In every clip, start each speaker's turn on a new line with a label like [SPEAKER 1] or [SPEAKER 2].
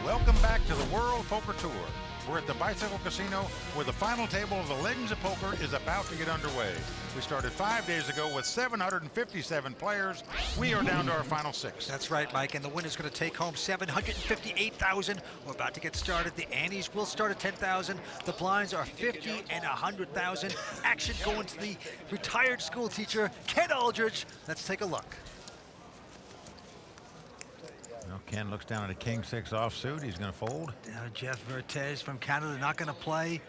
[SPEAKER 1] Welcome back to the World Poker Tour. We're at the Bicycle Casino where the final table of the Legends of Poker is about to get underway. We started 5 days ago with 757 players. We are down to our final 6.
[SPEAKER 2] That's right, Mike, and the winner's going to take home $758,000. We're about to get started. The antes will start at $10,000. The blinds are $50,000 and $100,000. Action going to the retired school teacher, Ken Aldridge. Let's take a look.
[SPEAKER 1] Well, Ken looks down at a king 6 offsuit. He's going to fold.
[SPEAKER 2] Jeff Vertes from Canada not going to play.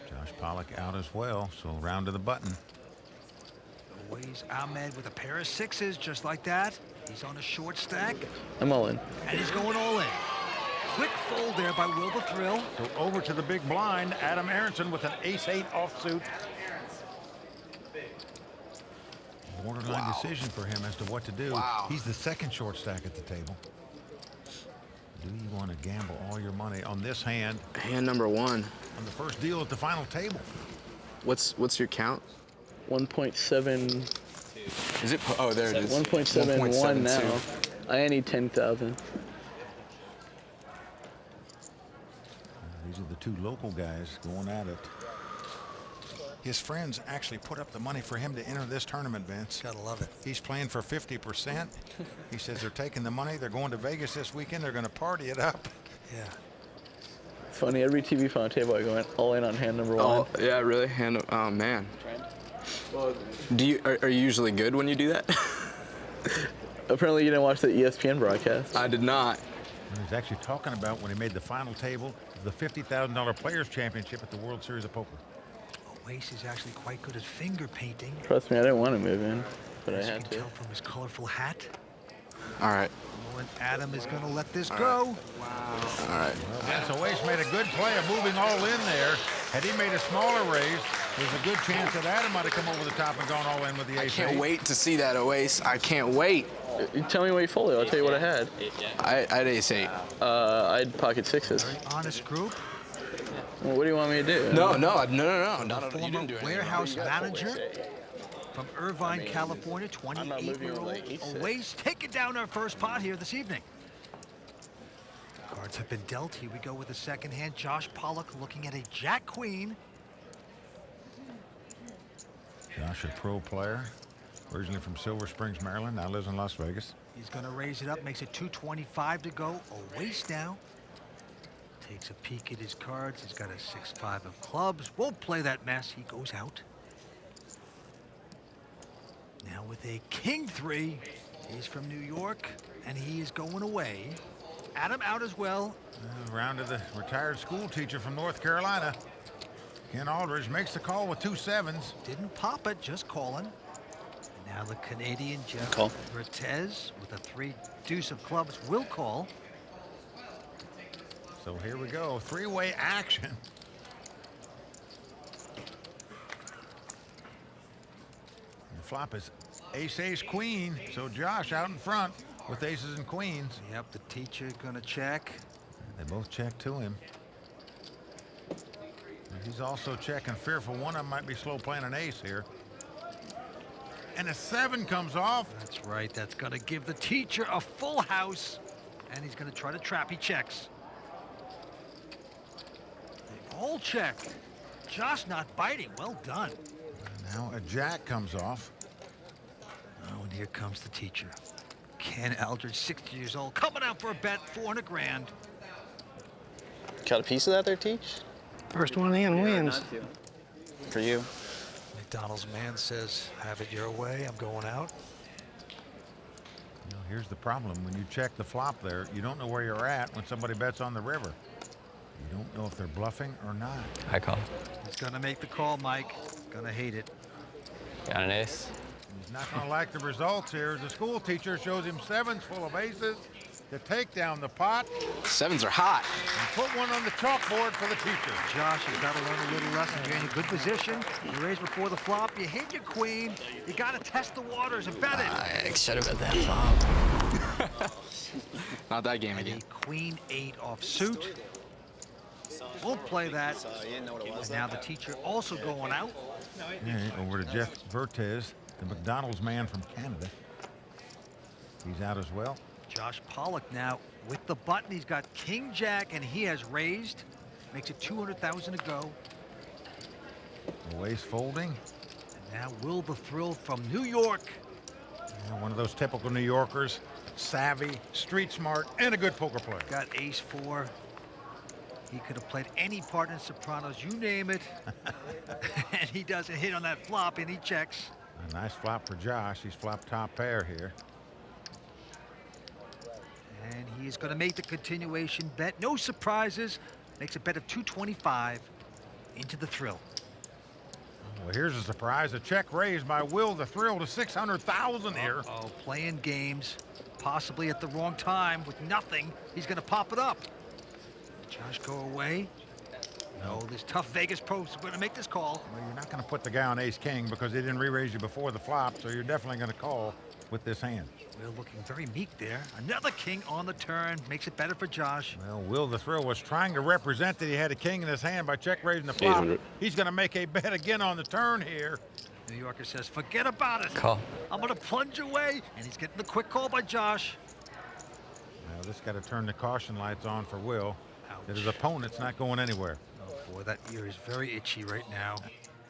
[SPEAKER 1] Josh Pollock out as well, so round to the button.
[SPEAKER 2] Owais Ahmed with a pair of 6s, just like that. He's on a short stack.
[SPEAKER 3] I'm all in.
[SPEAKER 2] And he's going all in. Quick fold there by Will the Thrill.
[SPEAKER 1] So over to the big blind, Adam Aronson with an ace-8 offsuit. Borderline decision for him as to what to do. He's the second short stack at the table. Do you want to gamble all your money on this hand?
[SPEAKER 4] Hand number 1.
[SPEAKER 1] On the first deal at the final table.
[SPEAKER 4] What's your count?
[SPEAKER 3] 1.7.
[SPEAKER 4] Is it? Oh, there it is.
[SPEAKER 3] 1.71 now. I need 10,000.
[SPEAKER 1] These are the two local guys going at it. His friends actually put up the money for him to enter this tournament, Vince.
[SPEAKER 2] Gotta love it.
[SPEAKER 1] He's playing for 50%. He says they're taking the money. They're going to Vegas this weekend. They're going to party it up.
[SPEAKER 2] Yeah.
[SPEAKER 3] Funny, every TV final table I go in all in on hand number 1.
[SPEAKER 4] Oh, yeah, really? Oh, man. Are you usually good when you do that?
[SPEAKER 3] Apparently you didn't watch the ESPN broadcast.
[SPEAKER 4] I did not.
[SPEAKER 1] He's actually talking about when he made the final table of the $50,000 Players Championship at the World Series of Poker.
[SPEAKER 2] Owais is actually quite good at finger painting.
[SPEAKER 3] Trust me, I didn't want to move in, but I
[SPEAKER 2] As you
[SPEAKER 3] had
[SPEAKER 2] can
[SPEAKER 3] to.
[SPEAKER 2] tell from his colorful hat.
[SPEAKER 4] All right.
[SPEAKER 2] And Adam is going to let this go.
[SPEAKER 4] All right.
[SPEAKER 1] Well, Vince Owais made a good play of moving all in there. Had he made a smaller raise, there's a good chance that Adam might have come over the top and gone all in with the ace.
[SPEAKER 4] I can't wait to see that, Owais. I can't wait.
[SPEAKER 3] Tell me what you folded. I'll tell you what I had.
[SPEAKER 4] I had ace-8.
[SPEAKER 3] I had pocket 6s.
[SPEAKER 2] Very honest group.
[SPEAKER 3] Well, what do you want me to do?
[SPEAKER 4] No. You
[SPEAKER 2] Former
[SPEAKER 4] didn't do anything.
[SPEAKER 2] warehouse manager from Irvine, California, 28-year-old Owais taking down our first pot here this evening. Cards have been dealt. Here we go with the second hand. Josh Pollock looking at a Jack-Queen.
[SPEAKER 1] Josh, a pro player, originally from Silver Springs, Maryland, now lives in Las Vegas.
[SPEAKER 2] He's going to raise it up, makes it 225 to go. Owais now takes a peek at his cards. He's got a 6-5 of clubs. Won't play that mess. He goes out. Now with a king 3. He's from New York, and he is going away. Adam out as well.
[SPEAKER 1] Round to the retired school teacher from North Carolina. Ken Aldridge makes the call with 2 7s.
[SPEAKER 2] Didn't pop it, just calling. And now the Canadian Jeff Vertes with a 3 deuce of clubs will call.
[SPEAKER 1] So here we go, 3-way action. The flop is ace, queen. So Josh out in front with aces and queens.
[SPEAKER 2] Yep, the teacher gonna check.
[SPEAKER 1] They both check to him. And he's also checking, fearful one of them might be slow playing an ace here. And a 7 comes off.
[SPEAKER 2] That's right, that's gonna give the teacher a full house. And he's gonna try to trap, he checks. They all check. Josh not biting, well done.
[SPEAKER 1] Now a jack comes off.
[SPEAKER 2] Oh, and here comes the teacher. Ken Aldridge, 60 years old, coming out for a bet, 400 grand.
[SPEAKER 5] Got a piece of that there, Teach?
[SPEAKER 6] First one in wins.
[SPEAKER 5] For you.
[SPEAKER 2] McDonald's man says, have it your way, I'm going out.
[SPEAKER 1] You know, here's the problem. When you check the flop there, you don't know where you're at when somebody bets on the river. You don't know if they're bluffing or not.
[SPEAKER 5] I call.
[SPEAKER 2] He's gonna make the call, Mike. Gonna hate it.
[SPEAKER 5] Got an ace.
[SPEAKER 1] He's not going to like the results here. The school teacher shows him 7s full of aces to take down the pot.
[SPEAKER 4] 7s are hot.
[SPEAKER 1] And put one on the chalkboard for the teacher.
[SPEAKER 2] Josh, you've got to learn a little lesson. You're in a good position. You raise before the flop. You hit your queen. You got to test the waters and bet it.
[SPEAKER 5] I should have bet that flop.
[SPEAKER 4] Not that game again.
[SPEAKER 2] A queen 8 off suit. Won't play that. And now the teacher also going out.
[SPEAKER 1] Yeah, over to Jeff Vertes, the McDonald's man from Canada. He's out as well.
[SPEAKER 2] Josh Pollock now with the button. He's got King Jack, and he has raised. Makes it 200,000 to go.
[SPEAKER 1] Owais folding.
[SPEAKER 2] And now Will the Thrill from New York.
[SPEAKER 1] Yeah, one of those typical New Yorkers. Savvy, street smart, and a good poker player.
[SPEAKER 2] Got ace-4. He could have played any part in Sopranos, you name it. And he doesn't hit on that flop, and he checks.
[SPEAKER 1] A nice flop for Josh. He's flopped top pair here.
[SPEAKER 2] And he is going to make the continuation bet. No surprises. Makes a bet of 225 into the Thrill.
[SPEAKER 1] Well, here's a surprise. A check raised by Will the Thrill to 600,000 here.
[SPEAKER 2] Oh, playing games, possibly at the wrong time with nothing. He's going to pop it up. Josh go away. No, this tough Vegas pro is going to make this call.
[SPEAKER 1] Well, you're not going to put the guy on ace-king because he didn't re-raise you before the flop, so you're definitely going to call with this hand.
[SPEAKER 2] Will looking very meek there. Another king on the turn. Makes it better for Josh.
[SPEAKER 1] Well, Will the Thrill was trying to represent that he had a king in his hand by check raising the flop.
[SPEAKER 5] 800.
[SPEAKER 1] He's going to make a bet again on the turn here.
[SPEAKER 2] New Yorker says, forget about it.
[SPEAKER 3] Call.
[SPEAKER 2] I'm going to plunge away. And he's getting the quick call by Josh.
[SPEAKER 1] Now, this got to turn the caution lights on for Will.
[SPEAKER 2] Ouch.
[SPEAKER 1] That his opponent's not going anywhere.
[SPEAKER 2] Oh, boy, that ear is very itchy right now.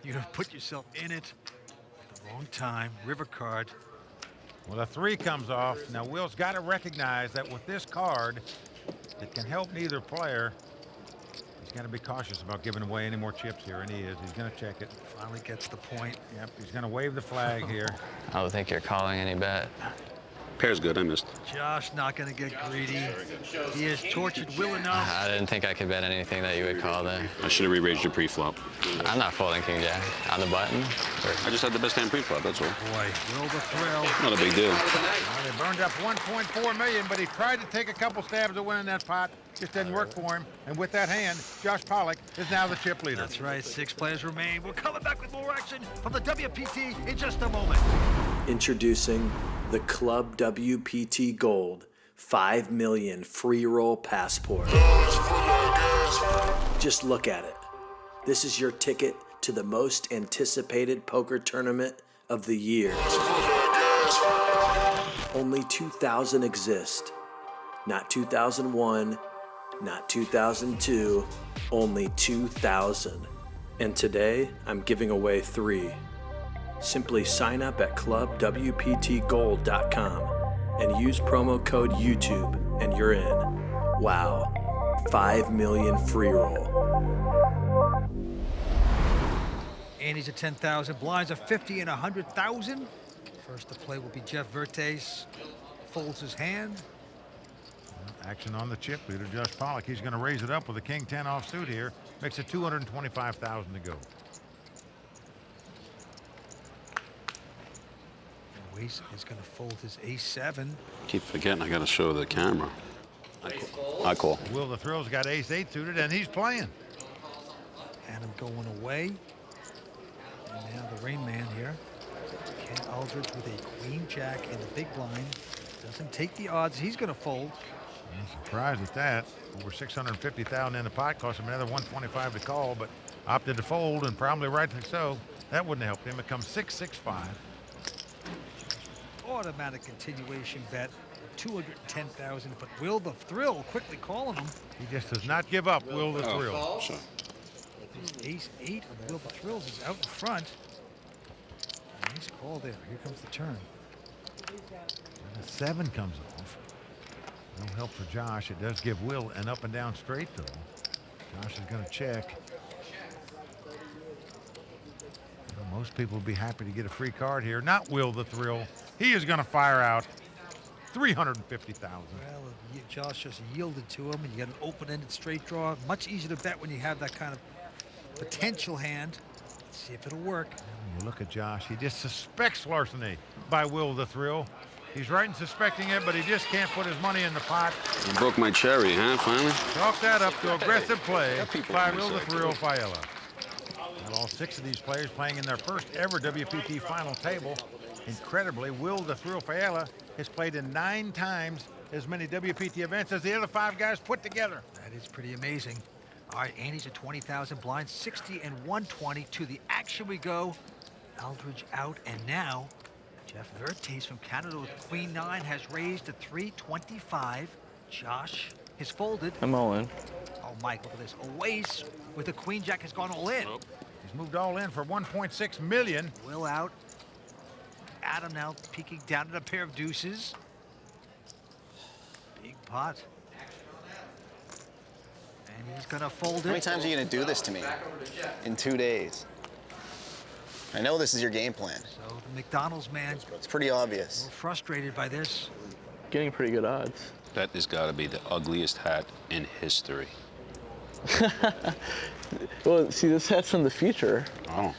[SPEAKER 2] You have put yourself in it at the wrong time. River card.
[SPEAKER 1] Well, a 3 comes off. Now, Will's got to recognize that with this card, it can help neither player. He's got to be cautious about giving away any more chips here, and he is. He's going to check it.
[SPEAKER 2] Finally gets the point.
[SPEAKER 1] Yep, he's going to wave the flag here.
[SPEAKER 3] I don't think you're calling any bet.
[SPEAKER 5] Pair's good, I missed.
[SPEAKER 2] Josh not going to get greedy. He has tortured Will enough.
[SPEAKER 3] I didn't think I could bet anything that you would call there.
[SPEAKER 5] I should have re-raised your pre-flop.
[SPEAKER 3] I'm not folding King Jack on the button.
[SPEAKER 5] I just had the best hand pre-flop, that's all.
[SPEAKER 2] Boy, Will the Thrill.
[SPEAKER 5] Not a big deal.
[SPEAKER 1] Well, they burned up 1.4 million, but he tried to take a couple stabs at winning that pot. Just didn't work for him. And with that hand, Josh Pollock is now the chip leader.
[SPEAKER 2] That's right, 6 players remain. We're coming back with more action from the WPT in just a moment.
[SPEAKER 7] Introducing the Club WPT Gold 5 million free roll passport. Just look at it. This is your ticket to the most anticipated poker tournament of the year. Only 2,000 exist. Not 2001, not 2002, only 2,000. And today, I'm giving away 3. Simply sign up at clubwptgold.com and use promo code YouTube and you're in. Wow, 5 million free roll.
[SPEAKER 2] Andy's at 10,000, blinds are 50 and 100,000. First to play will be Jeff Vertes. Folds his hand.
[SPEAKER 1] Action on the chip leader, Josh Pollock. He's going to raise it up with a king 10 offsuit here. Makes it 225,000 to go.
[SPEAKER 2] Owais is going to fold his ace-7.
[SPEAKER 5] Keep forgetting I got to show the camera. I call.
[SPEAKER 1] Will the Thrill's got ace-8 suited, and he's playing.
[SPEAKER 2] Adam going away. And now the Rain Man here. Ken Aldridge with a queen-jack in the big blind. Doesn't take the odds. He's going to fold.
[SPEAKER 1] I'm surprised at that. Over 650,000 in the pot, cost him another 125 to call, but opted to fold, and probably rightly so. That wouldn't have helped him. It comes 6-6-5.
[SPEAKER 2] Automatic continuation bet, 210,000. But Will the Thrill quickly calling him.
[SPEAKER 1] He just does not give up. Will the Thrill.
[SPEAKER 5] Sure.
[SPEAKER 2] His ace-8 of Will the Thrills is out in front. Nice call there. Here comes the turn.
[SPEAKER 1] And a 7 comes off. No help for Josh. It does give Will an up and down straight, though. Josh is going to check. Well, most people would be happy to get a free card here. Not Will the Thrill. He is going to fire out 350,000.
[SPEAKER 2] Well, Josh just yielded to him, and you got an open-ended straight draw. Much easier to bet when you have that kind of potential hand. Let's see if it'll work.
[SPEAKER 1] You look at Josh. He just suspects larceny by Will the Thrill. He's right in suspecting it, but he just can't put his money in the pot.
[SPEAKER 5] You broke my cherry, huh, finally?
[SPEAKER 1] Chalk that up to aggressive play by Will the Thrill Failla. And all 6 of these players playing in their first ever WPT final table. Incredibly, Will the Thrill Failla has played in 9 times as many WPT events as the other 5 guys put together.
[SPEAKER 2] That is pretty amazing. All right, Andy's at 20,000 blinds, 60 and 120. To the action we go. Aldridge out, and now Jeff Vertes from Canada with Queen 9 has raised to 325. Josh is folded.
[SPEAKER 3] I'm all in.
[SPEAKER 2] Oh, Mike, look at this. Owais with the Queen Jack has gone all in.
[SPEAKER 1] He's moved all in for 1.6 million.
[SPEAKER 2] Will out. Adam now peeking down at a pair of deuces. Big pot. And he's gonna fold it.
[SPEAKER 5] How many times are you gonna do this to me in 2 days? I know this is your game plan.
[SPEAKER 2] So the McDonald's man,
[SPEAKER 5] It's pretty
[SPEAKER 2] a
[SPEAKER 5] obvious.
[SPEAKER 2] little frustrated by this.
[SPEAKER 3] Getting pretty good odds.
[SPEAKER 8] That has got to be the ugliest hat in history.
[SPEAKER 3] Well, see, this hat's from the future.
[SPEAKER 8] Oh,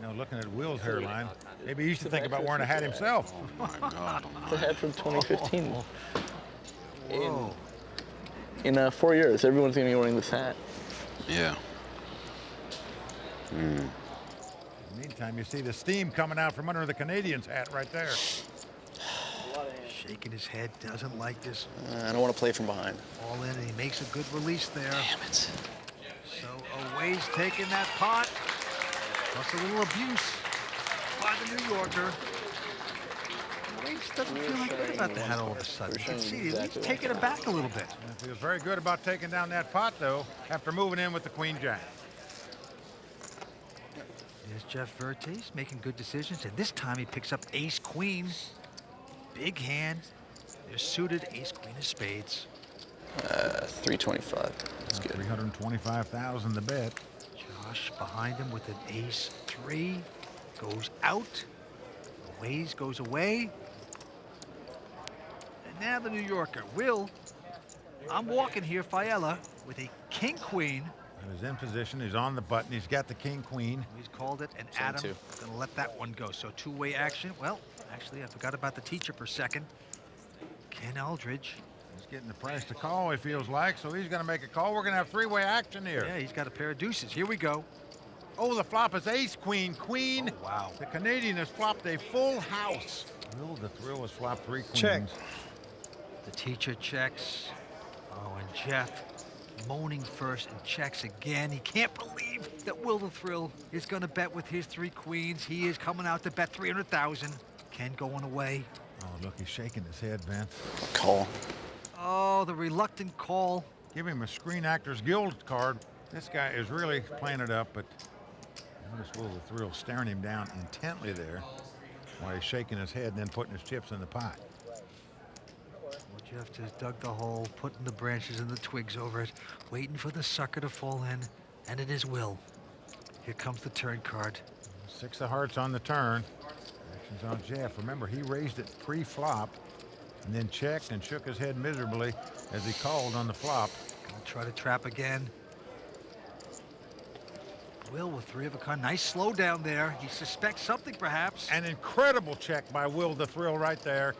[SPEAKER 1] You know, looking at Will's hairline, maybe he used to think about wearing a hat himself.
[SPEAKER 8] my God.
[SPEAKER 3] It's a hat from 2015.
[SPEAKER 2] Whoa.
[SPEAKER 3] In 4 years, everyone's gonna be wearing this hat.
[SPEAKER 8] Yeah.
[SPEAKER 1] In the meantime, you see the steam coming out from under the Canadian's hat right there.
[SPEAKER 2] Shaking his head, doesn't like this.
[SPEAKER 5] I don't want to play from behind.
[SPEAKER 2] All in, and he makes a good release there.
[SPEAKER 5] Damn it.
[SPEAKER 2] So Owais taking that pot. Plus a little abuse by the New Yorker. Owais doesn't feel like good about the hat all of a sudden. You can see he's taking it back a little bit.
[SPEAKER 1] He was very good about taking down that pot, though, after moving in with the Queen Jack.
[SPEAKER 2] There's Jeff Vertes making good decisions, and this time he picks up ace queen. Big hand. They're suited. Ace queen of spades.
[SPEAKER 5] 325. That's good.
[SPEAKER 1] 325,000 to bet.
[SPEAKER 2] Josh behind him with an ace 3. Goes out. Owais goes away. And now the New Yorker. Will. I'm walking here, Failla, with a king queen.
[SPEAKER 1] He's in position. He's on the button. He's got the king queen.
[SPEAKER 2] He's called it, and
[SPEAKER 4] Same
[SPEAKER 2] Adam
[SPEAKER 4] two.
[SPEAKER 2] gonna let that one go. So two-way action. Well, actually, I forgot about the teacher for a second. Ken Aldridge.
[SPEAKER 1] He's getting the price to call, he feels like, so he's going to make a call. We're going to have three-way action here.
[SPEAKER 2] Yeah, he's got a pair of deuces. Here we go.
[SPEAKER 1] Oh, the flop is ace, queen, queen.
[SPEAKER 2] Oh, wow.
[SPEAKER 1] The Canadian has flopped a full house. Will the Thrill has flopped 3 queens.
[SPEAKER 6] Check.
[SPEAKER 2] The teacher checks. Oh, and Jeff moaning first and checks again. He can't believe that Will the Thrill is going to bet with his 3 queens. He is coming out to bet 300,000. Ken going away.
[SPEAKER 1] Oh, look, he's shaking his head, Vince.
[SPEAKER 5] Call.
[SPEAKER 2] Oh, the reluctant call.
[SPEAKER 1] Give him a Screen Actors Guild card. This guy is really playing it up, but notice Will the Thrill staring him down intently there while he's shaking his head and then putting his chips in the pot.
[SPEAKER 2] Well, Jeff just dug the hole, putting the branches and the twigs over it, waiting for the sucker to fall in, and it is Will. Here comes the turn card.
[SPEAKER 1] 6 of hearts on the turn. Action's on Jeff. Remember, he raised it pre-flop and then checked and shook his head miserably as he called on the flop.
[SPEAKER 2] Gonna try to trap again. Will with 3 of a kind. Nice slow down there. He suspects something perhaps.
[SPEAKER 1] An incredible check by Will the Thrill right there.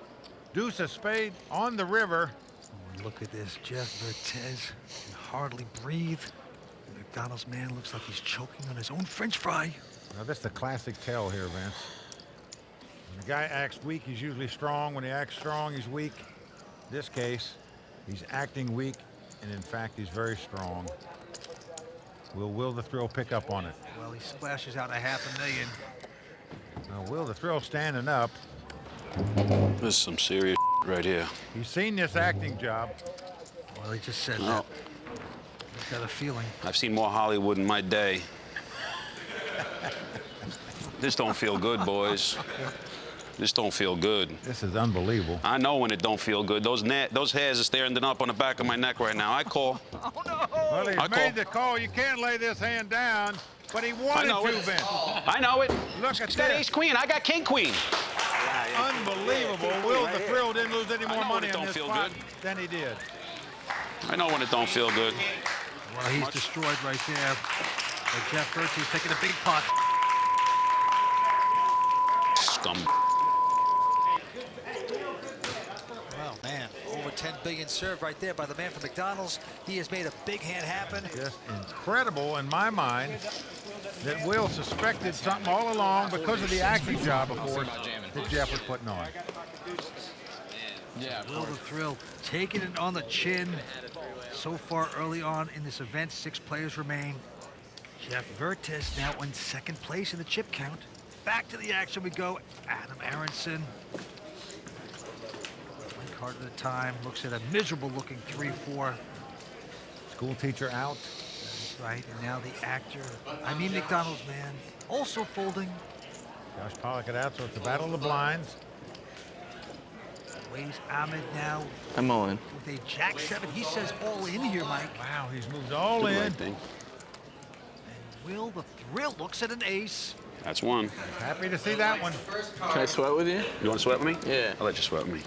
[SPEAKER 1] Deuce of spade on the river.
[SPEAKER 2] Oh, look at this. Jeff Vertes can hardly breathe. The McDonald's man looks like he's choking on his own French fry.
[SPEAKER 1] Now, this is the classic tell here, Vince. When the guy acts weak, he's usually strong. When he acts strong, he's weak. In this case, he's acting weak, and in fact, he's very strong. Will the Thrill pick up on it?
[SPEAKER 2] Well, he splashes out a $500,000.
[SPEAKER 1] Now, Will the Thrill standing up.
[SPEAKER 8] This is some serious right here.
[SPEAKER 1] He's seen this acting job.
[SPEAKER 2] Well, he just said
[SPEAKER 8] Oh.
[SPEAKER 2] that. He's got a feeling.
[SPEAKER 8] I've seen more Hollywood in my day. This don't feel good, boys. This don't feel good.
[SPEAKER 1] This is unbelievable.
[SPEAKER 8] I know when it don't feel good. Those hairs are standing up on the back of my neck right now. I call.
[SPEAKER 2] Oh, no!
[SPEAKER 1] Well, he's
[SPEAKER 8] I
[SPEAKER 1] made
[SPEAKER 8] call.
[SPEAKER 1] the call. You can't lay this hand down, but he
[SPEAKER 8] I
[SPEAKER 1] wanted
[SPEAKER 8] know
[SPEAKER 1] to,
[SPEAKER 8] it.
[SPEAKER 1] Vince.
[SPEAKER 8] I know it.
[SPEAKER 1] Look at
[SPEAKER 8] He's got
[SPEAKER 1] this.
[SPEAKER 8] ace queen. I got king queen.
[SPEAKER 1] Unbelievable. Will the Thrill didn't lose any
[SPEAKER 8] I
[SPEAKER 1] more
[SPEAKER 8] know when
[SPEAKER 1] money
[SPEAKER 8] it
[SPEAKER 1] on
[SPEAKER 8] don't
[SPEAKER 1] this
[SPEAKER 8] feel
[SPEAKER 1] spot
[SPEAKER 8] good.
[SPEAKER 1] than he did.
[SPEAKER 8] I know when it don't feel good.
[SPEAKER 2] Well, he's destroyed right there. But Jeff Vertes taking a big pot.
[SPEAKER 8] Scum.
[SPEAKER 2] Well, man, over 10 billion served right there by the man from McDonald's. He has made a big hand happen.
[SPEAKER 1] Just incredible in my mind that Will suspected something all along because of the acting job, of course, that Jeff was putting on.
[SPEAKER 2] Will the Thrill taking it on the chin. So far early on in this event, 6 players remain. Jeff Vertes now in 2nd place in the chip count. back to the action we go. Adam Aronson. One card at a time. Looks at a miserable-looking 3-4.
[SPEAKER 1] School teacher out.
[SPEAKER 2] That's right, and now the actor. I mean McDonald's man. Also folding.
[SPEAKER 1] Josh Pollock it out, so it's the battle of the blinds.
[SPEAKER 2] Owais Ahmed now
[SPEAKER 3] I'm all in.
[SPEAKER 2] with a Jack 7. He says all in here, Mike.
[SPEAKER 1] Wow, he's moved all in.
[SPEAKER 5] Thing.
[SPEAKER 2] Will the Thrill looks at an ace.
[SPEAKER 8] That's one.
[SPEAKER 1] Happy to see that one.
[SPEAKER 3] Can I sweat with you?
[SPEAKER 8] You want to sweat with me?
[SPEAKER 3] Yeah.
[SPEAKER 8] I'll let you sweat with me.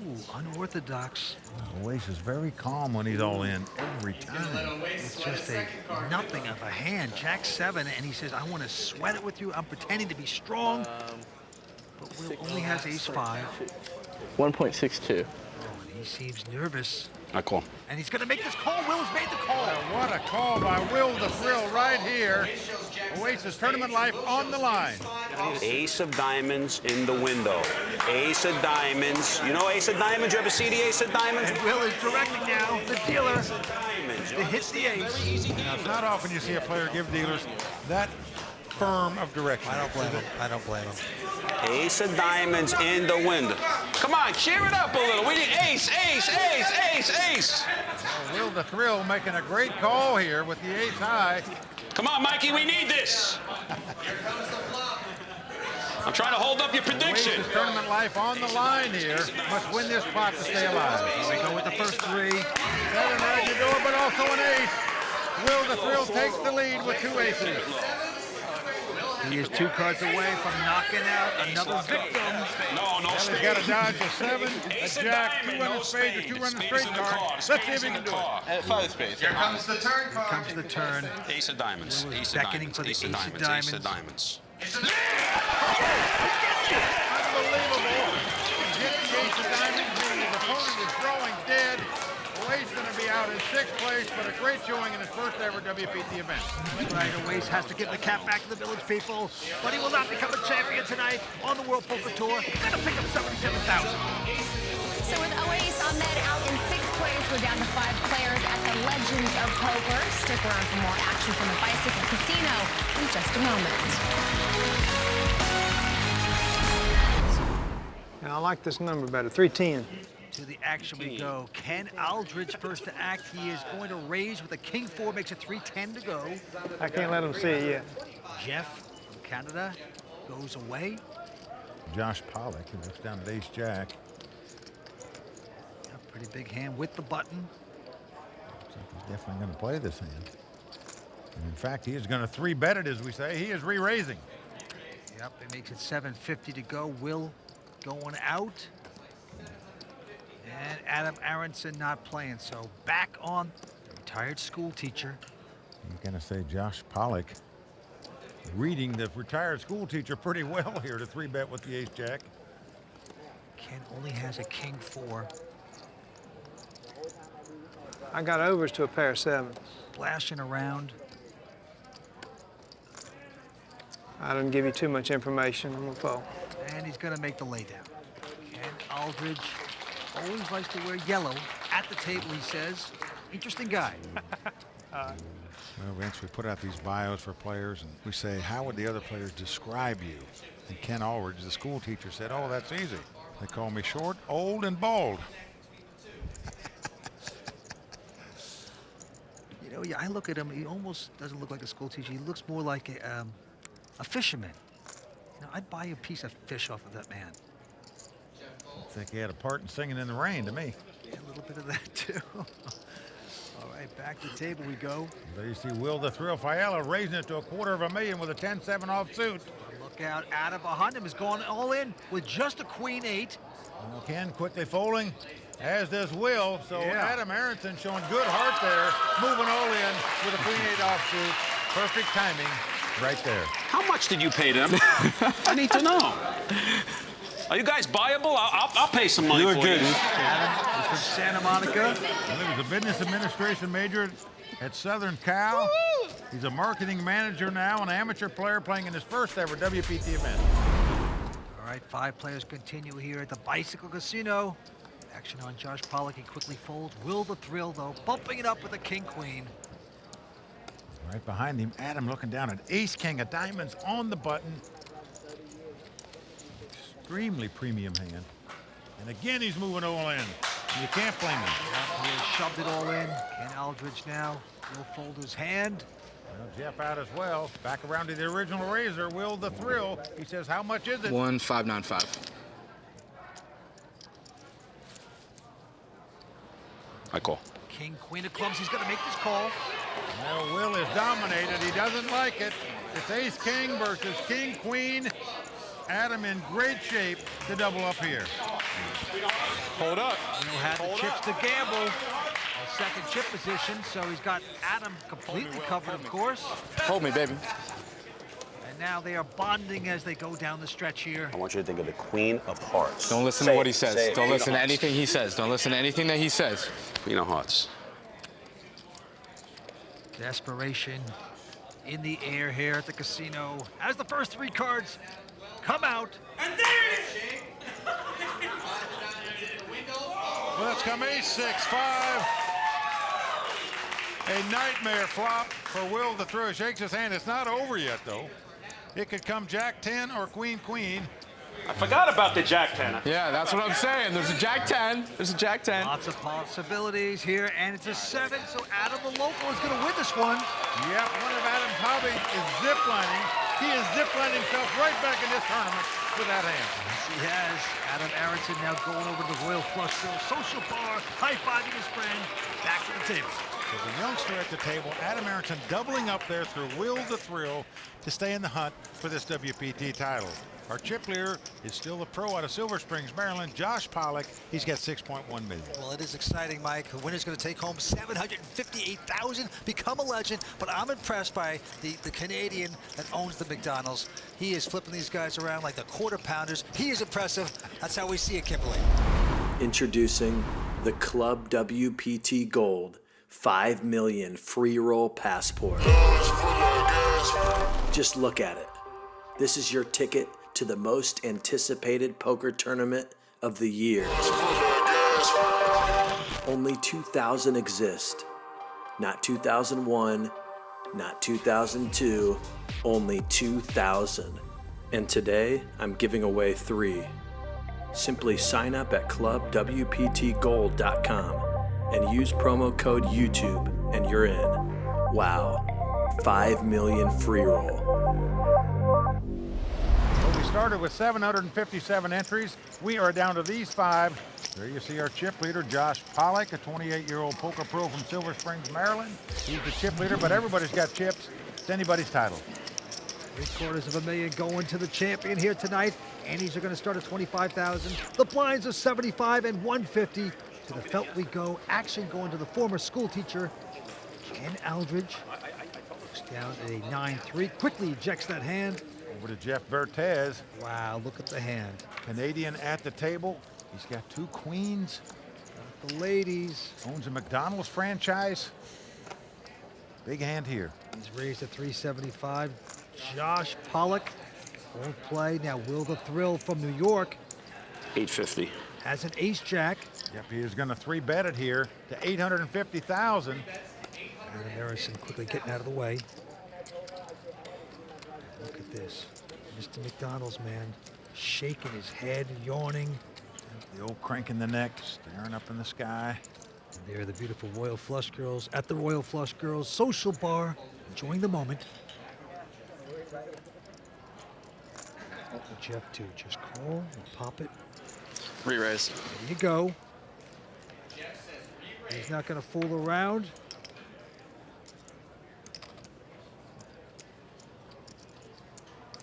[SPEAKER 2] Ooh, unorthodox.
[SPEAKER 1] Owais is very calm when he's all in every time.
[SPEAKER 2] It's just a nothing of a hand. Jack 7, and he says, I want to sweat it with you. I'm pretending to be strong. But Will only has ace 5.
[SPEAKER 3] 1.62.
[SPEAKER 2] And he seems nervous.
[SPEAKER 8] I call.
[SPEAKER 2] And he's going to make this call. Will has made the call.
[SPEAKER 1] What a call by Will the Thrill right here. Oasis tournament life on the line.
[SPEAKER 8] Ace of diamonds in the window. Ace of diamonds. You know Ace of diamonds? You ever see the Ace of diamonds?
[SPEAKER 2] And Will is directing now the dealer to hit the ace.
[SPEAKER 1] Now, it's not often you see a player give dealers that firm of direction.
[SPEAKER 2] I don't blame him. I don't blame him.
[SPEAKER 8] Ace of diamonds in the window. Come on, cheer it up a little. We need ace, ace, ace, ace, ace.
[SPEAKER 1] Will the Thrill making a great call here with the ace high.
[SPEAKER 8] Come on, Mikey, we need this. I'm trying to hold up your prediction.
[SPEAKER 1] Oasis tournament life on the line here. Must win this pot to stay alive.
[SPEAKER 2] Here we go with the first 3.
[SPEAKER 1] 7 right in the door, but also an ace. Will the Thrill takes the lead with 2 aces.
[SPEAKER 2] He is 2 cards away from knocking out another victim.
[SPEAKER 8] No
[SPEAKER 1] He's
[SPEAKER 8] spades.
[SPEAKER 1] got to dodge a 7, a jack, 2 running spades, or 2 running straight cards. Let's see if he can do it.
[SPEAKER 5] At 5 spades. Here comes the turn card.
[SPEAKER 2] Comes the turn.
[SPEAKER 8] Ace of diamonds.
[SPEAKER 2] Will is
[SPEAKER 8] Ace of
[SPEAKER 2] beckoning
[SPEAKER 8] diamonds.
[SPEAKER 2] for the
[SPEAKER 8] Ace of
[SPEAKER 2] ace of
[SPEAKER 8] diamonds. Ace of diamonds.
[SPEAKER 1] Unbelievable. He hit the ace of diamonds. His opponent is throwing dead. Owais going to be out in 6th place, but a great showing in his first ever WPT event.
[SPEAKER 2] That's right, Owais has to give the cap back to the village people, but he will not become a champion tonight on the World Poker Tour. Gonna pick up 77,000.
[SPEAKER 9] So with Owais Ahmed out in 6th place, we're down to 5 players at the Legends of Poker. Stick around for more action from the Bicycle Casino in just a moment.
[SPEAKER 6] Now, I like this number better, 310.
[SPEAKER 2] To the action we go. Ken Aldridge first to act. He is going to raise with a king 4, makes it 310 to go.
[SPEAKER 6] I can't let them see it yet.
[SPEAKER 2] Jeff from Canada goes away.
[SPEAKER 1] Josh Pollock, who looks down at ace jack.
[SPEAKER 2] A pretty big hand with the button.
[SPEAKER 1] Looks like he's definitely going to play this hand. And in fact, he is going to 3-bet it, as we say. He is re-raising.
[SPEAKER 2] Yep, it makes it 750 to go. Will going out. And Adam Aronson not playing, so back on the retired school teacher.
[SPEAKER 1] I'm going to say Josh Pollock reading the retired school teacher pretty well here to 3-bet with the ace jack.
[SPEAKER 2] Ken only has a king 4.
[SPEAKER 6] I got overs to a pair of 7s.
[SPEAKER 2] Splashing around.
[SPEAKER 6] I didn't give you too much information. I'm gonna fold.
[SPEAKER 2] And he's going to make the laydown. Ken Aldridge always likes to wear yellow at the table, he says. Interesting guy.
[SPEAKER 1] Well, Vince, we put out these bios for players, and we say, how would the other players describe you? And Ken Aldridge, the school teacher, said, oh, that's easy. They call me short, old, and bald.
[SPEAKER 2] You know, yeah, I look at him, he almost doesn't look like a school teacher. He looks more like a fisherman. You know, I'd buy a piece of fish off of that man.
[SPEAKER 1] I think he had a part in Singing in the Rain to me.
[SPEAKER 2] Yeah, a little bit of that, too. All right, back to the table we go.
[SPEAKER 1] There you see Will the Thrill Failla raising it to $250,000 with a 10-7 offsuit.
[SPEAKER 2] Look out, Adam behind him is going all in with just a queen 8.
[SPEAKER 1] Well, Ken quickly folding, as does Will. So
[SPEAKER 2] Yeah.
[SPEAKER 1] Adam Aronson showing good heart there, moving all in with a queen 8 offsuit. Perfect timing right there.
[SPEAKER 8] How much did you pay them? I need to know. Are you guys buyable? I'll pay some money for you.
[SPEAKER 2] Adam is from Santa Monica.
[SPEAKER 1] Well, he was a business administration major at Southern Cal. He's a marketing manager now, an amateur player playing in his first ever WPT event.
[SPEAKER 2] All right, 5 players continue here at the Bicycle Casino. Action on Josh Pollock, he quickly folds. Will the Thrill, though, bumping it up with a king-queen.
[SPEAKER 1] Right behind him, Adam looking down at ace-king of diamonds on the button. extremely premium hand. And again, he's moving all in. You can't blame him.
[SPEAKER 2] He has shoved it all in. Ken Aldridge now will fold his hand.
[SPEAKER 1] Well, Jeff out as well. Back around to the original razor. Will the Thrill. He says, how much is it?
[SPEAKER 4] 1595.
[SPEAKER 8] I call.
[SPEAKER 2] King, queen of clubs. He's going to make this call.
[SPEAKER 1] Well, Will is dominated. He doesn't like it. It's ace king versus king queen. Adam in great shape to double up here.
[SPEAKER 8] Hold up.
[SPEAKER 2] Will have the chips to gamble. A second chip position, so he's got Adam completely covered, of course.
[SPEAKER 4] Hold me, baby.
[SPEAKER 2] And now they are bonding as they go down the stretch here.
[SPEAKER 10] I want you to think of the queen of hearts.
[SPEAKER 4] Don't listen to what he says. Don't listen to anything he says. Don't listen to anything that he says.
[SPEAKER 8] Queen of hearts.
[SPEAKER 2] Desperation in the air here at the casino as the first three cards come out.
[SPEAKER 1] And there it is! Let's come ace 6-5. A nightmare flop for Will the Thrill. Shakes his hand. It's not over yet, though. It could come Jack 10 or Queen Queen.
[SPEAKER 8] I forgot about the Jack 10.
[SPEAKER 4] Yeah, that's what I'm saying. There's a Jack 10. There's a Jack 10.
[SPEAKER 2] Lots of possibilities here, and it's a 7, so Adam the local is going to win this one.
[SPEAKER 1] Yep, one of Adam probably is ziplining. He is ziplining himself right back in this tournament with that hand.
[SPEAKER 2] Yes, he has. Adam Aronson now going over to the Royal Flush social bar, high-fiving his friend, back to the table.
[SPEAKER 1] So the youngster at the table, Adam Aronson, doubling up there through Will the Thrill to stay in the hunt for this WPT title. Our chip leader is still a pro out of Silver Springs, Maryland, Josh Pollock. He's got 6.1 million.
[SPEAKER 2] Well, it is exciting, Mike. The winner's going to take home $758,000, become a legend. But I'm impressed by the Canadian that owns the McDonald's. He is flipping these guys around like the quarter pounders. He is impressive. That's how we see it, Kimberly.
[SPEAKER 7] Introducing the Club WPT Gold 5 million free roll passport. Just look at it. This is your ticket to the most anticipated poker tournament of the year. Only 2,000 exist. Not 2001, not 2002, only 2,000. And today, I'm giving away 3. Simply sign up at clubwptgold.com and use promo code YouTube and you're in. Wow, 5 million free roll.
[SPEAKER 1] We started with 757 entries. We are down to these 5. There you see our chip leader, Josh Pollock, a 28-year-old poker pro from Silver Springs, Maryland. He's the chip leader, but everybody's got chips. It's anybody's title.
[SPEAKER 2] $750,000 going to the champion here tonight. Annies are going to start at $25,000. The blinds are $75 and $150. To the felt we go. Action going to the former school teacher, Ken Aldridge. Looks down at a 9-3. Quickly ejects that hand.
[SPEAKER 1] Over to Jeff Vertes.
[SPEAKER 2] Wow, look at the hand.
[SPEAKER 1] Canadian at the table. He's got 2 queens.
[SPEAKER 2] Got the ladies.
[SPEAKER 1] Owns a McDonald's franchise. Big hand here.
[SPEAKER 2] He's raised at 375. Josh Pollock won't play. Now Will the Thrill from New York.
[SPEAKER 8] 850.
[SPEAKER 2] Has an ace jack.
[SPEAKER 1] Yep, he is going to 3-bet it here to 850,000.
[SPEAKER 2] Adam Aronson quickly getting out of the way. Look at this. Mr. McDonald's, man, shaking his head, yawning.
[SPEAKER 1] The old crank in the neck, staring up in the sky.
[SPEAKER 2] And there are the beautiful Royal Flush Girls at the Royal Flush Girls social bar, enjoying the moment. Jeff, too, just call and pop it.
[SPEAKER 5] Re-raise.
[SPEAKER 2] There you go. He's not going to fool around.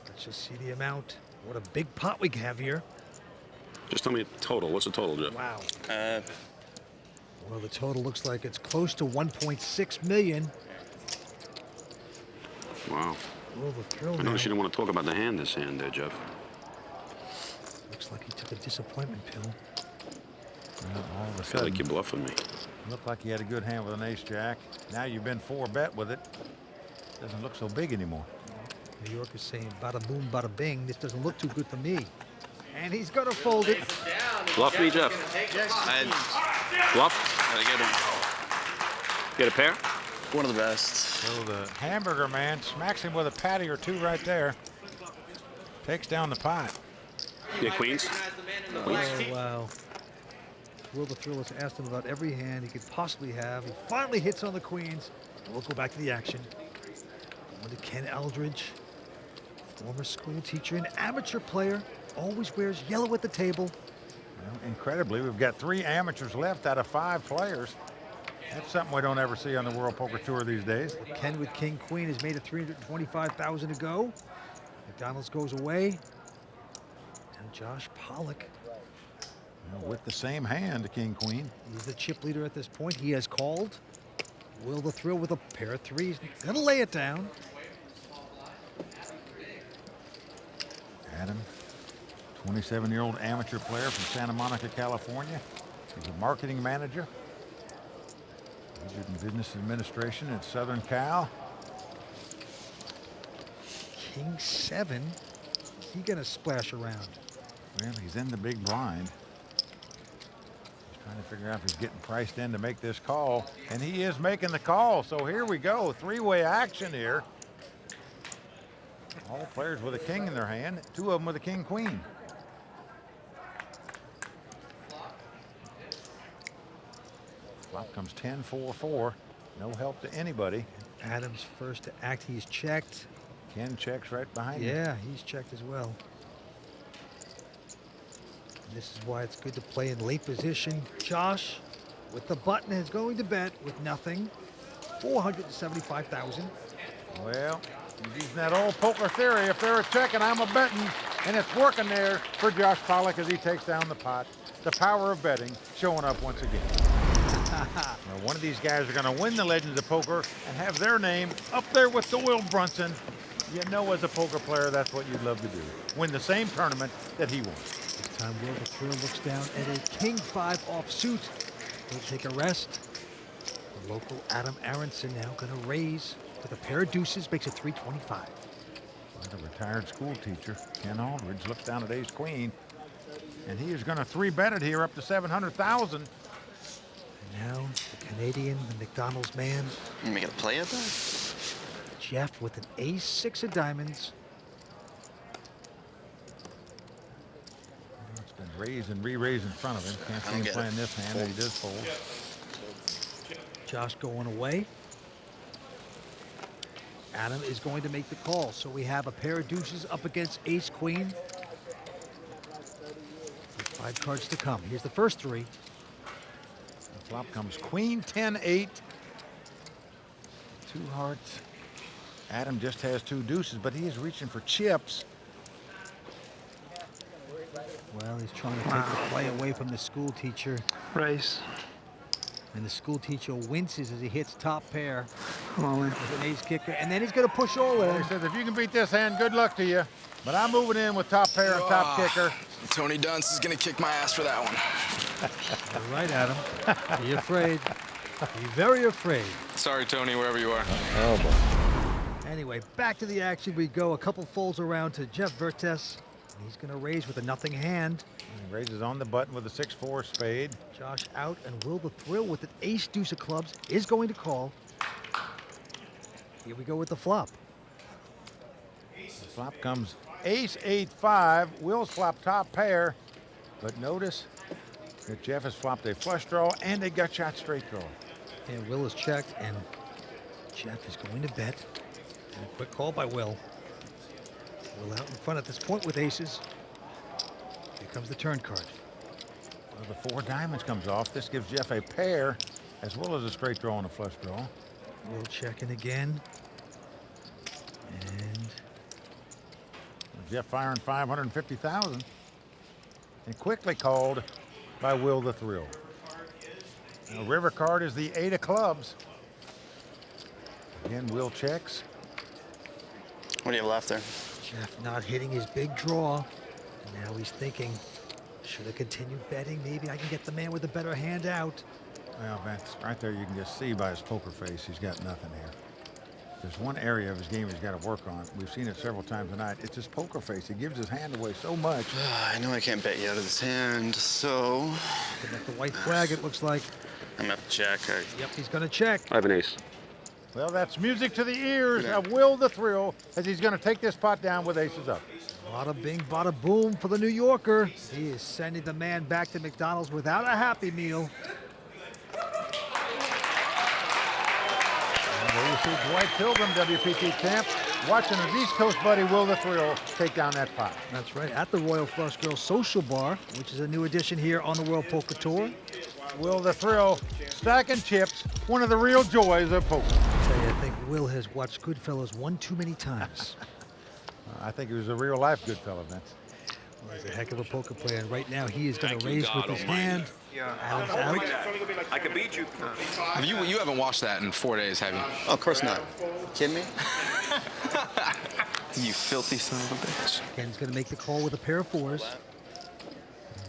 [SPEAKER 2] Let's just see the amount. What a big pot we have here.
[SPEAKER 8] Just tell me the total. What's the total, Jeff?
[SPEAKER 2] Wow. Well, the total looks like it's close to 1.6 million.
[SPEAKER 8] Wow.
[SPEAKER 2] Will the Thrill
[SPEAKER 8] I
[SPEAKER 2] now.
[SPEAKER 8] noticed you didn't want to talk about the hand, this hand there, Jeff.
[SPEAKER 2] Looks like he took a disappointment pill.
[SPEAKER 1] Well, all of a
[SPEAKER 8] I feel like
[SPEAKER 1] sudden,
[SPEAKER 8] you're bluffing me.
[SPEAKER 1] looked like he had a good hand with an ace jack. Now you've been 4-bet with it. Doesn't look so big anymore.
[SPEAKER 2] New York is saying bada boom, bada bing. This doesn't look too good for me. And he's going to fold it.
[SPEAKER 8] Bluff me, Jeff. Bluff. Get a pair?
[SPEAKER 5] One of the best.
[SPEAKER 1] So the hamburger man smacks him with a patty or 2 right there. Takes down the pot.
[SPEAKER 10] Yeah, queens.
[SPEAKER 2] Oh, wow. Will the Thrill has asked him about every hand he could possibly have. He finally hits on the queens. We'll go back to the action. Going to Ken Aldridge, former school teacher and amateur player, always wears yellow at the table.
[SPEAKER 1] Well, incredibly, we've got 3 amateurs left out of 5 players. That's something we don't ever see on the World Poker Tour these days.
[SPEAKER 2] Ken with King Queen has made it 325,000 to go. McDonald's goes away. And Josh Pollock.
[SPEAKER 1] With the same hand, King Queen.
[SPEAKER 2] He's the chip leader at this point. He has called. Will the Thrill with a pair of 3s. Gonna lay it down.
[SPEAKER 1] Adam, 27-year-old amateur player from Santa Monica, California. He's a marketing manager. Majored in business administration at Southern Cal.
[SPEAKER 2] King 7. Is he gonna splash around?
[SPEAKER 1] Well, he's in the big blind. He's trying to figure out if he's getting priced in to make this call. And he is making the call. So here we go. 3-way action here. All players with a king in their hand. 2 of them with a king queen. Flop comes 10-4-4. No help to anybody.
[SPEAKER 2] Adams first to act. He's checked.
[SPEAKER 1] Ken checks right behind him.
[SPEAKER 2] Yeah, he's checked as well. This is why it's good to play in late position. Josh with the button is going to bet with nothing. 475,000.
[SPEAKER 1] Well, he's using that old poker theory. If they're a checking, I'm a betting. And it's working there for Josh Pollock as he takes down the pot. The power of betting showing up once again. Now, one of these guys are going to win the Legends of Poker and have their name up there with the Will Brunson. You know, as a poker player, that's what you'd love to do. Win the same tournament that he won.
[SPEAKER 2] This time, Will the Thrill looks down at a King 5 offsuit. He'll take a rest. The local Adam Aronson now going to raise with a pair of deuces, makes it 325.
[SPEAKER 1] The retired school teacher, Ken Aldridge, looks down at ace queen, and he is going to 3-bet it here up to 700,000.
[SPEAKER 2] Now, the Canadian, the McDonald's man.
[SPEAKER 5] You making a play at that?
[SPEAKER 2] Jeff with an ace 6 of diamonds.
[SPEAKER 1] It's been raised and re-raised in front of him. Can't see him playing this hand, and he does fold.
[SPEAKER 2] Josh going away. Adam is going to make the call. So we have a pair of deuces up against ace queen. 5 cards to come. Here's the first 3.
[SPEAKER 1] The flop comes queen 10-8. 2 hearts. Adam just has 2 deuces, but he is reaching for chips.
[SPEAKER 2] Well, he's trying to take the play away from the school teacher.
[SPEAKER 6] Race.
[SPEAKER 2] And the school teacher winces as he hits top pair.
[SPEAKER 6] Come on,
[SPEAKER 2] with an ace kicker, and then he's going to push all in.
[SPEAKER 1] He says, if you can beat this hand, good luck to you. But I'm moving in with top pair and top kicker.
[SPEAKER 4] Tony Dunce is going to kick my ass for that one.
[SPEAKER 2] You're right, Adam. Be afraid. Be very afraid.
[SPEAKER 4] Sorry, Tony, wherever you are.
[SPEAKER 3] Oh, boy.
[SPEAKER 2] Anyway, back to the action we go. A couple folds around to Jeff Vertes. He's going to raise with a nothing hand.
[SPEAKER 1] And he raises on the button with a 6-4 spade.
[SPEAKER 2] Josh out, and Will the Thrill with an ace deuce of clubs is going to call. Here we go with the flop.
[SPEAKER 1] The flop comes ace 8-5. Will's flop top pair. But notice that Jeff has flopped a flush draw and a gut shot straight draw.
[SPEAKER 2] And Will is checked, and Jeff is going to bet. And a quick call by Will. Will out in front at this point with aces. Here comes the turn card.
[SPEAKER 1] Well, the 4 diamonds comes off. This gives Jeff a pair as well as a straight draw and a flush draw.
[SPEAKER 2] Will checking again. And
[SPEAKER 1] Jeff firing 550,000. And quickly called by Will the Thrill. Now, river card is the 8 of clubs. Again, Will checks.
[SPEAKER 5] What do you have left there?
[SPEAKER 2] Jeff not hitting his big draw. And now he's thinking, should I continue betting? Maybe I can get the man with a better hand out.
[SPEAKER 1] Well, that's right there. You can just see by his poker face, he's got nothing here. There's one area of his game he's got to work on. We've seen it several times tonight. It's his poker face. He gives his hand away so much.
[SPEAKER 5] I know I can't bet you out of this hand, so...
[SPEAKER 2] Looking at the white flag, it looks like.
[SPEAKER 5] I'm at the check.
[SPEAKER 2] Yep, he's going to check.
[SPEAKER 10] I have an ace.
[SPEAKER 1] Well, that's music to the ears of Will the Thrill as he's going to take this pot down with aces up.
[SPEAKER 2] Bada bing, bada boom for the New Yorker. He is sending the man back to McDonald's without a Happy Meal.
[SPEAKER 1] And there you see Dwight Pilgrim, WPT champ, watching his East Coast buddy Will the Thrill take down that pot.
[SPEAKER 2] That's right, at the Royal Flush Girls Social Bar, which is a new addition here on the World Poker Tour.
[SPEAKER 1] Will the Thrill stacking chips, one of the real joys of poker.
[SPEAKER 2] I tell you, I think Will has watched Goodfellas one too many times.
[SPEAKER 1] I think he was a real life good fellow, Vince.
[SPEAKER 2] Well, he's a heck of a poker player, and right now he is going to raise with his hand. Adam's out.
[SPEAKER 10] I can beat you.
[SPEAKER 4] You haven't watched that in 4 days, have you?
[SPEAKER 5] Oh, of course not. Kidding me?
[SPEAKER 4] You filthy son of a bitch.
[SPEAKER 2] Ken's going to make the call with a pair of fours.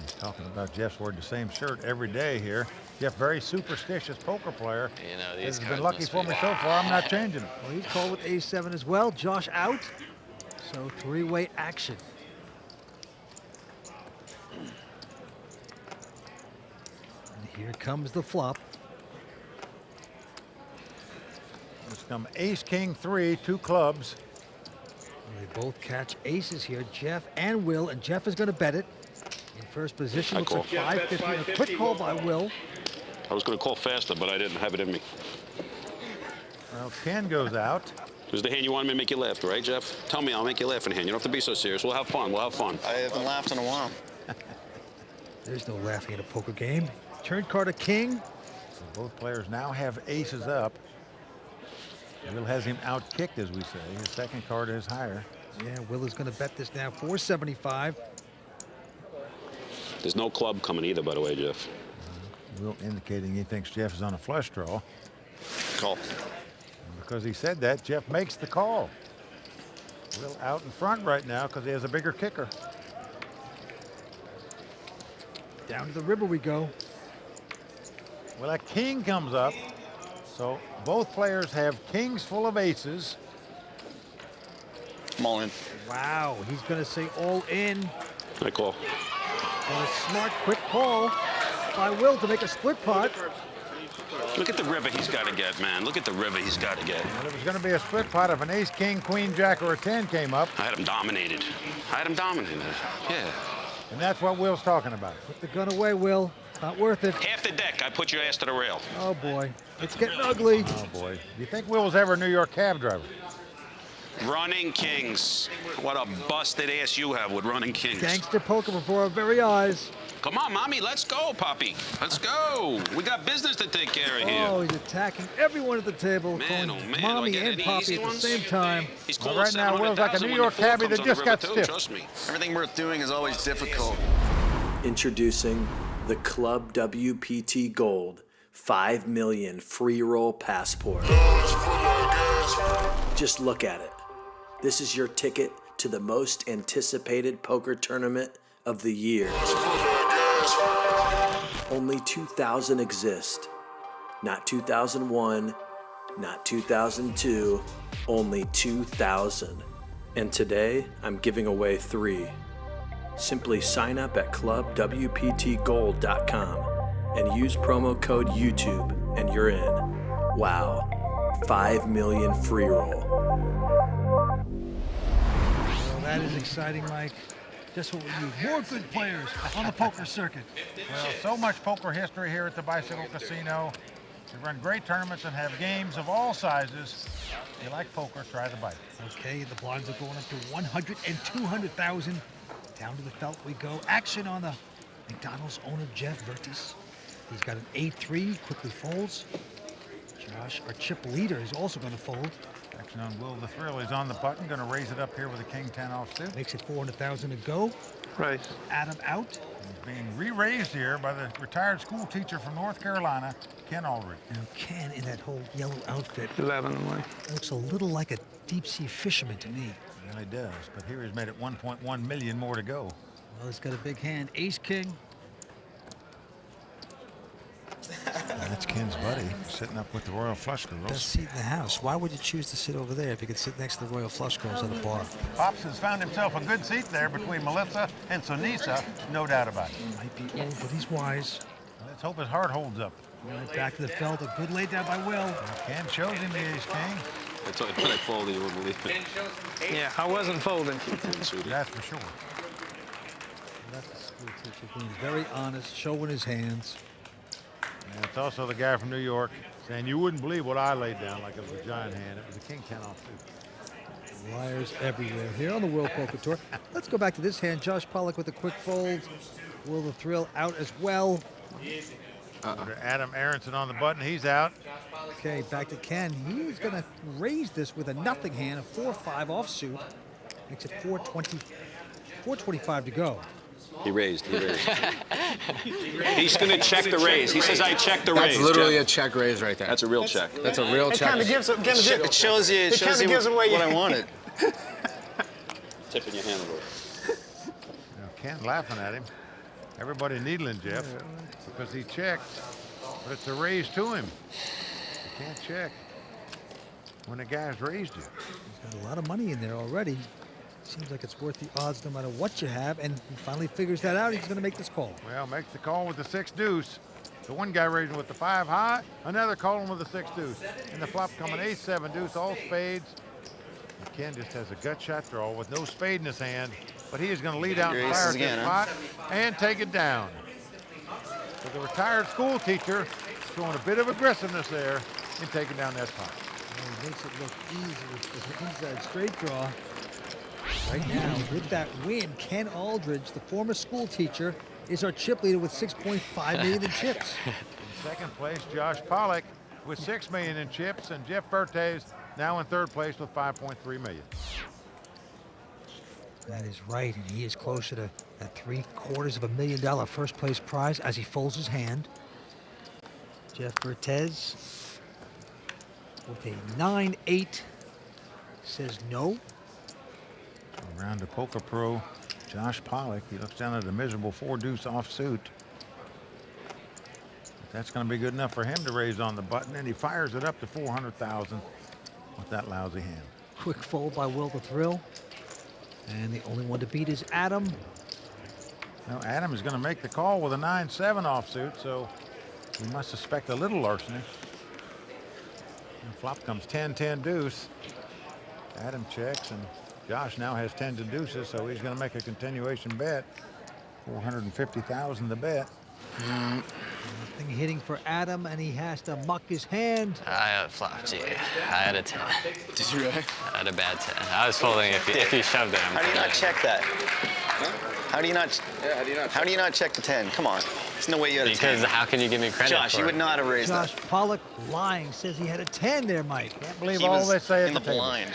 [SPEAKER 1] He's talking about Jeff's wearing the same shirt every day here. Jeff, very superstitious poker player.
[SPEAKER 4] You know,
[SPEAKER 1] This has been lucky for me so far. I'm not changing it.
[SPEAKER 2] Well, he's called with A7 as well. Josh out. So three-way action. And here comes the flop.
[SPEAKER 1] It's come ace, king, 3, 2 clubs.
[SPEAKER 2] And they both catch aces here, Jeff and Will, and Jeff is going to bet it. In first position, looks like 550. A quick call by Will.
[SPEAKER 8] I was going to call faster, but I didn't have it in me.
[SPEAKER 1] Well, Ken goes out.
[SPEAKER 8] This is the hand you wanted me to make you laugh, right, Jeff? Tell me, I'll make you laugh in hand. You don't have to be so serious. We'll have fun. We'll have fun.
[SPEAKER 5] I haven't laughed in a while.
[SPEAKER 2] There's no laughing in a poker game. Turn card a king.
[SPEAKER 1] So both players now have aces up. Will has him out-kicked, as we say. His second card is higher.
[SPEAKER 2] Yeah, Will is going to bet this now, 475.
[SPEAKER 8] There's no club coming either, by the way, Jeff.
[SPEAKER 1] Will indicating he thinks Jeff is on a flush draw.
[SPEAKER 5] Call.
[SPEAKER 1] Because he said that, Jeff makes the call. Will out in front right now because he has a bigger kicker.
[SPEAKER 2] Down to the river we go.
[SPEAKER 1] Well, a king comes up. So both players have kings full of aces.
[SPEAKER 5] I'm all in.
[SPEAKER 2] Wow, he's going to say all in.
[SPEAKER 8] I call.
[SPEAKER 2] And a smart, quick call by Will to make a split pot.
[SPEAKER 8] Look at the river he's got to get, man. Look at the river he's got to get.
[SPEAKER 1] Well, it was going to be a split pot if an ace, king, queen, jack, or a 10 came up.
[SPEAKER 8] I had him dominated. Yeah.
[SPEAKER 1] And that's what Will's talking about.
[SPEAKER 2] Put the gun away, Will. Not worth it.
[SPEAKER 8] Half the deck, I put your ass to the rail.
[SPEAKER 2] Oh, boy. It's getting ugly.
[SPEAKER 1] Oh, boy. Do you think Will was ever a New York cab driver?
[SPEAKER 8] Running kings. What a busted ass you have with running kings.
[SPEAKER 2] Gangster poker before our very eyes.
[SPEAKER 8] Come on, Mommy, let's go, Poppy. Let's go. We got business to take care of here.
[SPEAKER 2] Oh, he's attacking everyone at the table.
[SPEAKER 8] Man,
[SPEAKER 2] calling
[SPEAKER 8] oh, man.
[SPEAKER 2] Mommy and Poppy at the same time.
[SPEAKER 8] He's
[SPEAKER 1] Well,
[SPEAKER 8] calling
[SPEAKER 1] right now, Will's like a New York cabbie that just got stiff.
[SPEAKER 8] Trust me.
[SPEAKER 5] Everything worth doing is always difficult.
[SPEAKER 7] Introducing the Club WPT Gold 5 million free roll passport. Just look at it. This is your ticket to the most anticipated poker tournament of the year. Only 2,000 exist. Not 2001, not 2002, only 2,000. And today, I'm giving away 3. Simply sign up at clubwptgold.com and use promo code YouTube and you're in. Wow, 5 million free roll.
[SPEAKER 2] Well, that is exciting, Mike. Just what we need. More good players on the poker circuit.
[SPEAKER 1] Well, so much poker history here at the Bicycle Casino. They run great tournaments and have games of all sizes. If you like poker, try the bike.
[SPEAKER 2] Okay, the blinds are going up to 100 and 200,000. Down to the felt we go. Action on the McDonald's owner, Jeff Vertes. He's got an 8-3, quickly folds. Josh, our chip leader, is also going to fold.
[SPEAKER 1] Action on Will the Thrill. He's on the button, going to raise it up here with a king 10 offsuit.
[SPEAKER 2] Makes it 400,000 to go.
[SPEAKER 6] Right.
[SPEAKER 2] Adam out.
[SPEAKER 1] He's being re-raised here by the retired school teacher from North Carolina, Ken Aldridge.
[SPEAKER 2] Now Ken in that whole yellow outfit
[SPEAKER 6] 11 away.
[SPEAKER 2] looks a little like a deep sea fisherman to me.
[SPEAKER 1] He really does, but here he's made it 1.1 million more to go.
[SPEAKER 2] Well, he's got a big hand. Ace king.
[SPEAKER 1] That's Ken's buddy, sitting up with the Royal Flush
[SPEAKER 2] Best
[SPEAKER 1] Girls.
[SPEAKER 2] seat in the house. Why would you choose to sit over there if you could sit next to the Royal Flush Girls at a bar?
[SPEAKER 1] Pops has found himself a good seat there between Melissa and Sunisa, no doubt about it.
[SPEAKER 2] Might be old, but he's wise.
[SPEAKER 1] Let's hope his heart holds up.
[SPEAKER 2] Right back to the felt. A good lay down by Will.
[SPEAKER 1] Ken shows him the ace king.
[SPEAKER 8] I told you when I folded, you wouldn't believe it.
[SPEAKER 6] Yeah, I wasn't folding.
[SPEAKER 1] That's for sure.
[SPEAKER 2] That's the school teacher being very honest, showing his hands.
[SPEAKER 1] And it's also the guy from New York saying, you wouldn't believe what I laid down like it was a giant hand. It was a king 10 offsuit.
[SPEAKER 2] Liars everywhere here on the World Poker Tour. Let's go back to this hand. Josh Pollock with a quick fold. Will the Thrill out as well.
[SPEAKER 1] Adam Aronson on the button. He's out.
[SPEAKER 2] Okay, back to Ken. He's going to raise this with a nothing hand, a 4-5 offsuit. Makes it 425 to go.
[SPEAKER 8] He raised. He's going to check the raise. He says, I checked the raise.
[SPEAKER 4] That's literally a check raise right there.
[SPEAKER 8] That's a real check.
[SPEAKER 4] That's a real check.
[SPEAKER 5] It shows you what I wanted.
[SPEAKER 8] Tipping your hand a little.
[SPEAKER 1] Now, Ken laughing at him. Everybody needling Jeff because he checked, but it's a raise to him. You can't check when the guy's raised you.
[SPEAKER 2] He's got a lot of money in there already. Seems like it's worth the odds no matter what you have, and he finally figures that out. He's going to make this call.
[SPEAKER 1] Well, makes the call with the 6 deuce. The one guy raising with the 5 high, another calling with the 6 deuce. And the flop coming ace 7 deuce, all spades. And Ken just has a gut shot draw with no spade in his hand, but he is going to lead out and fire at this pot and take it down. So the retired school teacher showing a bit of aggressiveness there in taking down that pot.
[SPEAKER 2] Well, he makes it look easy with an inside straight draw. Right now, with that win, Ken Aldridge, the former school teacher, is our chip leader with 6.5 million in chips.
[SPEAKER 1] In second place, Josh Pollock with 6 million in chips, and Jeff Vertes now in third place with 5.3 million.
[SPEAKER 2] That is right, and he is closer to that $750,000 first place prize as he folds his hand. Jeff Vertes with a 9-8 says no.
[SPEAKER 1] Around the poker pro, Josh Pollock. He looks down at a miserable 4 deuce offsuit. That's going to be good enough for him to raise on the button, and he fires it up to 400,000 with that lousy hand.
[SPEAKER 2] Quick fold by Will the Thrill. And the only one to beat is Adam.
[SPEAKER 1] Now, Adam is going to make the call with a 9-7 offsuit, so we must suspect a little larceny. And flop comes 10-10 deuce. Adam checks, and Josh now has 10s and deuces, so he's going to make a continuation bet. 450,000 to bet.
[SPEAKER 2] Nothing hitting for Adam, and he has to muck his hand.
[SPEAKER 11] I flopped you. I had a 10.
[SPEAKER 4] Did you really?
[SPEAKER 11] I had a bad 10. I was folding if you shoved it.
[SPEAKER 5] How do you not check that? How do you not? Yeah, how do you not check the 10? Come on. There's no way you had a 10.
[SPEAKER 11] Because how can you give me credit
[SPEAKER 5] Josh,
[SPEAKER 11] for
[SPEAKER 5] you would not have raised
[SPEAKER 2] Josh
[SPEAKER 5] that.
[SPEAKER 2] Pollock lying says he had a 10 there, Mike.
[SPEAKER 1] Can't believe all they say at the table.
[SPEAKER 5] blind.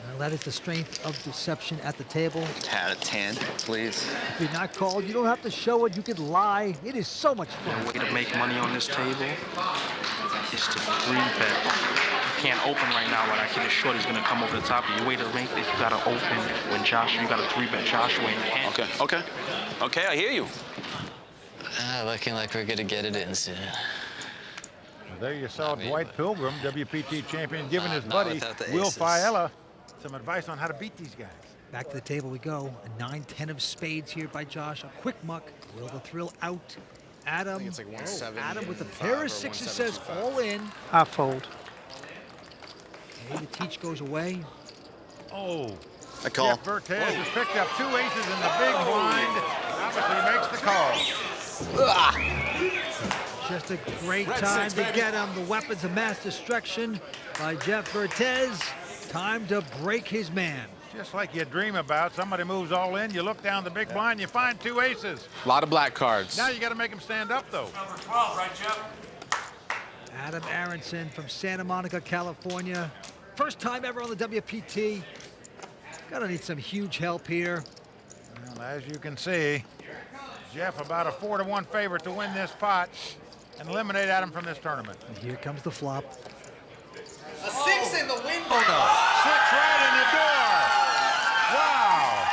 [SPEAKER 2] Well, that is the strength of deception at the table.
[SPEAKER 5] Had a 10, please.
[SPEAKER 2] If you're not called, you don't have to show it. You can lie. It is so much fun.
[SPEAKER 12] The way to make money on this table is to 3-bet. You can't open right now, but I can assure he's gonna come over the top. You wait to make this, you gotta open when Joshua, you gotta 3-bet Joshua and Ken.
[SPEAKER 8] Okay, I hear you.
[SPEAKER 11] Looking like we're gonna get it in soon.
[SPEAKER 1] Well, there you saw Dwight Pilgrim, WPT champion, giving his buddy Will Failla some advice on how to beat these guys.
[SPEAKER 2] Back to the table we go. A 9-10 of spades here by Josh. A quick muck. Will the Thrill out. Adam.
[SPEAKER 4] It's like 170.
[SPEAKER 2] Adam with a pair of sixes says all in.
[SPEAKER 6] I fold.
[SPEAKER 2] Okay, the teach goes away.
[SPEAKER 1] Oh.
[SPEAKER 5] I call.
[SPEAKER 1] Jeff Vertes has picked up 2 aces in the big blind. Obviously makes the call.
[SPEAKER 2] Just a great time to get him. The weapons of mass destruction by Jeff Vertes. Time to break his man.
[SPEAKER 1] Just like you dream about, somebody moves all in, you look down the big blind, you find 2 aces.
[SPEAKER 4] A lot of black cards.
[SPEAKER 1] Now you got to make him stand up, though.
[SPEAKER 13] Number 12, right, Jeff?
[SPEAKER 2] Adam Aronson from Santa Monica, California. First time ever on the WPT. Gonna need some huge help here.
[SPEAKER 1] Well, as you can see, Jeff about a 4-1 favorite to win this pot and eliminate Adam from this tournament.
[SPEAKER 2] And here comes the flop.
[SPEAKER 13] A 6 in the window.
[SPEAKER 1] 6 right in the door. Wow.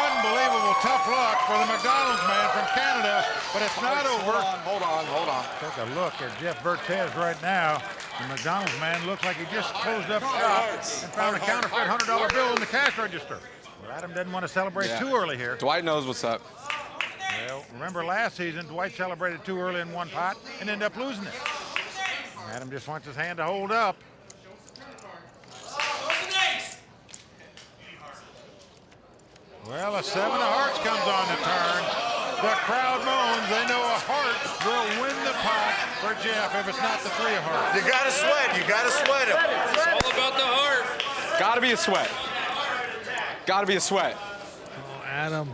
[SPEAKER 1] Unbelievable tough luck for the McDonald's man from Canada, but it's not over.
[SPEAKER 4] Hold on.
[SPEAKER 1] Take a look at Jeff Vertes right now. The McDonald's man looks like he just closed up shop and found a counterfeit $100 bill in the cash register. Well, Adam doesn't want to celebrate too early here.
[SPEAKER 4] Dwight knows what's up.
[SPEAKER 1] Well, remember last season, Dwight celebrated too early in one pot and ended up losing it. Adam just wants his hand to hold up. Well, a 7 of hearts comes on the turn. The crowd moans. They know a heart will win the pot for Jeff if it's not the 3 of hearts.
[SPEAKER 14] You gotta sweat. You gotta sweat him.
[SPEAKER 13] It's all about the heart.
[SPEAKER 4] Gotta be a sweat. Gotta be a sweat.
[SPEAKER 2] Oh, Adam,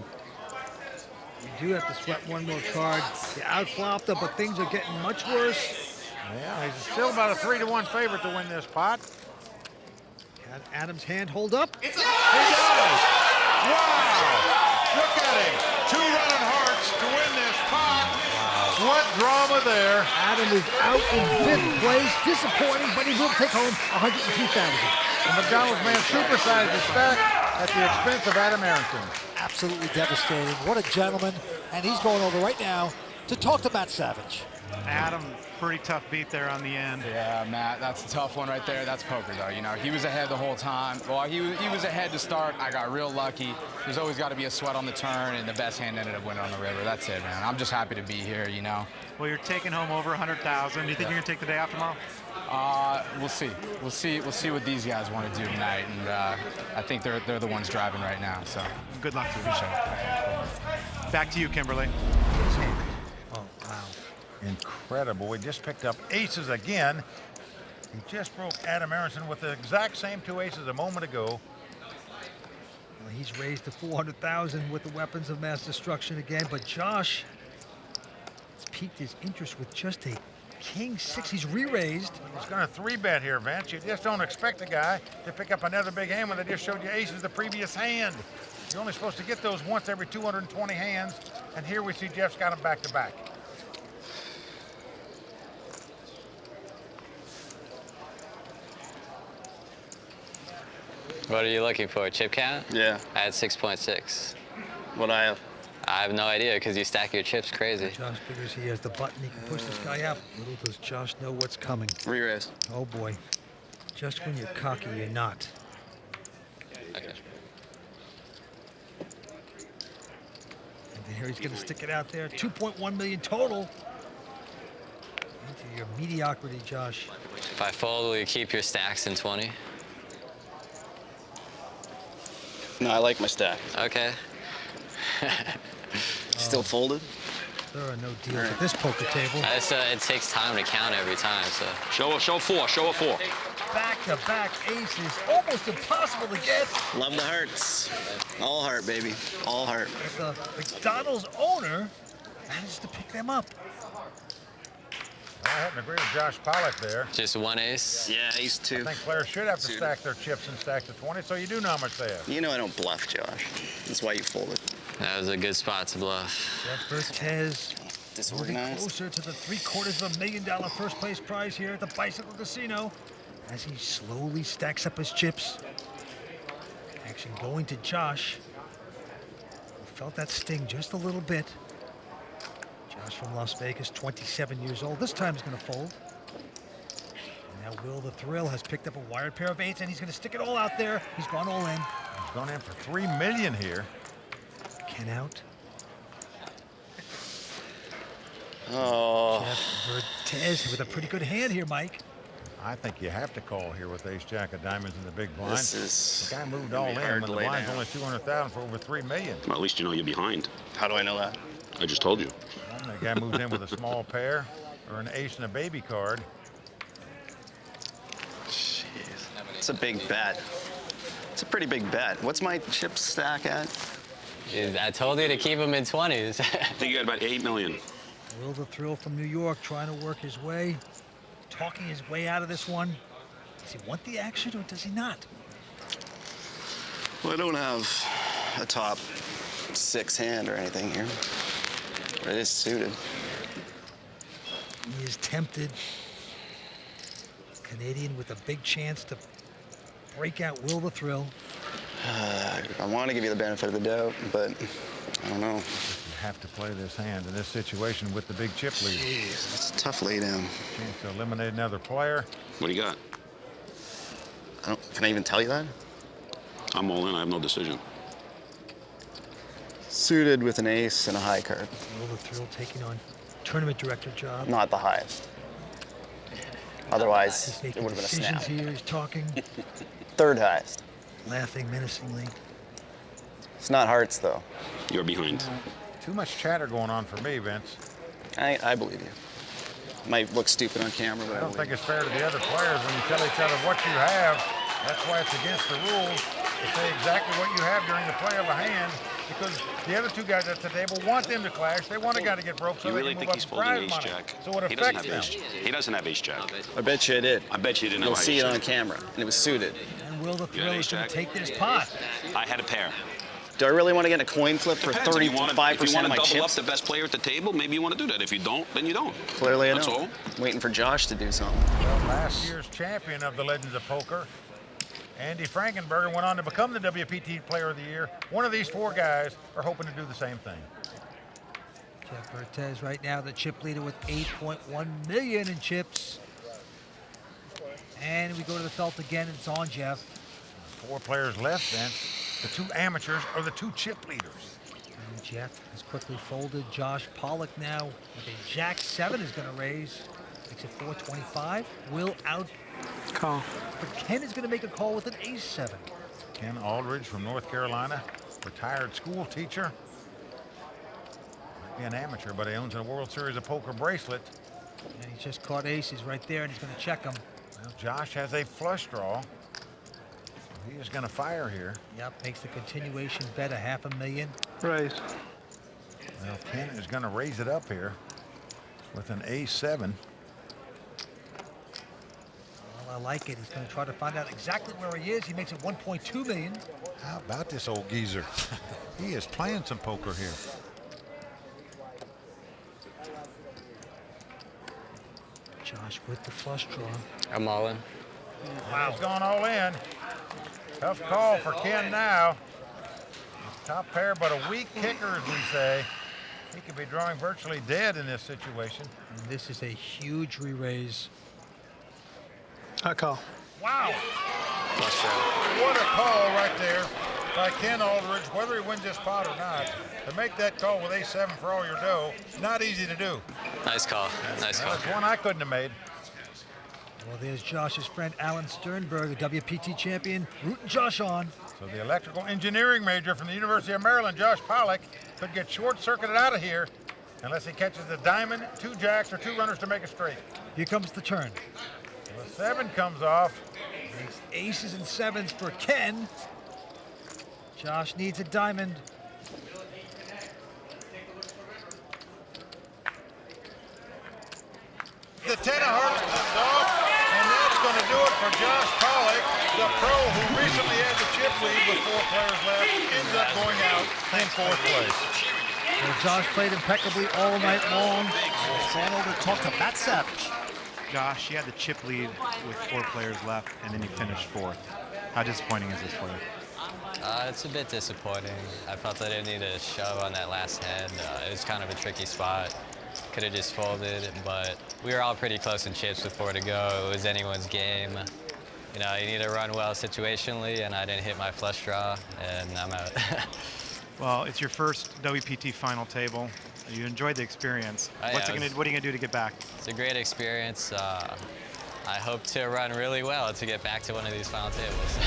[SPEAKER 2] you do have to sweat one more card. You outflopped him, but things are getting much worse.
[SPEAKER 1] Yeah, he's still about a 3-to-1 favorite to win this pot.
[SPEAKER 2] Can Adam's hand hold up?
[SPEAKER 1] He does! Wow! Look at him. 2 running hearts to win this pot. Wow. What drama there.
[SPEAKER 2] Adam is out in 5th place. Disappointing, but he will take home $102,000.
[SPEAKER 1] The McDonald's man supersized the stack at the expense of Adam Aronson.
[SPEAKER 2] Absolutely devastating. What a gentleman. And he's going over right now to talk to Matt Savage.
[SPEAKER 15] Adam, pretty tough beat there on the end.
[SPEAKER 4] Yeah, Matt, that's a tough one right there. That's poker, though. You know, he was ahead the whole time. Well, he was ahead to start. I got real lucky. There's always got to be a sweat on the turn, and the best hand ended up winning on the river. That's it, man. I'm just happy to be here, you know.
[SPEAKER 15] Well, you're taking home over $100,000. Do you think you're going to take the day off tomorrow?
[SPEAKER 4] We'll see. We'll see what these guys want to do tonight, and I think they're the ones driving right now. So
[SPEAKER 15] good luck to you. Back to you, Kimberly.
[SPEAKER 1] Oh, wow. Incredible. We just picked up aces again. He just broke Adam Aronson with the exact same 2 aces a moment ago.
[SPEAKER 2] Well, he's raised to $400,000 with the weapons of mass destruction again, but Josh has piqued his interest with just a King 6. He's re-raised.
[SPEAKER 1] He's going to 3-bet here, Vince. You just don't expect the guy to pick up another big hand when they just showed you aces the previous hand. You're only supposed to get those once every 220 hands, and here we see Jeff's got them back-to-back.
[SPEAKER 11] What are you looking for? Chip count?
[SPEAKER 5] Yeah.
[SPEAKER 11] I had 6.6.
[SPEAKER 5] What I have?
[SPEAKER 11] I have no idea because you stack your chips crazy.
[SPEAKER 2] Josh figures he has the button. He can push this guy up. Little does Josh know what's coming.
[SPEAKER 5] Re-raise.
[SPEAKER 2] Oh boy. Just when you're cocky, you're not.
[SPEAKER 11] Okay.
[SPEAKER 2] And here he's going to stick it out there. 2.1 million total. Into your mediocrity, Josh.
[SPEAKER 11] If I fold, will you keep your stacks in 20?
[SPEAKER 5] No, I like my stack.
[SPEAKER 11] Okay.
[SPEAKER 5] Still folded?
[SPEAKER 2] There are no deals at this poker table.
[SPEAKER 11] It takes time to count every time, so.
[SPEAKER 8] Show a 4, show a 4.
[SPEAKER 2] Back-to-back aces, almost impossible to get.
[SPEAKER 5] Love the hearts. All heart, baby. All heart.
[SPEAKER 2] But the McDonald's owner managed to pick them up.
[SPEAKER 1] I happen to agree with Josh Pollock there.
[SPEAKER 11] Just 1 ace?
[SPEAKER 5] Yeah, ace 2.
[SPEAKER 1] I think players should have to stack their chips and stack to 20, so you do know how much they have.
[SPEAKER 5] You know I don't bluff, Josh. That's why you folded.
[SPEAKER 11] That was a good spot to bluff.
[SPEAKER 2] Jeff Vertes
[SPEAKER 5] disorganized.
[SPEAKER 2] Closer to the $750,000 first place prize here at the Bicycle Casino as he slowly stacks up his chips. Action going to Josh. Felt that sting just a little bit. Josh from Las Vegas, 27 years old. This time he's going to fold. And now Will the Thrill has picked up a wired pair of 8s, and he's going to stick it all out there. He's gone all in.
[SPEAKER 1] He's gone in for $3 million here.
[SPEAKER 2] Ken out.
[SPEAKER 5] Oh.
[SPEAKER 2] Jeff Vertes with a pretty good hand here, Mike.
[SPEAKER 1] I think you have to call here with ace-jack of diamonds in the big blind.
[SPEAKER 5] This is
[SPEAKER 1] the guy moved all in when the blind's only $200,000 for over $3 million.
[SPEAKER 8] Well, at least you know you're behind.
[SPEAKER 5] How do I know that?
[SPEAKER 8] I just told you.
[SPEAKER 1] The guy moved in with a small pair or an ace and a baby card.
[SPEAKER 5] Jeez. It's a big bet. It's a pretty big bet. What's my chip stack at?
[SPEAKER 11] I told you to keep them in 20s.
[SPEAKER 8] I think you got about 8 million.
[SPEAKER 2] Will the Thrill from New York trying to work his way, talking his way out of this one. Does he want the action or does he not?
[SPEAKER 5] Well, I don't have a top 6 hand or anything here. But it is suited.
[SPEAKER 2] He is tempted. Canadian with a big chance to break out Will the Thrill.
[SPEAKER 5] I want to give you the benefit of the doubt, but I don't know.
[SPEAKER 1] You have to play this hand in this situation with the big chip lead.
[SPEAKER 5] Jeez, that's a tough lay down.
[SPEAKER 1] Chance to eliminate another player.
[SPEAKER 8] What do you got?
[SPEAKER 5] Can I even tell you that?
[SPEAKER 8] I'm all in. I have no decision.
[SPEAKER 5] Suited with an ace and a high card.
[SPEAKER 2] Will the Thrill taking on tournament director job.
[SPEAKER 5] Not the highest. Otherwise, it would have been a snap.
[SPEAKER 2] Here, he's talking.
[SPEAKER 5] 3rd highest.
[SPEAKER 2] Laughing menacingly.
[SPEAKER 5] It's not hearts, though.
[SPEAKER 8] You're behind.
[SPEAKER 1] Too much chatter going on for me, Vince.
[SPEAKER 5] I believe you. Might look stupid on camera, but
[SPEAKER 1] I don't think it's fair to the other players when you tell each other what you have. That's why it's against the rules to say exactly what you have during the play of a hand, because the other two guys at the table want them to clash. They want a guy to get broke so
[SPEAKER 8] You
[SPEAKER 1] they
[SPEAKER 8] really
[SPEAKER 1] can
[SPEAKER 8] think
[SPEAKER 1] move
[SPEAKER 8] he's
[SPEAKER 1] up
[SPEAKER 8] folding
[SPEAKER 1] prize
[SPEAKER 8] ace
[SPEAKER 1] money.
[SPEAKER 8] jack?
[SPEAKER 1] So it
[SPEAKER 8] He doesn't
[SPEAKER 1] affects
[SPEAKER 8] have
[SPEAKER 1] them.
[SPEAKER 8] ace. He doesn't have ace jack.
[SPEAKER 5] I bet you I did.
[SPEAKER 8] I bet you didn't
[SPEAKER 5] You'll
[SPEAKER 8] have
[SPEAKER 5] see
[SPEAKER 8] ace
[SPEAKER 5] it on
[SPEAKER 8] jack.
[SPEAKER 5] camera, and it was suited.
[SPEAKER 2] And Will the
[SPEAKER 8] You had
[SPEAKER 2] Thrill
[SPEAKER 8] ace
[SPEAKER 2] is going
[SPEAKER 8] jack?
[SPEAKER 2] to take this pot.
[SPEAKER 8] I had a pair.
[SPEAKER 5] Do I really want to get in a coin flip for
[SPEAKER 8] Depends. If you
[SPEAKER 5] 35%
[SPEAKER 8] want
[SPEAKER 5] of
[SPEAKER 8] to
[SPEAKER 5] my
[SPEAKER 8] double up
[SPEAKER 5] chips?
[SPEAKER 8] the best player at the table, maybe you want to do that. If you don't, then you don't.
[SPEAKER 5] Clearly I
[SPEAKER 8] That's
[SPEAKER 5] don't.
[SPEAKER 8] all.
[SPEAKER 5] Waiting for Josh to do something.
[SPEAKER 1] Well, last year's champion of the Legends of Poker, Andy Frankenberger, went on to become the WPT Player of the Year. One of these four guys are hoping to do the same thing.
[SPEAKER 2] Jeff Vertes right now the chip leader with 8.1 million in chips. And we go to the felt again, it's on Jeff.
[SPEAKER 1] 4 players left, Vince. The 2 amateurs are the 2 chip leaders.
[SPEAKER 2] And Jeff has quickly folded. Josh Pollock now with a Jack-7 is going to raise. Makes it 425. Will out.
[SPEAKER 6] Call.
[SPEAKER 2] But Ken is going to make a call with an Ace-7.
[SPEAKER 1] Ken Aldridge from North Carolina, retired school teacher. Might be an amateur, but he owns a World Series of Poker bracelet.
[SPEAKER 2] And he just caught aces right there, and he's going to check them.
[SPEAKER 1] Well, Josh has a flush draw. He is going to fire here.
[SPEAKER 2] Yep, makes the continuation bet a $500,000.
[SPEAKER 6] Raise.
[SPEAKER 1] Well, Ken is going to raise it up here with an Ace-7.
[SPEAKER 2] Well, I like it. He's going to try to find out exactly where he is. He makes it 1.2 million.
[SPEAKER 1] How about this old geezer? He is playing some poker here.
[SPEAKER 2] Josh with the flush draw.
[SPEAKER 11] I'm all in.
[SPEAKER 1] Wow. He's gone all in. Tough call for Ken now. Top pair, but a weak kicker, as we say. He could be drawing virtually dead in this situation.
[SPEAKER 2] And this is a huge re-raise.
[SPEAKER 6] I call.
[SPEAKER 1] Wow. What a call right there by Ken Aldridge, whether he wins this pot or not. To make that call with Ace-7 for all your dough, not easy to do.
[SPEAKER 11] Nice call. Nice call.
[SPEAKER 1] That's one I couldn't have made.
[SPEAKER 2] Well, there's Josh's friend Alan Sternberg, the WPT champion, rooting Josh on.
[SPEAKER 1] So the electrical engineering major from the University of Maryland, Josh Pollock, could get short-circuited out of here unless he catches the diamond, 2 jacks, or 2 runners to make a straight.
[SPEAKER 2] Here comes the turn.
[SPEAKER 1] The 7 comes off.
[SPEAKER 2] Makes aces and 7s for Ken. Josh needs a diamond.
[SPEAKER 1] The 10 of hearts comes off, and that's going to do it for Josh Pollock, the pro who recently had the chip lead with 4 players left, ends up going out in 4th place.
[SPEAKER 2] Well, Josh played impeccably all night long. Stand over to talk to Matt Savage.
[SPEAKER 15] Josh, you had the chip lead with 4 players left, and then you finished 4th. How disappointing is this for you?
[SPEAKER 11] It's a bit disappointing. I felt I didn't need a shove on that last hand. It was kind of a tricky spot. Could have just folded, but we were all pretty close in chips with 4 to go. It was anyone's game. You know, you need to run well situationally, and I didn't hit my flush draw, and I'm out.
[SPEAKER 15] Well, it's your first WPT final table. You enjoyed the experience. What are you going to do to get back?
[SPEAKER 11] It's a great experience. I hope to run really well to get back to one of these final tables.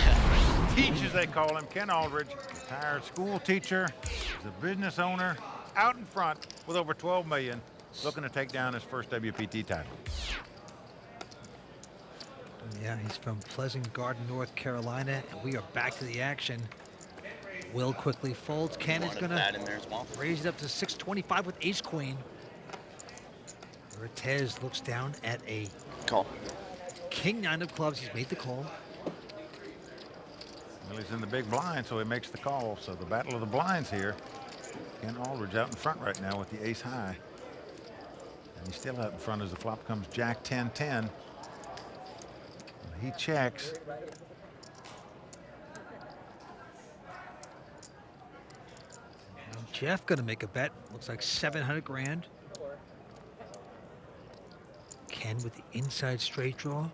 [SPEAKER 1] Teach, as they call him, Ken Aldridge, retired school teacher, is a business owner, out in front with over 12 million, looking to take down his first WPT title.
[SPEAKER 2] Yeah, he's from Pleasant Garden, North Carolina, and we are back to the action. Will quickly folds. Ken is going to raise it up to 625 with ace-queen. Vertes looks down at a
[SPEAKER 5] call.
[SPEAKER 2] King-9 of clubs. He's made the call.
[SPEAKER 1] Well, he's in the big blind, so he makes the call. So the battle of the blinds here. Ken Aldridge out in front right now with the ace high. And he's still out in front as the flop comes Jack 10-10. He checks.
[SPEAKER 2] Jeff going to make a bet. Looks like 700 grand. Ken with the inside straight draw.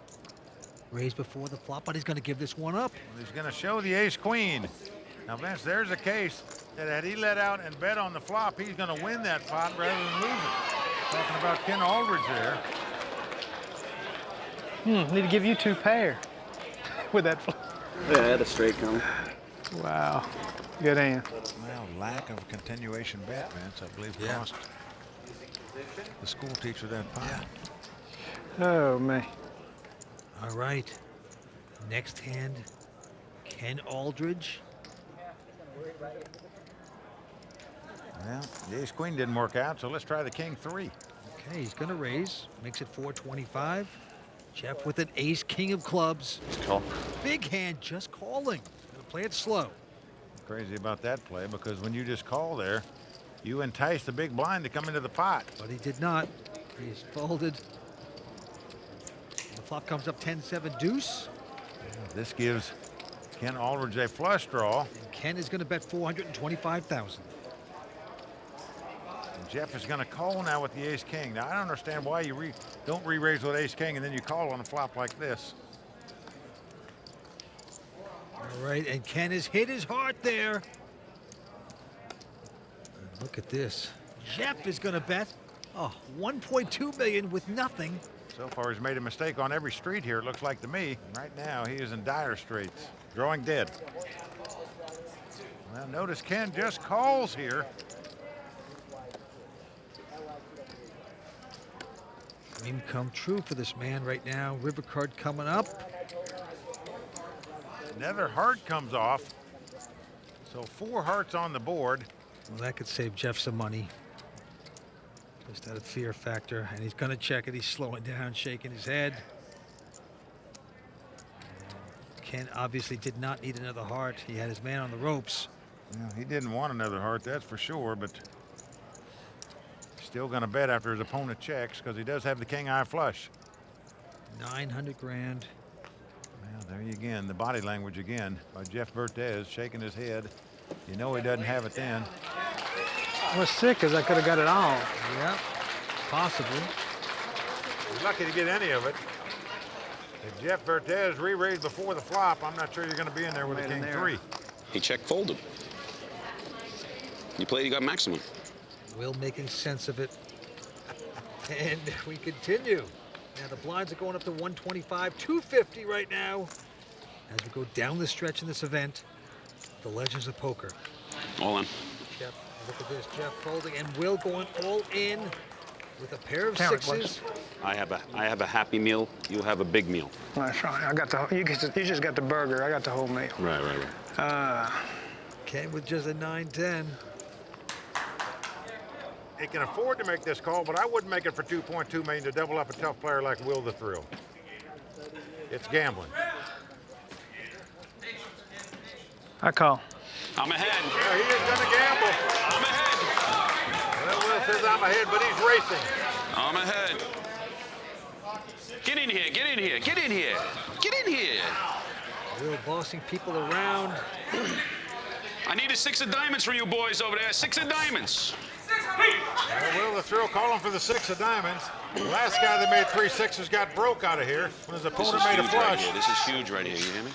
[SPEAKER 2] Raised before the flop, but he's going to give this one up.
[SPEAKER 1] Well, he's going to show the ace-queen. Now, Vince, there's a case that had he let out and bet on the flop, he's going to win that pot rather than lose it. Talking about Ken Aldridge there.
[SPEAKER 6] Need to give you 2 pair with that flop.
[SPEAKER 5] Yeah, I had a straight coming.
[SPEAKER 6] Wow. Good hand.
[SPEAKER 1] Well, lack of continuation bet, Vince, I believe cost the school teacher that pot.
[SPEAKER 6] Oh, man.
[SPEAKER 2] All right. Next hand, Ken Aldridge.
[SPEAKER 1] Well, the ace queen didn't work out, so let's try the king 3.
[SPEAKER 2] Okay, he's going to raise. Makes it 425. Jeff with an ace king of clubs.
[SPEAKER 10] Call.
[SPEAKER 2] Big hand just calling. Gonna play it slow.
[SPEAKER 1] Crazy about that play, because when you just call there, you entice the big blind to come into the pot.
[SPEAKER 2] But he did not. He's folded. The flop comes up 10-7 deuce.
[SPEAKER 1] This gives Ken Aldridge a flush draw.
[SPEAKER 2] And Ken is going to bet 425,000.
[SPEAKER 1] Jeff is going to call now with the ace king. Now I don't understand why you don't re-raise with ace king and then you call on a flop like this.
[SPEAKER 2] All right, and Ken has hit his heart there. And look at this. Jeff is going to bet 1.2 million with nothing.
[SPEAKER 1] So far he's made a mistake on every street here, it looks like to me. Right now he is in dire straits, drawing dead. Well, notice Ken just calls here.
[SPEAKER 2] Dream come true for this man right now. River card coming up.
[SPEAKER 1] Another heart comes off. So 4 hearts on the board.
[SPEAKER 2] Well, that could save Jeff some money. Just out of fear factor. And he's going to check it. He's slowing down, shaking his head. Ken obviously did not need another heart. He had his man on the ropes.
[SPEAKER 1] Well, he didn't want another heart, that's for sure, but still going to bet after his opponent checks because he does have the king eye flush.
[SPEAKER 2] 900 grand.
[SPEAKER 1] Well, there you again, the body language again by Jeff Vertes, shaking his head. You know he doesn't have it then.
[SPEAKER 6] What's sick is I could have got it all.
[SPEAKER 2] Yeah, possibly.
[SPEAKER 1] He's lucky to get any of it. If Jeff Vertes re-raised before the flop, I'm not sure you're going to be in there with a king 3.
[SPEAKER 8] He check folded. You played, you got maximum.
[SPEAKER 2] Will making sense of it. And we continue. Now the blinds are going up to 125, 250 right now. As we go down the stretch in this event, the Legends of Poker.
[SPEAKER 8] All in.
[SPEAKER 2] Jeff, look at this. Jeff folding and Will going all in with a pair of sixes.
[SPEAKER 8] I have a happy meal. You have a big meal.
[SPEAKER 6] That's right. I got the. You just got the burger. I got the whole meal.
[SPEAKER 8] Right.
[SPEAKER 2] Ken with just a 9-10.
[SPEAKER 1] He can afford to make this call, but I wouldn't make it for 2.2 million to double up a tough player like Will the Thrill. It's gambling.
[SPEAKER 6] I call.
[SPEAKER 8] I'm ahead.
[SPEAKER 1] Yeah, he is going to gamble.
[SPEAKER 8] I'm ahead.
[SPEAKER 1] Well, Will says I'm ahead, but he's racing.
[SPEAKER 8] I'm ahead. Get in here, get in here, get in here, get in here.
[SPEAKER 2] Will bossing people around.
[SPEAKER 8] I need a 6 of diamonds for you boys over there. 6 of diamonds.
[SPEAKER 1] Well, Will the Thrill calling for the 6 of diamonds. The last guy that made 3 6s got broke out of here when his opponent made a flush.
[SPEAKER 8] This is huge right here, you hear me?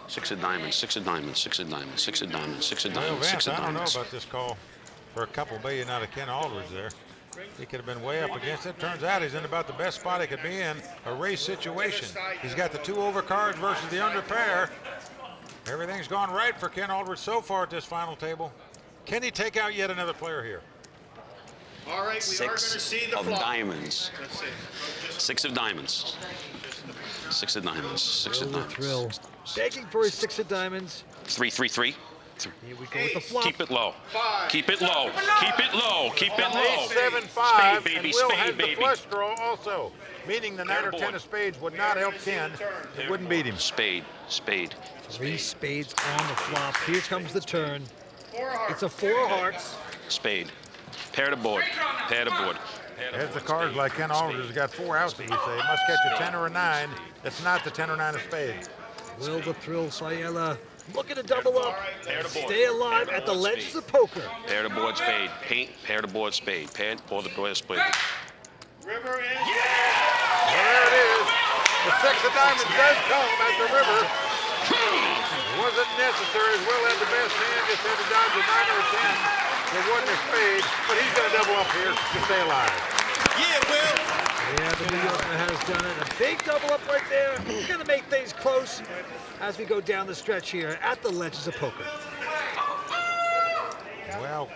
[SPEAKER 8] 6 of diamonds, 6 of diamonds, 6 of diamonds, 6 of diamonds, 6 of diamonds,
[SPEAKER 1] Well, Vance,
[SPEAKER 8] 6 of
[SPEAKER 1] I don't know
[SPEAKER 8] diamonds.
[SPEAKER 1] about this call for a couple billion out of Ken Aldridge there. He could have been way up against it. Turns out he's in about the best spot he could be in, a race situation. He's got the 2 overcards versus the under pair. Everything's gone right for Ken Aldridge so far at this final table. Can he take out yet another player here?
[SPEAKER 14] All right, we are going to see the flop.
[SPEAKER 8] Diamonds. 6 of diamonds. 6 of diamonds. 6 of diamonds.
[SPEAKER 2] Thrill. Begging for his 6 of diamonds.
[SPEAKER 8] 3, 3, 3.
[SPEAKER 2] Here we go with the flop.
[SPEAKER 8] Keep it low. Keep it low. Keep it low. Keep it low.
[SPEAKER 1] 8, 7, 5,
[SPEAKER 8] Spade, baby.
[SPEAKER 1] and Will
[SPEAKER 8] Spade,
[SPEAKER 1] has the
[SPEAKER 8] baby.
[SPEAKER 1] flush draw also, meaning the 9 or 10 of spades would not help Ken. It wouldn't beat him.
[SPEAKER 8] Spade. Spade.
[SPEAKER 2] 3 spades on the flop. Here comes the turn. It's a 4 hearts.
[SPEAKER 8] Spade. Pair the board. Pair the board.
[SPEAKER 1] Here's the cards like Ken Aldridge has got 4 outs, we say. It must catch a 10 or a 9. That's not the 10 or 9 of spades.
[SPEAKER 2] Will the Thrill Failla looking to double up. Stay alive at the Legends of Poker.
[SPEAKER 8] Pair the board, spade. Paint. Pair the board, spade. Pair the board, spade.
[SPEAKER 14] River in.
[SPEAKER 1] Well, there it is. The 6 of diamonds does come at the river. It wasn't necessary. As Will had the best hand, just had to dodge a 9 or a 10. There wasn't a spade, but he's going to double up here to stay alive.
[SPEAKER 14] Yeah, Will.
[SPEAKER 2] Yeah, the New Yorker has done it. A big double up right there. He's going to make things close as we go down the stretch here at the Legends of Poker.
[SPEAKER 1] Well,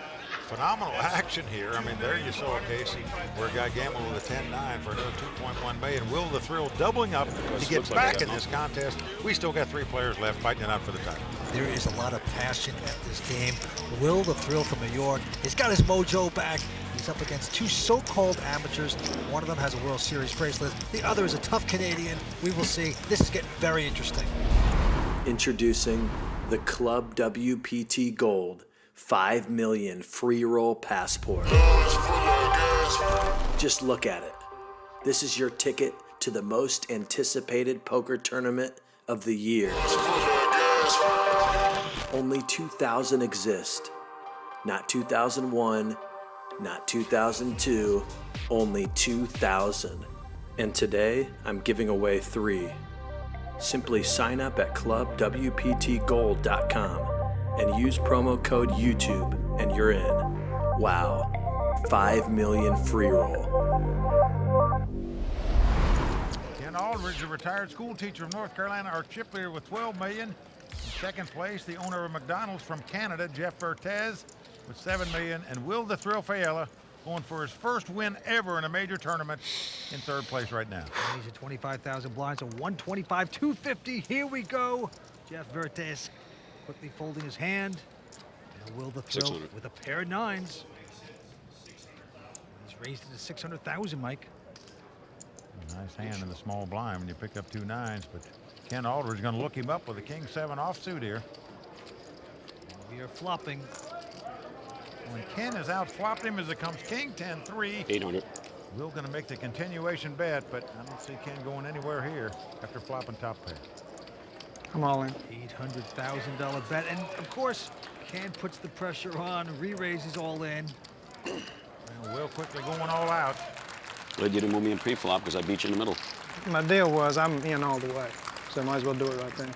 [SPEAKER 1] phenomenal action here. I mean, there you saw Casey, where a guy gambled with a 10-9 for another $2.1 million. Will the Thrill doubling up to get back in this contest. We still got 3 players left fighting it out for the title.
[SPEAKER 2] There is a lot of passion at this game. Will the Thrill from New York, he's got his mojo back. He's up against 2 so-called amateurs. One of them has a World Series bracelet. The other is a tough Canadian. We will see. This is getting very interesting.
[SPEAKER 7] Introducing the Club WPT Gold 5 million free roll passport. Just look at it. This is your ticket to the most anticipated poker tournament of the year. Only 2,000 exist. Not 2001, not 2002, only 2,000. And today, I'm giving away 3. Simply sign up at clubwptgold.com and use promo code YouTube and you're in. Wow, 5 million free roll.
[SPEAKER 1] Ken Aldridge, a retired school teacher of North Carolina, our chip leader with 12 million. In second place, the owner of McDonald's from Canada, Jeff Vertes, with 7 million. And Will the Thrill Failla going for his first win ever in a major tournament in third place right now.
[SPEAKER 2] He's at 25,000 blinds, so 125, 250. Here we go. Jeff Vertes quickly folding his hand. And Will the Thrill with a pair of 9s. He's raised it to 600,000, Mike.
[SPEAKER 1] Nice hand in the small blind when you pick up 2 9s, but Ken Aldridge is going to look him up with a King 7 offsuit here.
[SPEAKER 2] We are flopping.
[SPEAKER 1] When Ken is out flopped him as it comes King 10-3.
[SPEAKER 10] 800.
[SPEAKER 1] Will going to make the continuation bet, but I don't see Ken going anywhere here after flopping top pair.
[SPEAKER 6] I'm all in.
[SPEAKER 2] $800,000 bet, and of course, Ken puts the pressure on, re-raises all in.
[SPEAKER 1] And Will quickly going all out.
[SPEAKER 10] Glad you didn't move me in pre-flop because I beat you in the middle.
[SPEAKER 6] My deal was I'm in all the way, so I might as well do it right there.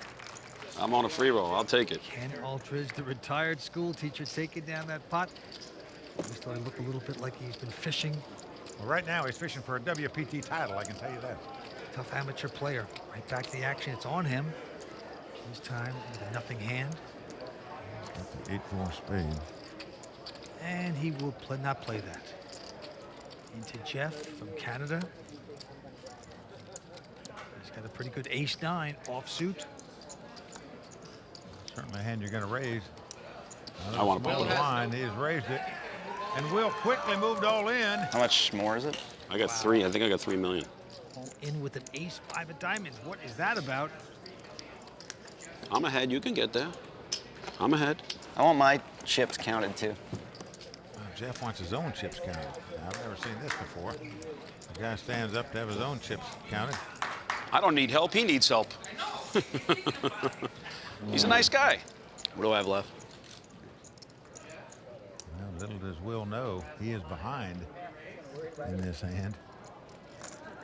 [SPEAKER 10] I'm on a free roll. I'll take it.
[SPEAKER 2] Ken Aldridge, the retired school teacher, taking down that pot. At least I look a little bit like he's been fishing.
[SPEAKER 1] Well, right now he's fishing for a WPT title, I can tell you that.
[SPEAKER 2] Tough amateur player. Right back to the action. It's on him. This time with a nothing hand.
[SPEAKER 1] 8-4 spade.
[SPEAKER 2] And he will not play that. Into Jeff from Canada. He's got a pretty good ace-9 offsuit.
[SPEAKER 1] Certainly a hand you're going to raise.
[SPEAKER 10] I want to pull it.
[SPEAKER 1] Line. He has raised it. And Will quickly moved all in.
[SPEAKER 5] How much more is it?
[SPEAKER 10] I got 3. I think I got 3 million.
[SPEAKER 2] All in with an ace-5 of diamonds. What is that about?
[SPEAKER 10] I'm ahead. You can get there. I'm ahead.
[SPEAKER 5] I want my chips counted too.
[SPEAKER 1] Jeff wants his own chips counted. I've never seen this before. The guy stands up to have his own chips counted.
[SPEAKER 10] I don't need help. He needs help. He's a nice guy. What do I have left?
[SPEAKER 1] Well, little does Will know, he is behind in this hand.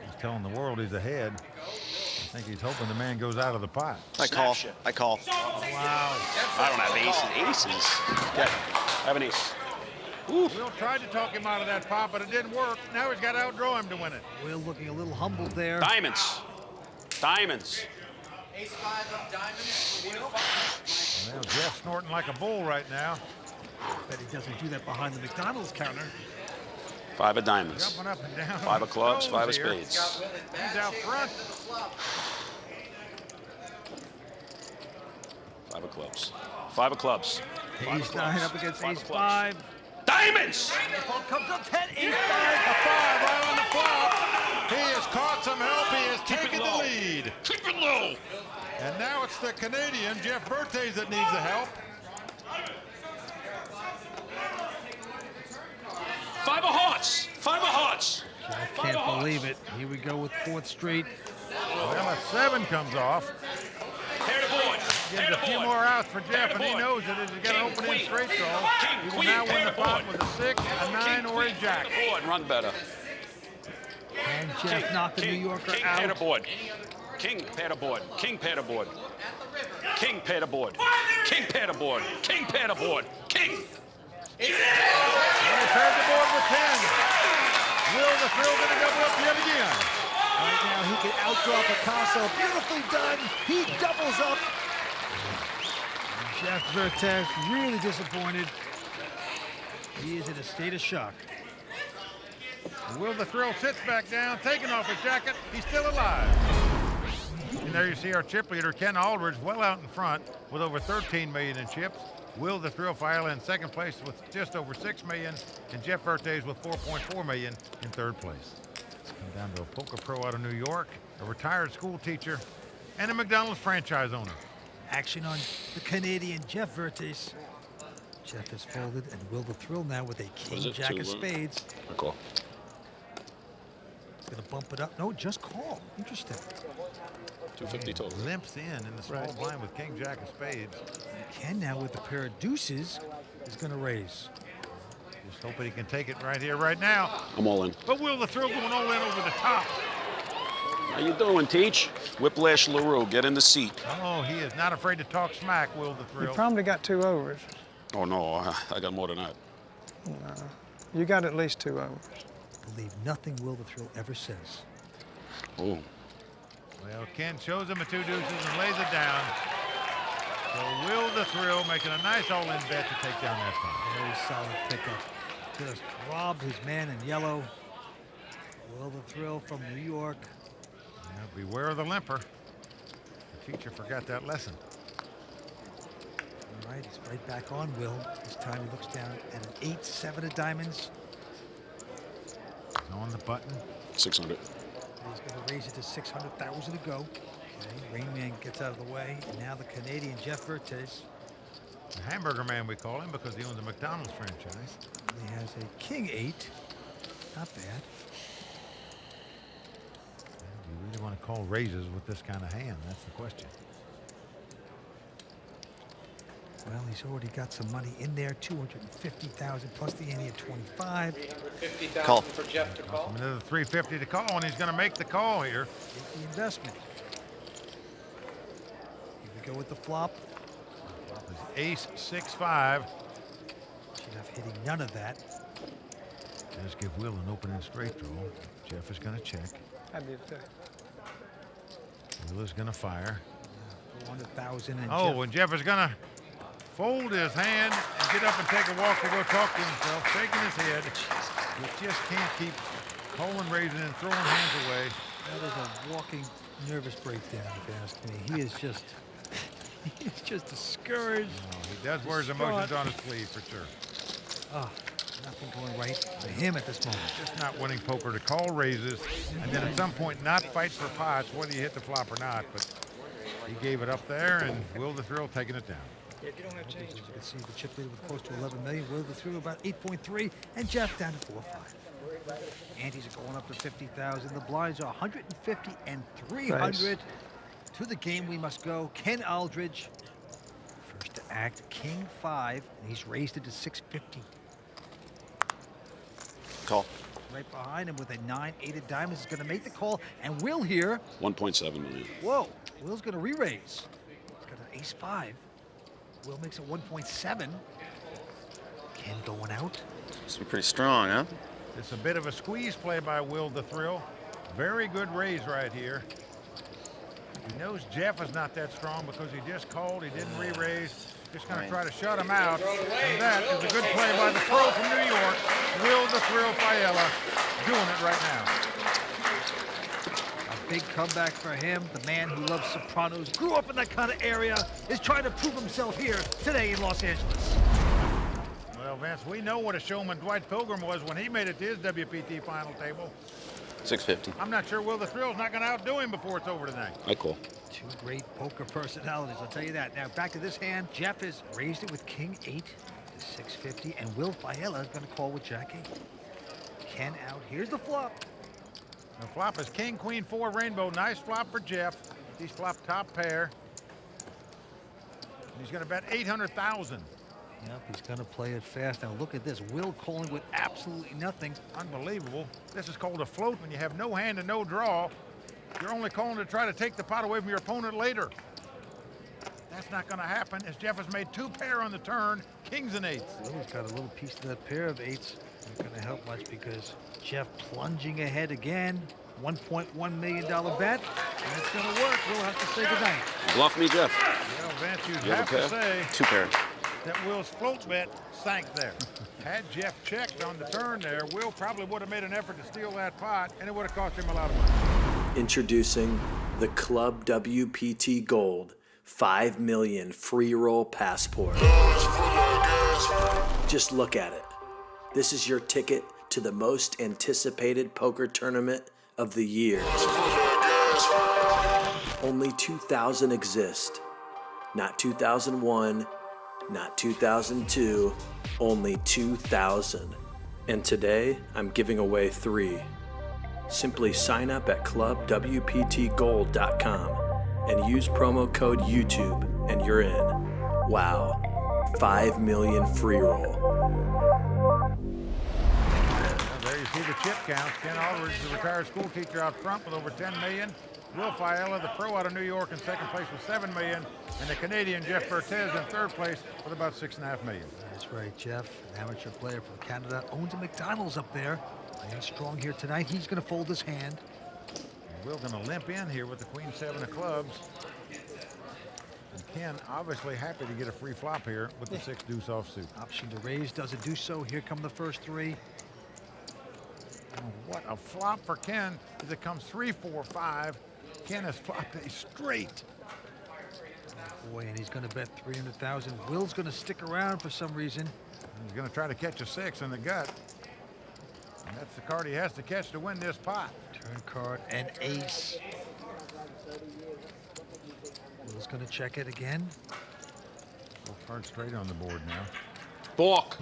[SPEAKER 1] He's telling the world he's ahead. I think he's hoping the man goes out of the pot.
[SPEAKER 5] I call. I call.
[SPEAKER 1] Oh, wow.
[SPEAKER 10] I don't have aces. Okay. I have an ace.
[SPEAKER 1] Oof. Will tried to talk him out of that pot, but it didn't work. Now he's got to outdraw him to win it.
[SPEAKER 2] Will looking a little humbled there.
[SPEAKER 10] Diamonds. Diamonds.
[SPEAKER 13] Ace-5 of diamonds for Will.
[SPEAKER 1] Well, Jeff's snorting like a bull right now.
[SPEAKER 2] Bet he doesn't do that behind the McDonald's counter.
[SPEAKER 10] 5 of diamonds.
[SPEAKER 1] Jumping up and down.
[SPEAKER 10] 5 of clubs, 5 of
[SPEAKER 1] here.
[SPEAKER 10] spades.
[SPEAKER 1] He's out front.
[SPEAKER 10] 5 of clubs. 5 of clubs.
[SPEAKER 2] Ace-9 up against ace-5.
[SPEAKER 10] Diamonds!
[SPEAKER 2] The phone comes up 10, ace-5.
[SPEAKER 1] A 5 right on the flop. He has caught some help. He has taken the lead.
[SPEAKER 10] Keep it low.
[SPEAKER 1] And now it's the Canadian, Jeff Vertes, that needs the help.
[SPEAKER 10] 5 of hearts. 5 of hearts.
[SPEAKER 2] I can't believe it. Here we go with 4th straight.
[SPEAKER 1] Well, a 7 comes off.
[SPEAKER 10] Pair the board.
[SPEAKER 1] Gives a few more outs for Jeff, and he knows it as he got an opening straight draw. He will now win the pot with a 6, a 9, or a jack.
[SPEAKER 10] Run better.
[SPEAKER 2] And Jeff knocked the New Yorker
[SPEAKER 10] King
[SPEAKER 2] out.
[SPEAKER 10] pair the board. King pair the board. King pair the board. King pair the board. King pair the board. King pair the board. King.
[SPEAKER 1] And he paired the board with 10. Will the Thrill going to double up yet again?
[SPEAKER 2] Right now he can outdraw Picasso. Beautifully done. He doubles up. Jeff Vertes really disappointed. He is in a state of shock.
[SPEAKER 1] Will the Thrill sits back down, taking off his jacket. He's still alive. And there you see our chip leader, Ken Aldridge, well out in front with over 13 million in chips. Will the Thrill Failla in second place with just over 6 million, and Jeff Vertes with 4.4 million in third place. Let's come down to a poker pro out of New York, a retired school teacher, and a McDonald's franchise owner.
[SPEAKER 2] Action on the Canadian Jeff Vertes. Jeff has folded, and Will the Thrill now with a king-jack of spades.
[SPEAKER 10] A call.
[SPEAKER 2] Gonna bump it up. No, just call. Interesting.
[SPEAKER 10] 250 total.
[SPEAKER 1] Limps in the small blind with king-jack of spades.
[SPEAKER 2] Ken now with a pair of deuces is gonna raise.
[SPEAKER 1] Just hoping he can take it right here, right now.
[SPEAKER 10] I'm all in.
[SPEAKER 1] But Will the Thrill going all in over the top.
[SPEAKER 10] How you doing, Teach? Whiplash LaRue, get in the seat.
[SPEAKER 1] Oh, he is not afraid to talk smack, Will the
[SPEAKER 6] You
[SPEAKER 1] Thrill.
[SPEAKER 6] probably got 2 overs.
[SPEAKER 10] Oh, no, I got more than that.
[SPEAKER 6] No, you got at least 2 overs.
[SPEAKER 2] Believe nothing Will the Thrill ever says.
[SPEAKER 10] Oh.
[SPEAKER 1] Well, Ken shows him a 2 deuces and lays it down. So Will the Thrill making a nice all-in bet to take down that time.
[SPEAKER 2] Very solid pickup. Just robbed his man in yellow. Will the Thrill from New York.
[SPEAKER 1] Yeah, beware of the limper. The teacher forgot that lesson.
[SPEAKER 2] All right, he's right back on Will. This time he looks down at an 8-7 of diamonds.
[SPEAKER 1] He's on the button.
[SPEAKER 10] 600.
[SPEAKER 2] He's going to raise it to 600,000 to go. Okay, Rain Man gets out of the way. And now the Canadian Jeff Vertes.
[SPEAKER 1] The hamburger man, we call him, because he owns a McDonald's franchise.
[SPEAKER 2] He has a king 8. Not bad.
[SPEAKER 1] Do you really want to call raises with this kind of hand? That's the question.
[SPEAKER 2] Well, he's already got some money in there, 250,000 plus the ante of 25.
[SPEAKER 13] 50,000 for Jeff to call.
[SPEAKER 1] Another 350 to call, and he's going to make the call here.
[SPEAKER 2] Take the investment. Here we go with the flop.
[SPEAKER 1] Ace 6-5.
[SPEAKER 2] Jeff hitting none of that.
[SPEAKER 1] Just give Will an opening straight draw. Jeff is going to check.
[SPEAKER 6] I did too.
[SPEAKER 1] Will is going to fire.
[SPEAKER 2] 400,000 and
[SPEAKER 1] Oh, and Jeff is going to fold his hand and get up and take a walk to go talk to himself, shaking his head. He just can't keep calling, raising, and throwing hands away.
[SPEAKER 2] That is a walking nervous breakdown, if you ask me. He is just discouraged.
[SPEAKER 1] No, he does wear his emotions on his sleeve for sure.
[SPEAKER 2] Oh, nothing going right for him at this moment.
[SPEAKER 1] Just not winning poker to call raises, and then at some point not fight for pots, whether you hit the flop or not. But he gave it up there, and Will the Thrill taking it down.
[SPEAKER 2] You don't have change. As you can see, the chip leader with close to 11 million. Will the Thrill about 8.3, and Jeff down to 4.5. Antes are going up to 50,000. The blinds are 150 and 300.
[SPEAKER 6] Nice.
[SPEAKER 2] To the game we must go. Ken Aldridge, first to act, King 5, and he's raised it to 650.
[SPEAKER 5] Call.
[SPEAKER 2] Right behind him with a 9-8 of diamonds is going to make the call, and Will here.
[SPEAKER 10] 1.7 million.
[SPEAKER 2] Whoa, Will's going to re-raise. He's got an ace-5. Will makes it 1.7. Ken going out.
[SPEAKER 5] This is pretty strong, huh?
[SPEAKER 1] It's a bit of a squeeze play by Will the Thrill. Very good raise right here. He knows Jeff is not that strong because he just called. He didn't re-raise. Just going to try to shut him out. And that is a good play by the pro from New York, Will the Thrill Failla, doing it right now.
[SPEAKER 2] A big comeback for him. The man who loves Sopranos, grew up in that kind of area, is trying to prove himself here today in Los Angeles.
[SPEAKER 1] Well, Vince, we know what a showman Dwight Pilgrim was when he made it to his WPT final table.
[SPEAKER 5] 650.
[SPEAKER 1] I'm not sure Will the Thrill's not going to outdo him before it's over tonight.
[SPEAKER 10] I call.
[SPEAKER 2] Two great poker personalities, I'll tell you that. Now back to this hand. Jeff has raised it with King 8 to 650, and Will Failla is going to call with Jack 8. Ken out. Here's the flop.
[SPEAKER 1] The flop is King, Queen, 4, Rainbow. Nice flop for Jeff. He's flopped top pair. He's going to bet 800,000.
[SPEAKER 2] Yep, he's going to play it fast. Now look at this. Will calling with absolutely nothing.
[SPEAKER 1] Unbelievable. This is called a float when you have no hand and no draw. You're only calling to try to take the pot away from your opponent later. That's not going to happen as Jeff has made 2 pair on the turn, kings and 8s.
[SPEAKER 2] Will's got a little piece of that pair of 8s. Not going to help much because Jeff plunging ahead again. $1.1 million bet, and it's going to work. We'll have to say goodnight.
[SPEAKER 10] Bluff me, Jeff.
[SPEAKER 1] Well, Vince,
[SPEAKER 10] You have
[SPEAKER 1] to say
[SPEAKER 5] 2 pair.
[SPEAKER 1] that Will's float bet sank there. Had Jeff checked on the turn there, Will probably would have made an effort to steal that pot, and it would have cost him a lot of money.
[SPEAKER 7] Introducing the Club WPT Gold 5 million free roll passport. Just look at it. This is your ticket to the most anticipated poker tournament of the year. Only 2,000 exist. Not 2001, not 2002, only 2,000. And today, I'm giving away 3. Simply sign up at clubwptgold.com and use promo code YouTube and you're in. Wow, 5 million free roll.
[SPEAKER 1] There you see the chip counts. Ken Aldridge, the retired school teacher, out front with over 10 million. Will Failla, the pro out of New York, in second place with 7 million. And the Canadian Jeff Vertes in third place with about 6.5 million.
[SPEAKER 2] That's right, Jeff, an amateur player from Canada, owns a McDonald's up there. Playing strong here tonight. He's going to fold his hand.
[SPEAKER 1] Will going to limp in here with the queen 7 of clubs. And Ken obviously happy to get a free flop here with the 6 deuce offsuit.
[SPEAKER 2] Option to raise, doesn't do so. Here come the first 3.
[SPEAKER 1] Oh, what a flop for Ken as it comes 3, 4, 5. Ken has flopped a straight.
[SPEAKER 2] Boy, and he's going to bet 300,000. Will's going to stick around for some reason.
[SPEAKER 1] He's going to try to catch a 6 in the gut. And that's the card he has to catch to win this pot.
[SPEAKER 2] Turn card and ace. Will's going to check it again.
[SPEAKER 1] Both cards straight on the board now.
[SPEAKER 10] Balk.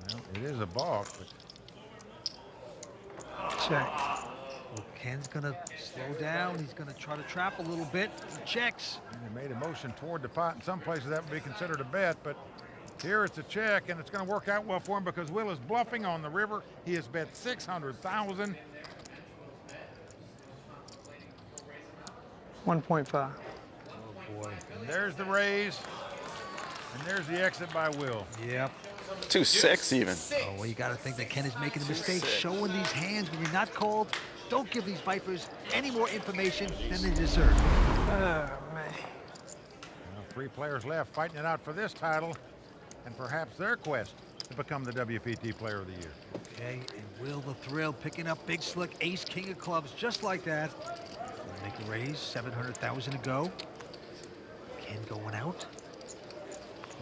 [SPEAKER 1] Well, it is a balk, but
[SPEAKER 2] check. Well, Ken's going to slow down. He's going to try to trap a little bit. He checks.
[SPEAKER 1] and he made a motion toward the pot. In some places that would be considered a bet, but here it's a check, and it's going to work out well for him because Will is bluffing on the river. He has bet 600,000.
[SPEAKER 6] 1.5.
[SPEAKER 2] Oh boy.
[SPEAKER 1] And there's the raise, and there's the exit by Will.
[SPEAKER 2] Yep.
[SPEAKER 5] 2-6 even.
[SPEAKER 2] Oh, well, you got to think that Ken is making a mistake showing these hands when you're not called. Don't give these Vipers any more information than they deserve.
[SPEAKER 6] Oh, man.
[SPEAKER 1] Well, 3 players left fighting it out for this title and perhaps their quest to become the WPT Player of the Year.
[SPEAKER 2] Okay, and Will the Thrill picking up big slick ace, king of clubs, just like that. Make a raise, 700,000 to go. Ken going out.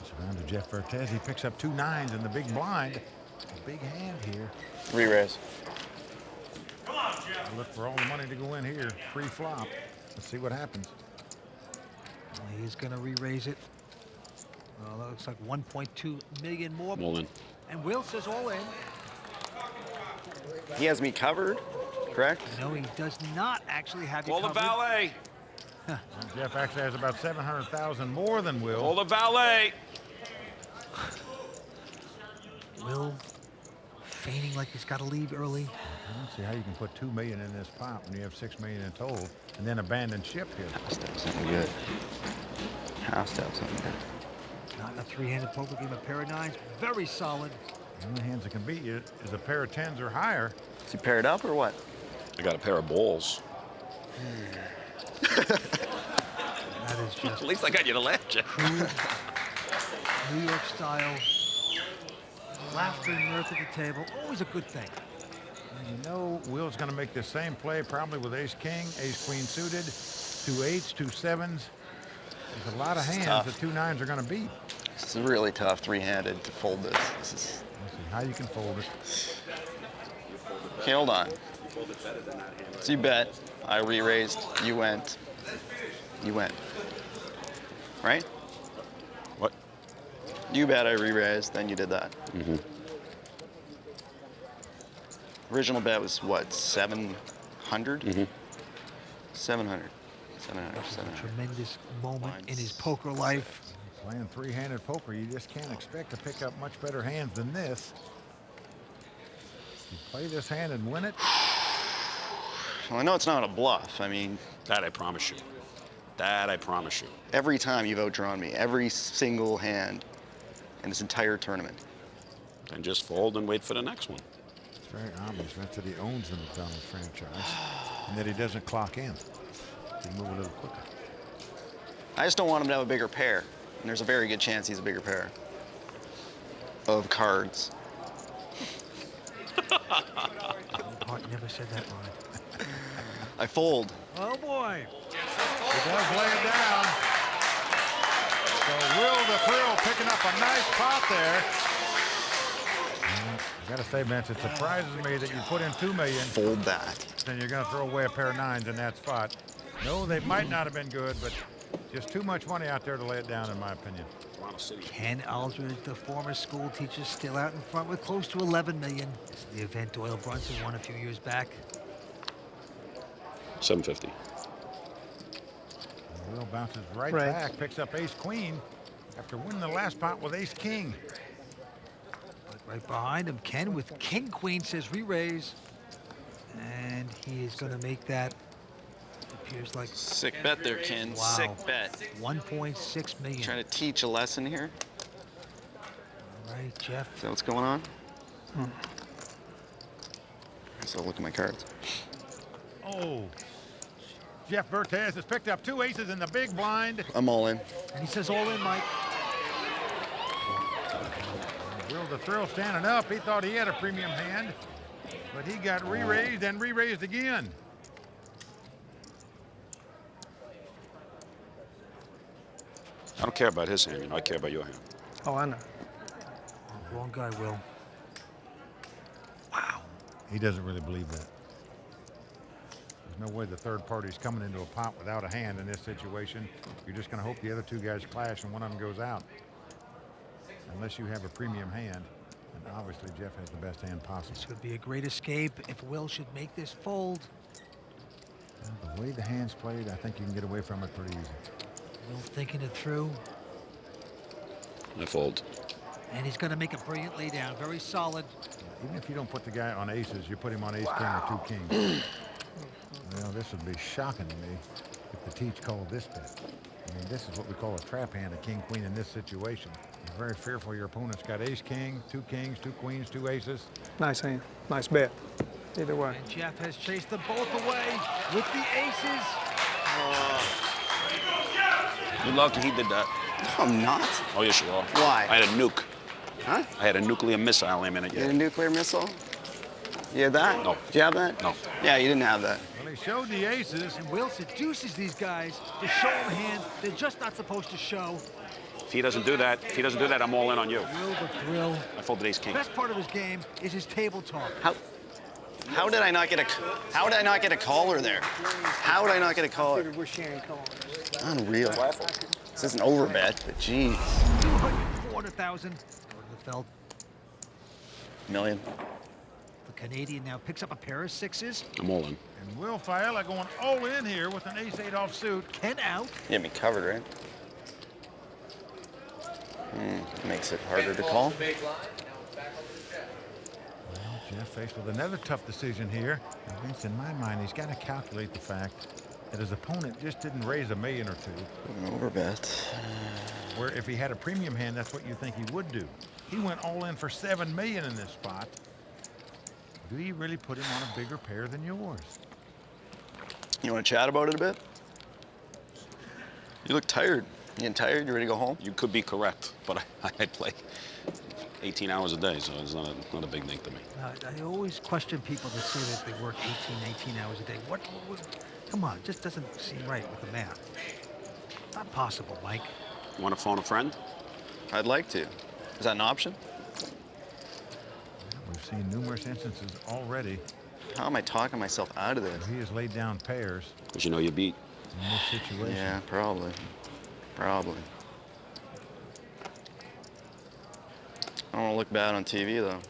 [SPEAKER 1] It's around to Jeff Vertes. He picks up 2 9s in the big blind. A big hand here.
[SPEAKER 5] Re-raise.
[SPEAKER 1] Come on, Jeff. Look for all the money to go in here. Free flop. Let's see what happens.
[SPEAKER 2] Well, he's going to re-raise it. Well, that looks like 1.2 million more.
[SPEAKER 10] All in.
[SPEAKER 2] And Will says all in.
[SPEAKER 5] He has me covered, correct?
[SPEAKER 2] No, he does not actually have you
[SPEAKER 10] Call the
[SPEAKER 2] covered.
[SPEAKER 10] valet.
[SPEAKER 1] Jeff actually has about 700,000 more than Will.
[SPEAKER 10] Call the valet.
[SPEAKER 2] Will feigning like he's got to leave early.
[SPEAKER 1] I don't see how you can put 2 million in this pot when you have 6 million in total and then abandon ship here.
[SPEAKER 5] Has to have something good. Has to have something good.
[SPEAKER 2] Not a 3-handed poker game, a pair of 9s. Very solid.
[SPEAKER 1] The only hands that can beat you is a pair of 10s or higher.
[SPEAKER 5] Is he paired up or what?
[SPEAKER 10] I got a pair of balls.
[SPEAKER 2] That is just
[SPEAKER 10] At least I got you to laugh, Jeff.
[SPEAKER 2] New York style. Laughter and mirth at the table. Always a good thing.
[SPEAKER 1] And you know Will's going to make the same play probably with ace-king, ace-queen suited, 2 8s, 2 7s. There's a lot of hands
[SPEAKER 5] tough.
[SPEAKER 1] that 2 9s are going to beat.
[SPEAKER 5] This is really tough, 3-handed to fold this. This is...
[SPEAKER 1] Let's see how you can fold it.
[SPEAKER 5] Okay, hold on. So you bet, I re-raised, you went. You went. Right?
[SPEAKER 10] What?
[SPEAKER 5] You bet, I re-raised, then you did that.
[SPEAKER 10] Mm-hmm.
[SPEAKER 5] Original bet was what, 700?
[SPEAKER 10] Mm-hmm.
[SPEAKER 5] 700. 700.
[SPEAKER 2] A tremendous moment in his poker life.
[SPEAKER 1] Playing 3-handed poker, you just can't expect to pick up much better hands than this. You play this hand and win it.
[SPEAKER 5] Well, I know it's not a bluff. I mean...
[SPEAKER 10] That I promise you. That I promise you.
[SPEAKER 5] Every time you've outdrawn me, every single hand in this entire tournament.
[SPEAKER 10] Then just fold and wait for the next one.
[SPEAKER 1] It's very obvious that he owns the McDonald's franchise and that he doesn't clock in. He can move a little quicker.
[SPEAKER 5] I just don't want him to have a bigger pair. And there's a very good chance he's a bigger pair of cards.
[SPEAKER 2] Martin never said that line.
[SPEAKER 5] I fold.
[SPEAKER 2] Oh boy.
[SPEAKER 1] He does lay it down. So Will the Thrill picking up a nice pot there. I gotta say, Vince, it surprises me that you put in $2 million.
[SPEAKER 5] Fold that.
[SPEAKER 1] Then you're gonna throw away a pair of 9s in that spot. No, they might not have been good, but just too much money out there to lay it down, in my opinion.
[SPEAKER 2] Ken Aldridge, the former school teacher, still out in front with close to 11 million. This is the event Doyle Brunson won a few years back.
[SPEAKER 10] 750.
[SPEAKER 1] Will bounces right back, picks up ace-queen after winning the last pot with ace-king.
[SPEAKER 2] Right behind him, Ken with king-queen says re-raise. And he is going to make that, appears like...
[SPEAKER 5] Sick bet there, Ken.
[SPEAKER 2] Wow.
[SPEAKER 5] Sick bet.
[SPEAKER 2] 1.6 million.
[SPEAKER 5] Trying to teach a lesson here.
[SPEAKER 2] All right, Jeff.
[SPEAKER 5] Is that what's going on? So look at my cards.
[SPEAKER 1] Oh. Jeff Vertes has picked up 2 aces in the big blind.
[SPEAKER 5] I'm all in.
[SPEAKER 2] And he says all in, Mike.
[SPEAKER 1] Will the Thrill standing up. He thought he had a premium hand, but he got re-raised and re-raised again.
[SPEAKER 10] I don't care about his hand, you know, I care about your hand.
[SPEAKER 6] Oh, I know.
[SPEAKER 2] Wrong guy, Will.
[SPEAKER 1] Wow. He doesn't really believe that. There's no way the third party's coming into a pot without a hand in this situation. You're just going to hope the other 2 guys clash and one of them goes out. Unless you have a premium hand. And obviously Jeff has the best hand possible.
[SPEAKER 2] This would be a great escape if Will should make this fold.
[SPEAKER 1] Well, the way the hand's played, I think you can get away from it pretty easy.
[SPEAKER 2] Will thinking it through.
[SPEAKER 10] I fold.
[SPEAKER 2] And he's going to make a brilliant lay down. Very solid.
[SPEAKER 1] Even if you don't put the guy on aces, you put him on ace-king or 2 kings. Well, this would be shocking to me if the teach called this bet. I mean, this is what we call a trap hand, a king-queen in this situation. You're very fearful your opponent's got ace-king, 2 kings, 2 queens, 2 aces.
[SPEAKER 6] Nice hand. Nice bet. Either way.
[SPEAKER 2] And Jeff has chased them both away with the aces.
[SPEAKER 10] You're lucky he did that.
[SPEAKER 5] No, I'm not.
[SPEAKER 10] Oh, yes, you are.
[SPEAKER 5] Why?
[SPEAKER 10] I had a nuke.
[SPEAKER 5] Huh?
[SPEAKER 10] I had a nuclear missile aim in it.
[SPEAKER 5] You had a nuclear missile? You had that?
[SPEAKER 10] No.
[SPEAKER 5] Did you have that?
[SPEAKER 10] No.
[SPEAKER 5] Yeah, you didn't have that.
[SPEAKER 1] Well, he showed the aces.
[SPEAKER 2] And Will seduces these guys to show them a hand they're just not supposed to show.
[SPEAKER 10] If he doesn't do that, I'm all in on you.
[SPEAKER 2] Will the Thrill.
[SPEAKER 10] I folded ace king.
[SPEAKER 2] Best part of his game is his table talk.
[SPEAKER 5] How did I not get a caller there? How did I not get a caller?
[SPEAKER 6] We're sharing callers.
[SPEAKER 5] Unreal. This is an over bet, but geez.
[SPEAKER 2] 400,000. Go to the felt.
[SPEAKER 5] Million.
[SPEAKER 2] The Canadian now picks up a pair of 6s.
[SPEAKER 10] I'm all in.
[SPEAKER 1] And Will Failla going all in here with an ace-8 offsuit.
[SPEAKER 2] Ken out.
[SPEAKER 5] You had me covered, right? Makes it harder to call.
[SPEAKER 1] Well, Jeff faced with another tough decision here. And Vince, in my mind, he's got to calculate the fact that his opponent just didn't raise $1 million or 2.
[SPEAKER 5] An over bet.
[SPEAKER 1] Where if he had a premium hand, that's what you think he would do. He went all in for $7 million in this spot. Do you really put him on a bigger pair than yours?
[SPEAKER 5] You want to chat about it a bit? You look tired. You getting tired? You ready to go home?
[SPEAKER 10] You could be correct, but I play 18 hours a day, so it's not a big thing to me.
[SPEAKER 2] I always question people that say that they work 18 hours a day. What come on, it just doesn't seem right with the math. It's not possible, Mike.
[SPEAKER 10] You want to phone a friend?
[SPEAKER 5] I'd like to. Is that an option?
[SPEAKER 1] We've seen numerous instances already.
[SPEAKER 5] How am I talking myself out of this?
[SPEAKER 1] He has laid down pairs.
[SPEAKER 10] Because you know you beat.
[SPEAKER 1] In this situation.
[SPEAKER 5] Yeah, probably. Probably. I don't want to look bad on TV, though.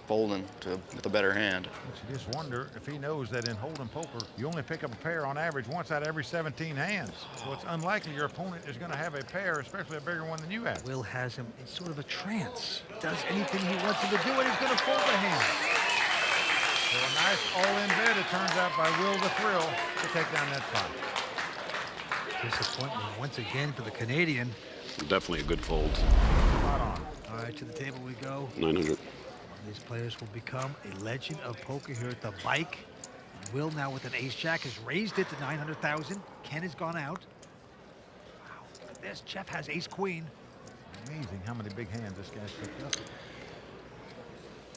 [SPEAKER 5] Folding with a better hand.
[SPEAKER 1] But you just wonder if he knows that in Hold'em poker, you only pick up a pair on average once out of every 17 hands. So it's unlikely your opponent is going to have a pair, especially a bigger one than you have.
[SPEAKER 2] Will has him in sort of a trance. Does anything he wants him to do, and he's going to fold the hand.
[SPEAKER 1] So a nice all-in bet, it turns out, by Will the Thrill to take down that pot.
[SPEAKER 2] Disappointment once again for the Canadian.
[SPEAKER 10] Definitely a good fold.
[SPEAKER 1] Spot on.
[SPEAKER 2] All right, to the table we go.
[SPEAKER 10] 900.
[SPEAKER 2] These players will become a legend of poker here at the Bike. Will now with an ace-jack has raised it to 900,000. Ken has gone out. Wow. this. Jeff has ace-queen.
[SPEAKER 1] Amazing how many big hands this guy's picked up.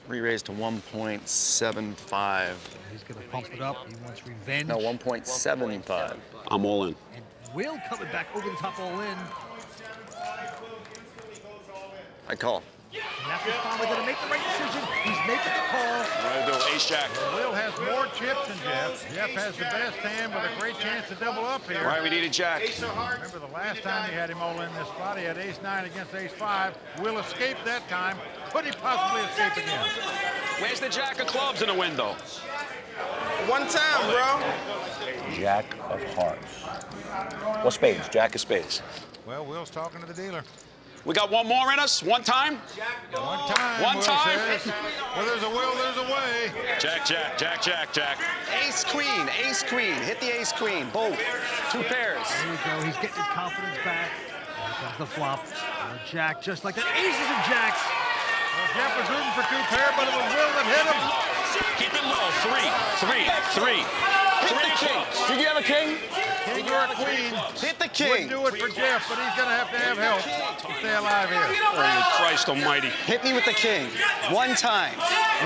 [SPEAKER 5] Re-raised to 1.75.
[SPEAKER 2] He's going to pump it up. He wants revenge.
[SPEAKER 5] No, 1.75.
[SPEAKER 10] I'm all in.
[SPEAKER 2] And Will coming back over the top all in.
[SPEAKER 5] I call.
[SPEAKER 2] And after finally going to make the right decision, he's making the call.
[SPEAKER 10] What do I do? Ace jack.
[SPEAKER 1] Will has more chips than Jeff. Jeff has the best hand with a great chance to double up here.
[SPEAKER 10] Right, we need a jack.
[SPEAKER 1] Remember the last time he had him all in this spot, he had ace-9 against ace-5. Will escaped that time. Could he possibly escape again?
[SPEAKER 10] Where's the jack of clubs in the window?
[SPEAKER 14] One time, bro.
[SPEAKER 16] Jack of hearts. Well, spades, jack of spades.
[SPEAKER 1] Well, Will's talking to the dealer.
[SPEAKER 10] We got one more in us? One time?
[SPEAKER 1] One time,
[SPEAKER 10] One
[SPEAKER 1] Will
[SPEAKER 10] time?
[SPEAKER 1] says. Well, there's a will, there's a way.
[SPEAKER 10] Jack, jack, jack, jack, jack.
[SPEAKER 5] Ace queen, ace queen. Hit the ace queen, both. 2 pairs.
[SPEAKER 2] There you go. He's getting his confidence back. Here comes the flop. Jack, just like that. Aces and jacks.
[SPEAKER 1] Well, Jeff was rooting for 2 pair, but it was Will that hit him.
[SPEAKER 10] Keep it low. 3. Three clubs.
[SPEAKER 5] Did you have a king?
[SPEAKER 1] King or a queen.
[SPEAKER 5] Hit the king.
[SPEAKER 1] Wouldn't do it for Jeff, but he's going to have help to stay alive here.
[SPEAKER 10] Holy Christ almighty.
[SPEAKER 5] Hit me with the king. One time.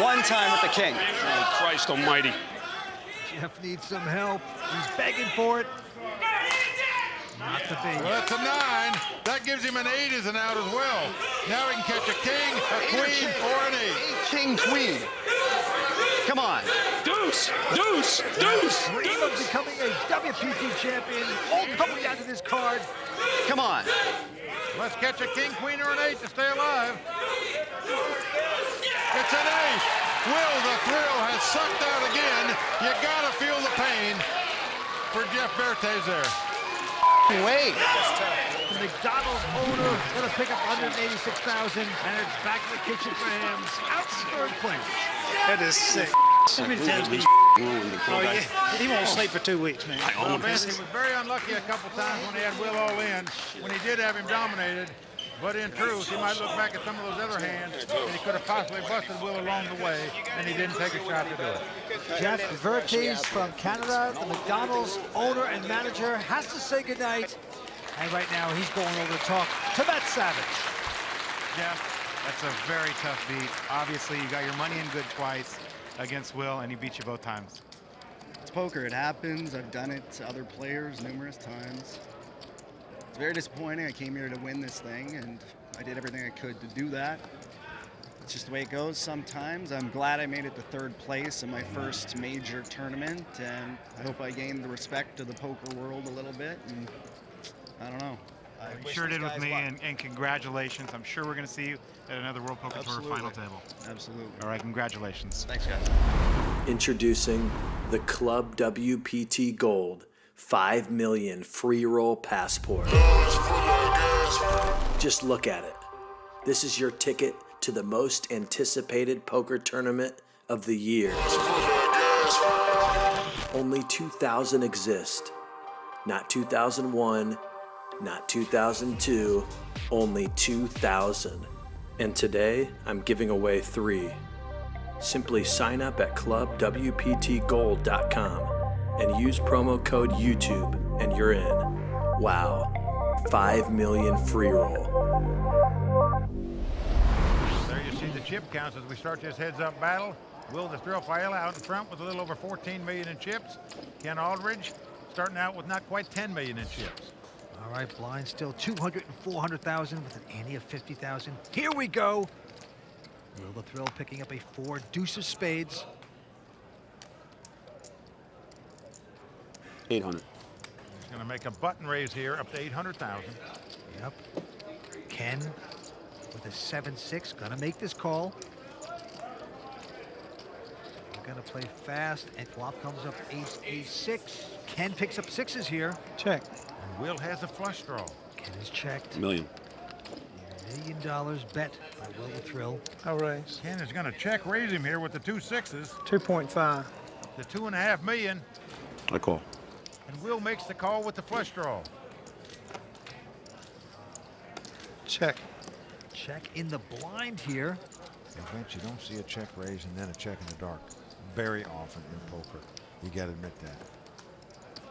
[SPEAKER 5] One time with the king.
[SPEAKER 10] Holy Christ almighty.
[SPEAKER 2] Jeff needs some help. He's begging for it. Not the big.
[SPEAKER 1] Well, that's a 9. That gives him an 8 as an out as well. Now he can catch a king, a queen, or an 8.
[SPEAKER 5] King, queen. Come on.
[SPEAKER 10] Deuce, deuce, deuce.
[SPEAKER 2] Dream of becoming a WPT champion. All coming down to this card.
[SPEAKER 5] Come on.
[SPEAKER 1] Let's catch a king, queen, or an 8 to stay alive. It's an ace. Will the thrill has sucked out again. You gotta feel the pain for Jeff Vertes there.
[SPEAKER 5] Wait.
[SPEAKER 2] The McDonald's owner gonna pick up 186,000, and it's back to the kitchen for him. Out third place.
[SPEAKER 6] That is sick.
[SPEAKER 10] Oh,
[SPEAKER 6] yeah. He won't sleep for 2 weeks, man.
[SPEAKER 1] Well, Vince, he was very unlucky a couple times when he had Will all in, when he did have him dominated. But in truth, he might look back at some of those other hands, and he could have possibly busted Will along the way, and he didn't take a shot to do it.
[SPEAKER 2] Jeff Vertes from Canada, the McDonald's owner and manager, has to say goodnight. And right now, he's going over to talk to Matt Savage.
[SPEAKER 15] Jeff, that's a very tough beat. Obviously, you got your money in good twice against Will, and he beat you both times.
[SPEAKER 17] It's poker. It happens. I've done it to other players numerous times. It's very disappointing. I came here to win this thing, and I did everything I could to do that. It's just the way it goes sometimes. I'm glad I made it to 3rd place in my first major tournament, and I hope I gained the respect of the poker world a little bit, and I don't know.
[SPEAKER 15] You sure did with me, and congratulations. I'm sure we're going to see you at another World Poker Tour final table.
[SPEAKER 17] Absolutely.
[SPEAKER 15] All right, congratulations.
[SPEAKER 5] Thanks, guys.
[SPEAKER 7] Introducing the Club WPT Gold 5 million free roll passport. Just look at it. This is your ticket to the most anticipated poker tournament of the year. Only 2,000 exist. Not 2001, not 2002, only 2,000. And today, I'm giving away 3. Simply sign up at clubwptgold.com and use promo code YouTube and you're in. Wow, 5 million free roll.
[SPEAKER 1] There you see the chip counts as we start this heads-up battle. Will the Thrill Failla out in front with a little over 14 million in chips. Ken Aldridge starting out with not quite 10 million in chips.
[SPEAKER 2] All right, blind still 200 and 400,000 with an ante of 50,000. Here we go. Will the Thrill picking up a 4 deuce of spades.
[SPEAKER 10] 800.
[SPEAKER 1] He's going to make a button raise here up to 800,000.
[SPEAKER 2] Yep. Ken with a 7-6, gonna make this call. We're gonna play fast, and flop comes up ace, ace-6. Ken picks up 6s here.
[SPEAKER 6] Check.
[SPEAKER 1] And Will has a flush draw.
[SPEAKER 2] Ken is checked.
[SPEAKER 10] $1 million.
[SPEAKER 2] $1 million bet by Will the Thrill.
[SPEAKER 6] I'll raise.
[SPEAKER 1] Ken is going to check raise him here with the 2 6s.
[SPEAKER 6] 2.5.
[SPEAKER 1] The 2.5 million.
[SPEAKER 10] I call.
[SPEAKER 1] And Will makes the call with the flush draw.
[SPEAKER 6] Check.
[SPEAKER 2] Check in the blind here.
[SPEAKER 1] And Vince, you don't see a check raise and then a check in the dark very often in poker. You got to admit that.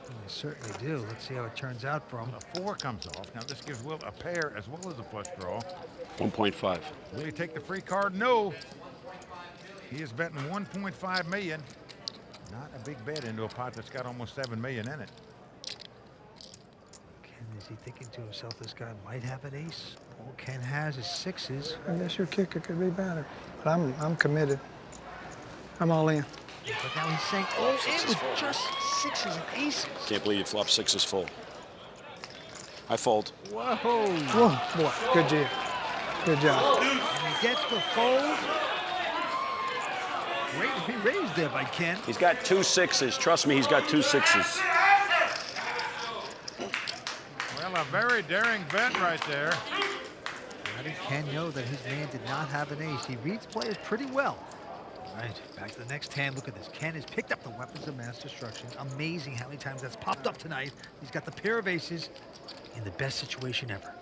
[SPEAKER 2] They certainly do. Let's see how it turns out for him.
[SPEAKER 1] A 4 comes off. Now this gives Will a pair as well as a flush draw.
[SPEAKER 10] 1.5.
[SPEAKER 1] Will he take the free card? No. He is betting 1.5 million. Not a big bet into a pot that's got almost 7 million in it.
[SPEAKER 2] Ken, is he thinking to himself, this guy might have an ace? All Ken has is 6s.
[SPEAKER 6] I guess your kicker could be better. But I'm committed. I'm all in.
[SPEAKER 2] But now he's saying all in with just 6s and aces.
[SPEAKER 10] Can't believe you flopped 6s full. I fold.
[SPEAKER 2] Whoa.
[SPEAKER 6] Whoa, boy, good job. Good job.
[SPEAKER 2] And he gets the fold. Great raised there by Ken.
[SPEAKER 10] He's got 2 6s. Trust me, he's got 2 6s.
[SPEAKER 1] Well, a very daring bet right there.
[SPEAKER 2] How did Ken know that his man did not have an ace? He reads players pretty well. All right, back to the next hand. Look at this. Ken has picked up the weapons of mass destruction. Amazing how many times that's popped up tonight. He's got the pair of aces in the best situation ever.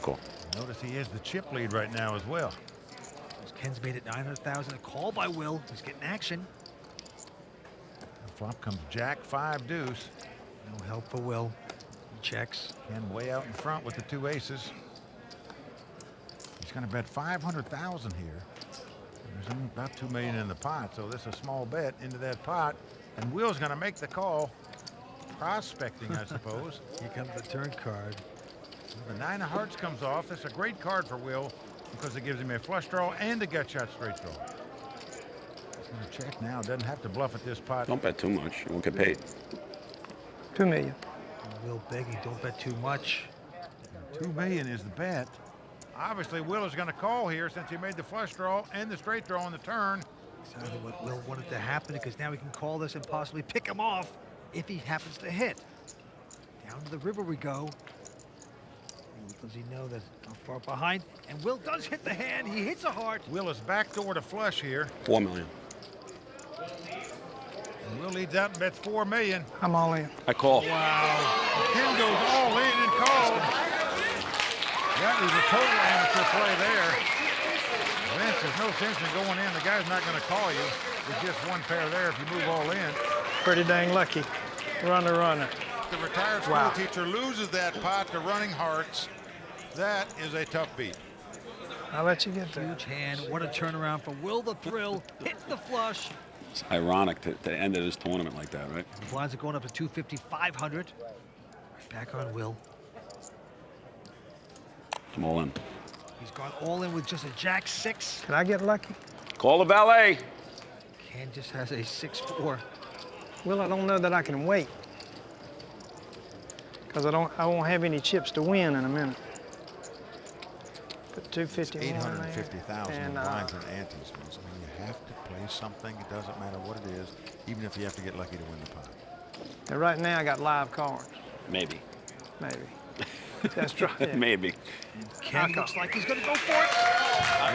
[SPEAKER 10] Cool.
[SPEAKER 1] Notice he is the chip lead right now as well.
[SPEAKER 2] Ken's made it 900,000. A call by Will. He's getting action.
[SPEAKER 1] The flop comes Jack 5 deuce.
[SPEAKER 2] No help for Will. He checks.
[SPEAKER 1] Ken way out in front with the 2 aces. He's going to bet 500,000 here. There's only about 2 million in the pot, so this is a small bet into that pot. And Will's going to make the call. Prospecting, I suppose.
[SPEAKER 2] Here comes the turn card.
[SPEAKER 1] The 9 of hearts comes off. That's a great card for Will because it gives him a flush draw and a gut shot straight draw. He's going to check now. Doesn't have to bluff at this pot.
[SPEAKER 10] Don't bet too much. You won't get paid.
[SPEAKER 6] 2 million.
[SPEAKER 2] Will begging, don't bet too much.
[SPEAKER 1] 2 million is the bet. Obviously, Will is going to call here since he made the flush draw and the straight draw on the turn.
[SPEAKER 2] Exactly what Will wanted to happen because now he can call this and possibly pick him off if he happens to hit. Down to the river we go. Does he know that how far behind? And Will does hit the hand. He hits a heart.
[SPEAKER 1] Will is backdoor to flush here.
[SPEAKER 10] 4 million.
[SPEAKER 1] And Will leads out and bets 4 million.
[SPEAKER 6] I'm all in.
[SPEAKER 10] I call.
[SPEAKER 1] Wow. Ken goes all in and called. That was a total amateur play there. Vince, there's no sense in going in. The guy's not going to call you. There's just one pair there if you move all in.
[SPEAKER 6] Pretty dang lucky. Runner, runner.
[SPEAKER 1] The retired school teacher loses that pot to running hearts. That is a tough beat.
[SPEAKER 6] I'll let you get there.
[SPEAKER 2] Huge hand. What a turnaround for Will the Thrill. Hit the flush.
[SPEAKER 10] It's ironic to end this tournament like that, right?
[SPEAKER 2] The blinds are going up to 250, 500. Back on Will.
[SPEAKER 10] I'm all in.
[SPEAKER 2] He's gone all in with just a jack 6.
[SPEAKER 6] Can I get lucky?
[SPEAKER 10] Call the valet.
[SPEAKER 2] Ken just has a 6-4.
[SPEAKER 6] Will, I don't know that I can wait. Because I won't have any chips to win in a minute. Put 251
[SPEAKER 1] 850,000 in blinds and antes. I mean, you have to play something. It doesn't matter what it is, even if you have to get lucky to win the pot.
[SPEAKER 6] And right now I got live cards.
[SPEAKER 10] Maybe.
[SPEAKER 6] Maybe. That's right. Yeah.
[SPEAKER 10] Maybe.
[SPEAKER 2] Ken looks like he's going to go for it.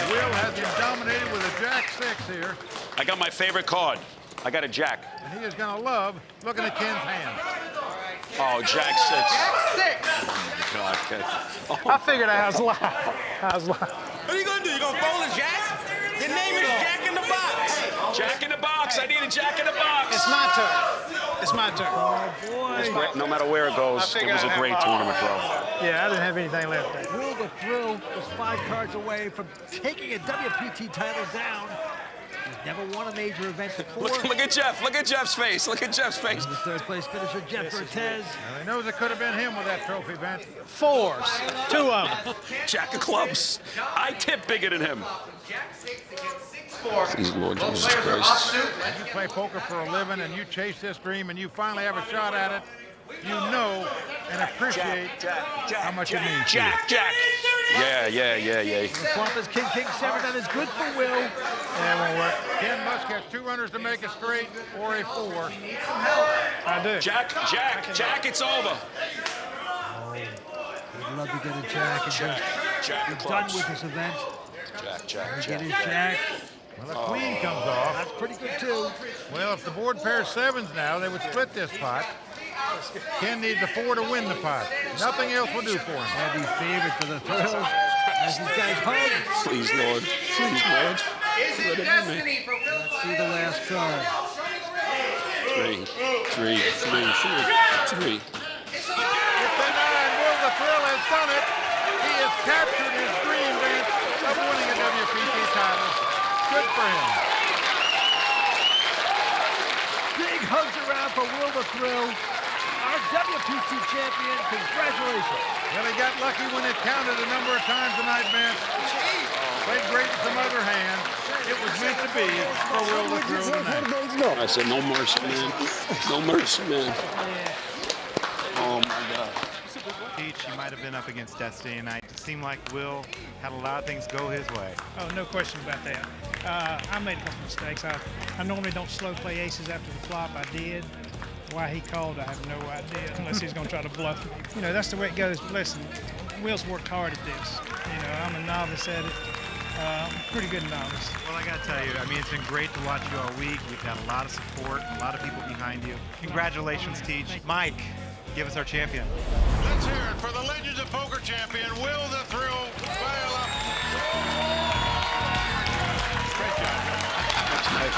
[SPEAKER 1] Will has him dominated with a jack 6 here.
[SPEAKER 10] I got my favorite card. I got a jack.
[SPEAKER 1] And he is going to love looking at Ken's hand.
[SPEAKER 10] Oh, jack 6.
[SPEAKER 14] Jack 6.
[SPEAKER 10] Oh, God. Okay.
[SPEAKER 6] I figured I was live. I was live.
[SPEAKER 14] What are you going to do? You going to fold a jack? Your name is Jack in the Box.
[SPEAKER 10] Jack in the box. I need a jack in the box.
[SPEAKER 6] It's my turn. It's my turn.
[SPEAKER 2] Oh, boy.
[SPEAKER 10] No matter where it goes, it was a great tournament, bro.
[SPEAKER 6] Yeah, I didn't have anything left there.
[SPEAKER 2] Will the Thrill was 5 cards away from taking a WPT title down. He's never won a major event before.
[SPEAKER 10] Look at Jeff. Look at Jeff's face. Look at Jeff's face.
[SPEAKER 2] The third place finisher, Jeff Vertes.
[SPEAKER 1] Well, he knows it could have been him with that trophy, Vince.
[SPEAKER 6] 4s. 2 of them.
[SPEAKER 10] Jack of clubs. I tip bigger than him.
[SPEAKER 14] Jack 6 against 6-4.
[SPEAKER 10] Please, Lord
[SPEAKER 14] Both
[SPEAKER 10] Jesus
[SPEAKER 14] players are
[SPEAKER 10] Christ.
[SPEAKER 14] offsuit.
[SPEAKER 1] When you play poker for a living and you chase this dream and you finally have a shot at it, you know and appreciate how much it means to you.
[SPEAKER 10] Jack. Yeah.
[SPEAKER 2] The flop is King 7. That is good for Will.
[SPEAKER 1] That won't work. Ken must get 2 runners to make a straight or a 4.
[SPEAKER 6] I do.
[SPEAKER 10] Jack, it's over.
[SPEAKER 2] Oh, he'd love to get a jack and
[SPEAKER 10] Jack
[SPEAKER 2] be
[SPEAKER 10] of
[SPEAKER 2] done
[SPEAKER 10] clubs.
[SPEAKER 2] with this event. Get his
[SPEAKER 10] Jack.
[SPEAKER 2] jack.
[SPEAKER 1] Well, the queen comes off.
[SPEAKER 2] That's pretty good, too.
[SPEAKER 1] Well, if the board pairs 7s now, they would split this pot. Ken needs a 4 to win the pot. Nothing else will do for him.
[SPEAKER 2] Heavy favorite for the Thrill as these guys hug.
[SPEAKER 10] Please, Lord. Please, Lord.
[SPEAKER 14] Is it destiny for Will
[SPEAKER 2] Let's see the last card.
[SPEAKER 10] Three.
[SPEAKER 1] It's the 9. Will the Thrill has done it. He has captured his dream, Vince, of winning a WPT title. Good for him.
[SPEAKER 2] Big hugs around for Will the Thrill, our WPT champion. Congratulations.
[SPEAKER 1] Well, he got lucky when it counted a number of times tonight, Vince. Played great in some other hands. It was meant to be for Will the Thrill tonight.
[SPEAKER 10] I said, no mercy, man. No mercy, man. Oh, my God.
[SPEAKER 15] Peach, he might have been up against Destiny tonight. It seemed like Will had a lot of things go his way.
[SPEAKER 18] Oh, no question about that. I made a couple mistakes. I normally don't slow play aces after the flop. I did. Why he called, I have no idea, unless he's going to try to bluff me. You know, that's the way it goes. But listen, Will's worked hard at this. You know, I'm a novice at it. Pretty good novice.
[SPEAKER 15] Well, I got to tell you, I mean, it's been great to watch you all week. We've had a lot of support, a lot of people behind you. Congratulations, Teach. Mike, give us our champion.
[SPEAKER 1] Let's hear it for the Legends of Poker champion, Will the Thrill Failla. Great job.
[SPEAKER 10] That's nice.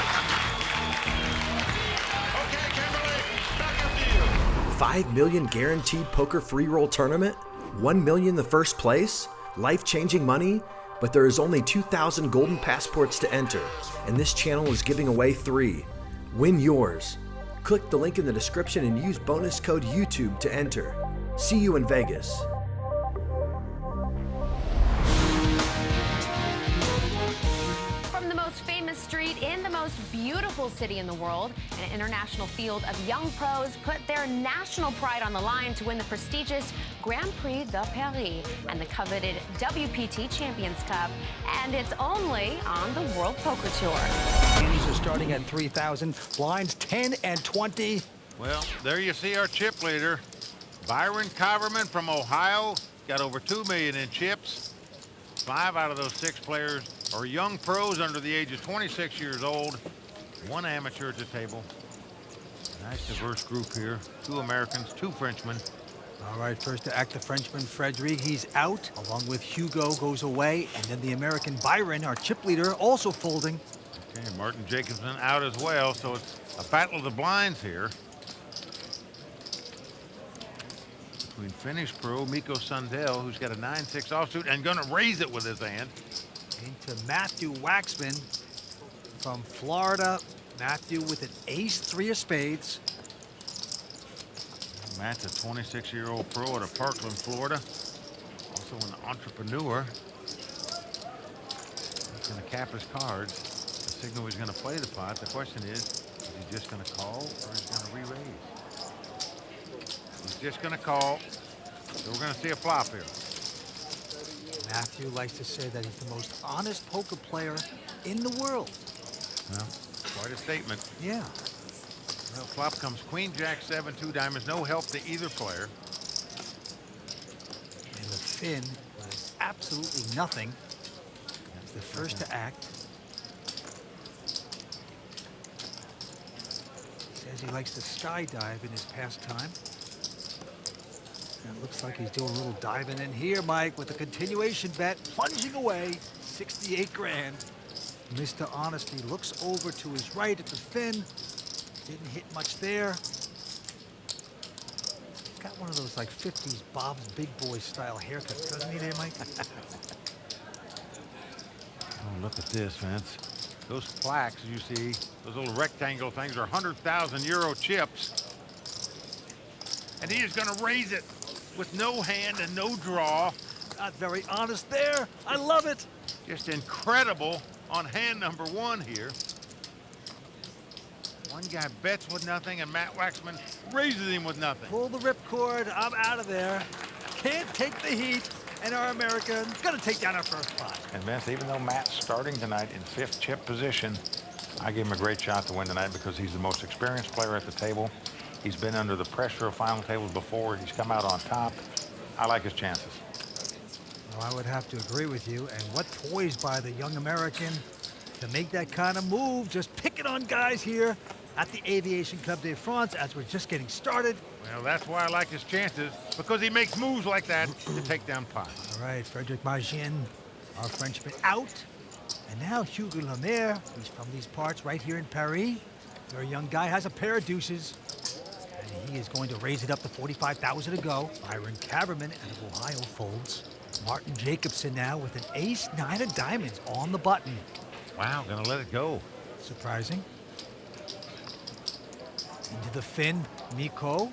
[SPEAKER 1] Okay, Kimberly, back up to you.
[SPEAKER 7] 5 million guaranteed poker free roll tournament, 1 million the first place, life-changing money, but there is only 2,000 golden passports to enter, and this channel is giving away 3. Win yours. Click the link in the description and use bonus code YouTube to enter. See you in Vegas.
[SPEAKER 9] From the most famous street in the most beautiful city in the world, an international field of young pros put their national pride on the line to win the prestigious Grand Prix de Paris and the coveted WPT Champions Cup, and it's only on the World Poker Tour.
[SPEAKER 2] Handies are starting at 3,000, blinds 10 and 20.
[SPEAKER 1] Well, there you see our chip leader, Byron Kaverman from Ohio, got over 2 million in chips. 5 out of those 6 players are young pros under the age of 26 years old. 1 amateur at the table. Nice diverse group here. 2 Americans, 2 Frenchmen.
[SPEAKER 2] All right, first to act the Frenchman, Frederic. He's out, along with Hugo goes away, and then the American Byron, our chip leader, also folding.
[SPEAKER 1] Okay, Martin Jacobson out as well, so it's a battle of the blinds here. Between Finnish pro Mikko Sundell, who's got a 9-6 offsuit and gonna raise it with his hand.
[SPEAKER 2] Into Matthew Waxman from Florida. Matthew with an ace-3 of spades.
[SPEAKER 1] Matt's a 26-year-old pro out of Parkland, Florida. Also an entrepreneur. He's gonna cap his cards. The signal he's gonna play the pot. The question is he just gonna call or is he gonna re-raise? He's just gonna call. So we're gonna see a flop here.
[SPEAKER 2] Matthew likes to say that he's the most honest poker player in the world.
[SPEAKER 1] Well, quite a statement.
[SPEAKER 2] Yeah.
[SPEAKER 1] Well, flop comes Queen, Jack, 7, 2 diamonds. No help to either player.
[SPEAKER 2] And the Finn was absolutely nothing. That's the first to act. Says he likes to skydive in his pastime. And it looks like he's doing a little diving in here, Mike, with a continuation bet, plunging away, 68 grand. Mr. Honesty looks over to his right at the Finn. Didn't hit much there. Got one of those like 50s Bob's Big Boy style haircuts, doesn't he there, Mike?
[SPEAKER 1] Oh, look at this, Vince. Those plaques you see, those little rectangle things are 100,000 euro chips. And he is going to raise it with no hand and no draw.
[SPEAKER 2] Not very honest there. I love it.
[SPEAKER 1] Just incredible on hand number 1 here. One guy bets with nothing, and Matt Waxman raises him with nothing.
[SPEAKER 2] Pull the ripcord. I'm out of there. Can't take the heat. And our American gonna take down our first pot.
[SPEAKER 1] And Vince, even though Matt's starting tonight in 5th chip position, I give him a great shot to win tonight because he's the most experienced player at the table. He's been under the pressure of final tables before. He's come out on top. I like his chances.
[SPEAKER 2] Well, I would have to agree with you. And what poise by the young American to make that kind of move. Just picking on guys here at the Aviation Club de France as we're just getting started.
[SPEAKER 1] Well, that's why I like his chances, because he makes moves like that to take down pots.
[SPEAKER 2] All right, Frederic Magen, our Frenchman, out. And now Hugo Lemaire, he's from these parts right here in Paris. Very young guy, has a pair of deuces. And he is going to raise it up to 45,000 to go. Byron Kaverman out of Ohio folds. Martin Jacobson now with an ace, 9 of diamonds on the button.
[SPEAKER 1] Wow, gonna let it go.
[SPEAKER 2] Surprising. Into the fin, Mikko.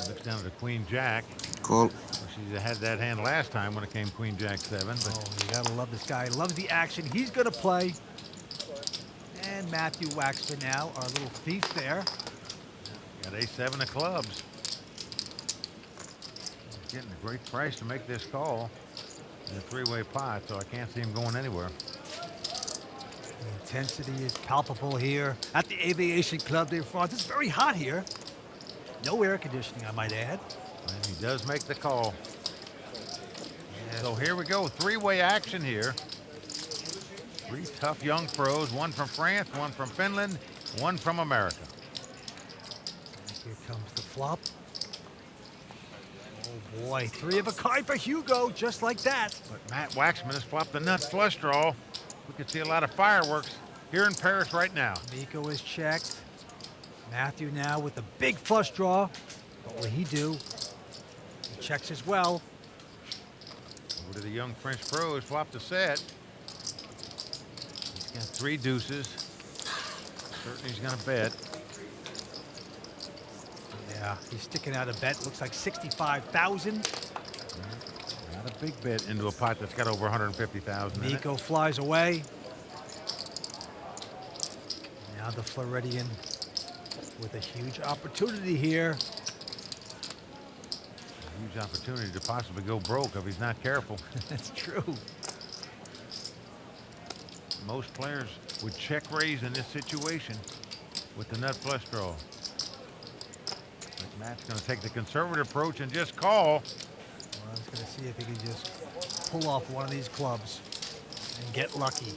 [SPEAKER 1] Looks down to the Queen Jack.
[SPEAKER 5] Cool.
[SPEAKER 1] She had that hand last time when it came Queen Jack 7. But
[SPEAKER 2] you gotta love this guy. Loves the action. He's gonna play. And Matthew Waxman now, our little thief there.
[SPEAKER 1] got ace-7 of clubs. He's getting a great price to make this call in a three-way pot, so I can't see him going anywhere.
[SPEAKER 2] The intensity is palpable here at the Aviation Club de France. It's very hot here. No air conditioning, I might add.
[SPEAKER 1] And he does make the call. So here we go, three-way action here. Three tough young pros, one from France, one from Finland, one from America.
[SPEAKER 2] Here comes the flop. Oh boy, 3 of a kind for Hugo, just like that.
[SPEAKER 1] But Matt Waxman has flopped the nut flush draw. We could see a lot of fireworks here in Paris right now.
[SPEAKER 2] Mikko is checked. Matthew now with the big flush draw. What will he do? He checks as well.
[SPEAKER 1] Over to the young French pros, flopped a set. He's got 3 deuces. Certainly he's gonna bet.
[SPEAKER 2] Yeah, he's sticking out a bet. Looks like 65,000.
[SPEAKER 1] Not a big bet into a pot that's got over 150,000 in it.
[SPEAKER 2] Mikko flies away. Now the Floridian with a huge opportunity here.
[SPEAKER 1] A huge opportunity to possibly go broke if he's not careful.
[SPEAKER 2] That's true.
[SPEAKER 1] Most players would check raise in this situation with the nut flush draw. But Matt's going to take the conservative approach and just call.
[SPEAKER 2] Well, I was going to see if he can just pull off one of these clubs and get lucky.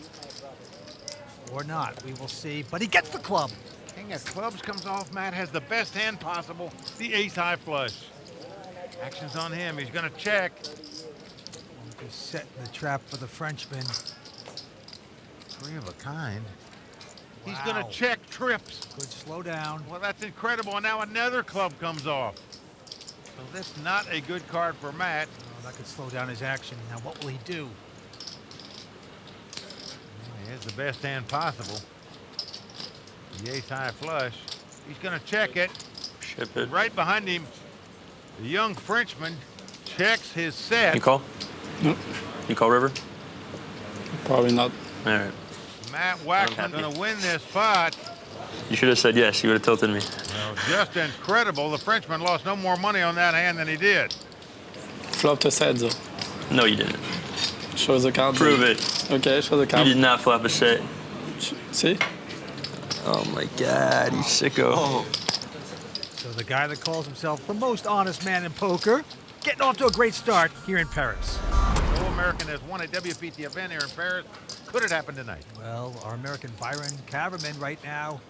[SPEAKER 2] Or not, we will see. But he gets the club.
[SPEAKER 1] King of clubs comes off. Matt has the best hand possible, the ace-high flush. Action's on him. He's going to check.
[SPEAKER 2] Just setting the trap for the Frenchman.
[SPEAKER 1] 3 of a kind.
[SPEAKER 2] Wow.
[SPEAKER 1] He's going to check trips.
[SPEAKER 2] Good slow down.
[SPEAKER 1] Well, that's incredible. And now another club comes off. So this is not a good card for Matt.
[SPEAKER 2] Oh, that could slow down his action. Now what will he do?
[SPEAKER 1] He has the best hand possible. The ace-high flush. He's going to check it.
[SPEAKER 5] Ship it.
[SPEAKER 1] Right behind him, the young Frenchman checks his set.
[SPEAKER 5] You call? You call river?
[SPEAKER 12] Probably not.
[SPEAKER 5] All right.
[SPEAKER 1] Matt Waxman going to win this pot.
[SPEAKER 5] You should have said yes. You would have tilted me.
[SPEAKER 1] Well, just incredible. The Frenchman lost no more money on that hand than he did.
[SPEAKER 12] Flop a set, though.
[SPEAKER 5] No, you didn't.
[SPEAKER 12] Show the card.
[SPEAKER 5] Prove it.
[SPEAKER 12] Okay, show the card.
[SPEAKER 5] You did not flop a set.
[SPEAKER 12] See?
[SPEAKER 5] Oh my God, you sicko. Oh.
[SPEAKER 2] So the guy that calls himself the most honest man in poker, getting off to a great start here in Paris.
[SPEAKER 1] No American has won a WPT event here in Paris. Could it happen tonight?
[SPEAKER 2] Well, our American Byron Kaverman right now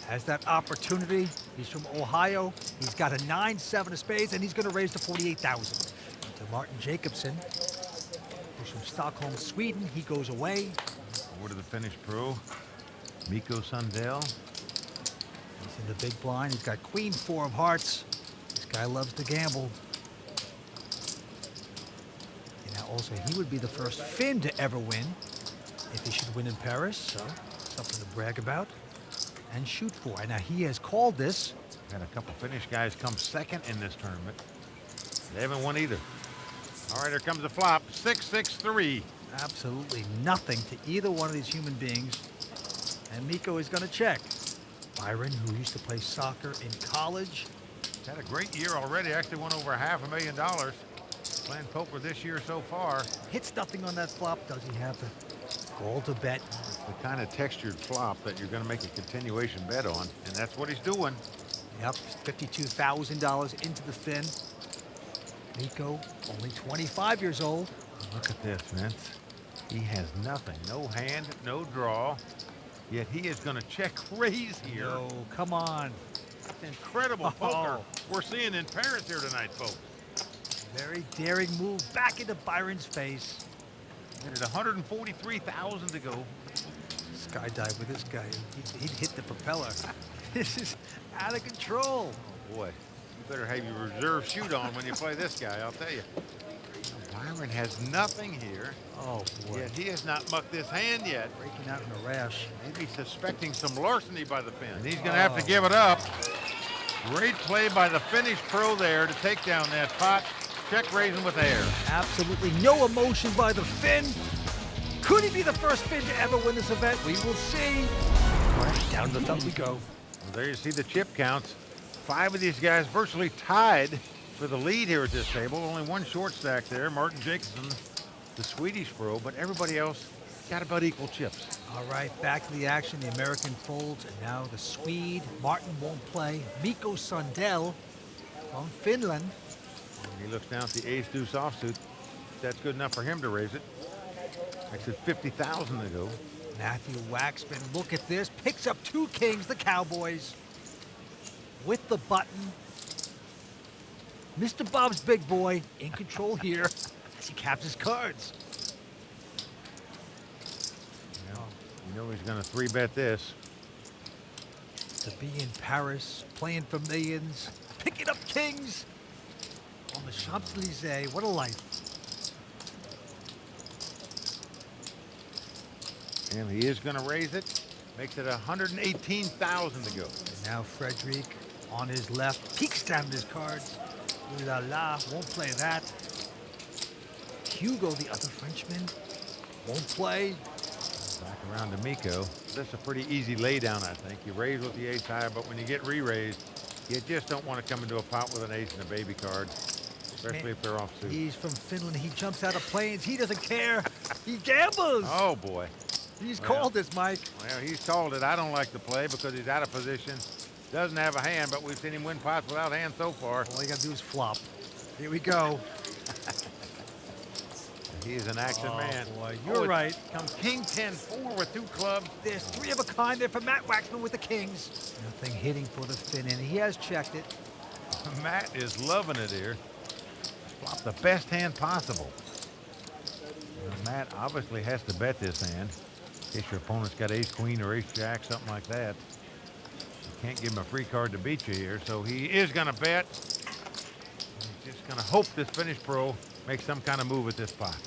[SPEAKER 2] has that opportunity. He's from Ohio. He's got a 9-7 of spades, and he's going to raise to 48,000. To Martin Jacobson, who's from Stockholm, Sweden. He goes away.
[SPEAKER 1] Over to the Finnish pro, Mikko Sundell.
[SPEAKER 2] He's in the big blind. He's got Queen 4 of hearts. This guy loves to gamble. And now also, he would be the first Finn to ever win if he should win in Paris. So something to brag about and shoot for. And now he has called this.
[SPEAKER 1] Had a couple Finnish guys come second in this tournament. They haven't won either. All right, here comes the flop. 6-6-3.
[SPEAKER 2] Absolutely nothing to either one of these human beings. And Mikko is going to check. Byron, who used to play soccer in college.
[SPEAKER 1] Had a great year already. Actually won over $500,000 playing poker this year so far.
[SPEAKER 2] Hits nothing on that flop. Does he have the goal to bet?
[SPEAKER 1] It's the kind of textured flop that you're going to make a continuation bet on, and that's what he's doing.
[SPEAKER 2] Yep, $52,000 into the fin. Mikko, only 25 years old.
[SPEAKER 1] Look at this, Vince. He has nothing. No hand, no draw. Yet he is going to check raise here.
[SPEAKER 2] Oh, come on.
[SPEAKER 1] That's incredible poker we're seeing in Paris here tonight, folks.
[SPEAKER 2] Very daring move back into Byron's face.
[SPEAKER 1] It is 143,000 to go.
[SPEAKER 2] Skydive with this guy. He'd hit the propeller. This is out of control.
[SPEAKER 1] Oh boy, you better have your reserve shoot on when you play this guy, I'll tell you. Byron has nothing here.
[SPEAKER 2] Oh boy.
[SPEAKER 1] Yet he has not mucked this hand yet.
[SPEAKER 2] Breaking out in a rash.
[SPEAKER 1] Maybe suspecting some larceny by the Finn. And he's gonna have to give it up. Great play by the Finnish pro there to take down that pot. Check raising with air.
[SPEAKER 2] Absolutely no emotion by the Finn. Could he be the first Finn to ever win this event? We will see. All right, down the thumb we go.
[SPEAKER 1] Well, there you see the chip counts. 5 of these guys virtually tied for the lead here at this table. Only one short stack there. Martin Jacobson, the Swedish pro, but everybody else got about equal chips.
[SPEAKER 2] All right, back to the action. The American folds, and now the Swede. Martin won't play. Mikko Sundell from Finland.
[SPEAKER 1] And he looks down at the ace deuce offsuit. That's good enough for him to raise it. Makes it 50,000 to go.
[SPEAKER 2] Matthew Waxman, look at this. Picks up 2 kings, the Cowboys. With the button. Mr. Bob's big boy in control here as he caps his cards.
[SPEAKER 1] You know he's going to 3-bet this.
[SPEAKER 2] To be in Paris, playing for millions, picking up kings on the Champs-Elysees. What a life.
[SPEAKER 1] And he is going to raise it. Makes it 118,000 to go.
[SPEAKER 2] And now Frederic on his left, peeks down his cards. Ooh la la, won't play that. Hugo, the other Frenchman, won't play.
[SPEAKER 1] Back around to Mikko. That's a pretty easy laydown, I think. You raise with the ace high, but when you get re-raised, you just don't want to come into a pot with an ace and a baby card, especially if they're offsuit.
[SPEAKER 2] He's from Finland. He jumps out of planes. He doesn't care. He gambles.
[SPEAKER 1] Oh, boy.
[SPEAKER 2] He's called this, Mike.
[SPEAKER 1] Well, he's called it. I don't like to play because he's out of position. Doesn't have a hand, but we've seen him win pots without hand so far.
[SPEAKER 2] All you got to do is flop. Here we go.
[SPEAKER 1] He is an action man.
[SPEAKER 2] Boy, you're right.
[SPEAKER 1] Comes king 10-4 with 2 clubs.
[SPEAKER 2] There's 3 of a kind there for Matt Waxman with the kings. Nothing hitting for the Finn, and he has checked it.
[SPEAKER 1] Matt is loving it here. Flop the best hand possible. Matt obviously has to bet this hand. In case your opponent's got ace queen or ace jack, something like that. You can't give him a free card to beat you here, so he is going to bet. He's just going to hope this Finnish pro makes some kind of move at this pot.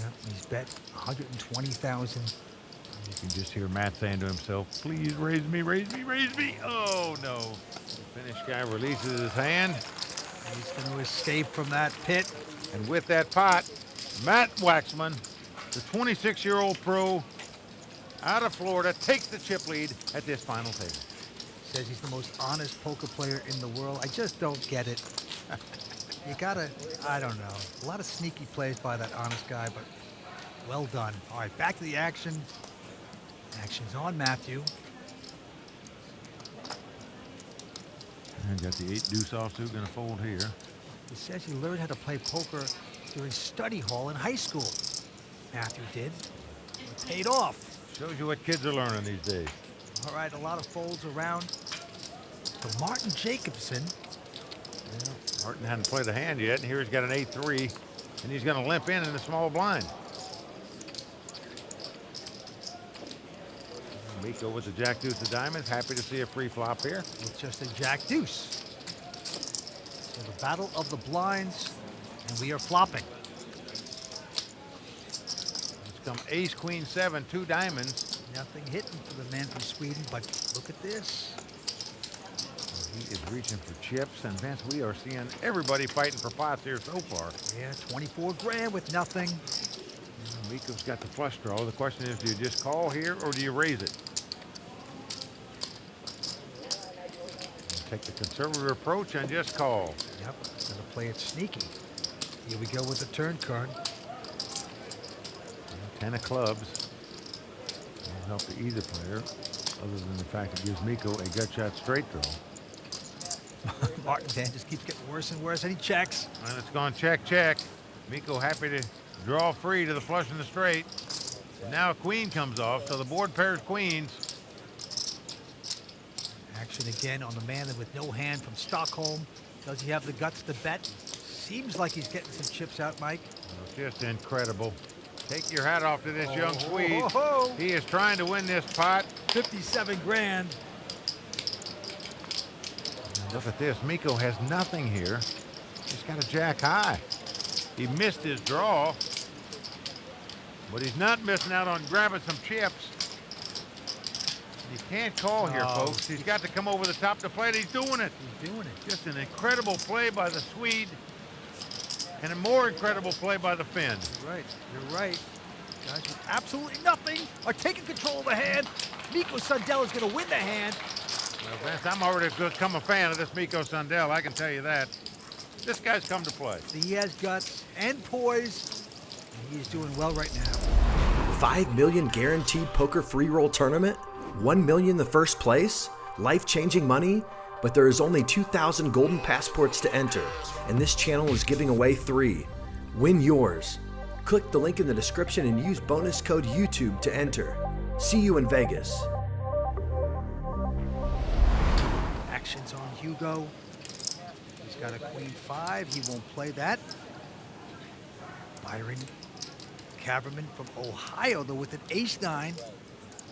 [SPEAKER 2] Yeah, he's bet 120,000.
[SPEAKER 1] You can just hear Matt saying to himself, please raise me, raise me, raise me. Oh, no. The Finnish guy releases his hand.
[SPEAKER 2] He's going to escape from that pit.
[SPEAKER 1] And with that pot, Matt Waxman, the 26-year-old pro out of Florida, takes the chip lead at this final table.
[SPEAKER 2] Says he's the most honest poker player in the world. I just don't get it. You gotta, I don't know. A lot of sneaky plays by that honest guy, but well done. All right, back to the action. Action's on Matthew.
[SPEAKER 1] And got the 8 deuce offsuit gonna fold here.
[SPEAKER 2] He says he learned how to play poker during study hall in high school. Matthew did. It paid off.
[SPEAKER 1] Shows you what kids are learning these days.
[SPEAKER 2] All right, a lot of folds around. So Martin Jacobson.
[SPEAKER 1] Yeah, Martin hadn't played a hand yet, and here he's got an 8-3, and he's going to limp in the small blind. Mikko with the jack deuce of diamonds, happy to see a free flop here.
[SPEAKER 2] With just a jack deuce. So the battle of the blinds, and we are flopping.
[SPEAKER 1] It's come ace, queen, 7, 2 diamonds.
[SPEAKER 2] Nothing hitting for the man from Sweden, but look at this.
[SPEAKER 1] He is reaching for chips, and Vince, we are seeing everybody fighting for pots here so far.
[SPEAKER 2] Yeah, 24 grand with nothing.
[SPEAKER 1] Mikko's got the flush draw. The question is, do you just call here or do you raise it? Take the conservative approach and just call.
[SPEAKER 2] Yep, gonna play it sneaky. Here we go with the turn card.
[SPEAKER 1] 10 of clubs. Won't help to either player, other than the fact it gives Mikko a gut shot straight draw.
[SPEAKER 2] Martin's hand just keeps getting worse and worse, and he checks.
[SPEAKER 1] And it's gone check, check. Mikko happy to draw free to the flush and the straight. And now a queen comes off, so the board pairs queens.
[SPEAKER 2] Action again on the man with no hand from Stockholm. Does he have the guts to bet? Seems like he's getting some chips out, Mike.
[SPEAKER 1] Just incredible. Take your hat off to this young Swede.
[SPEAKER 2] Oh.
[SPEAKER 1] He is trying to win this pot.
[SPEAKER 2] 57 grand.
[SPEAKER 1] Look at this. Mikko has nothing here. He's got a jack high. He missed his draw, but he's not missing out on grabbing some chips. You can't call here, folks. He's got to come over the top to play it. He's doing it.
[SPEAKER 2] He's doing it.
[SPEAKER 1] Just an incredible play by the Swede, and a more incredible play by the Finn.
[SPEAKER 2] You're right. You're right. Guys with absolutely nothing are taking control of the hand. Mikko Sundell is going to win the hand.
[SPEAKER 1] Well, Vince, I'm already become a fan of this Mikko Sundell. I can tell you that. This guy's come to play.
[SPEAKER 2] He has guts and poise, and he is doing well right now.
[SPEAKER 7] $5 million guaranteed poker free roll tournament, $1 million the first place, life-changing money, but there is only 2,000 golden passports to enter, and this channel is giving away 3. Win yours. Click the link in the description and use bonus code YouTube to enter. See you in Vegas.
[SPEAKER 2] Actions on Hugo. He's got a queen 5. He won't play that. Byron Kaverman from Ohio, though, with an ace-9.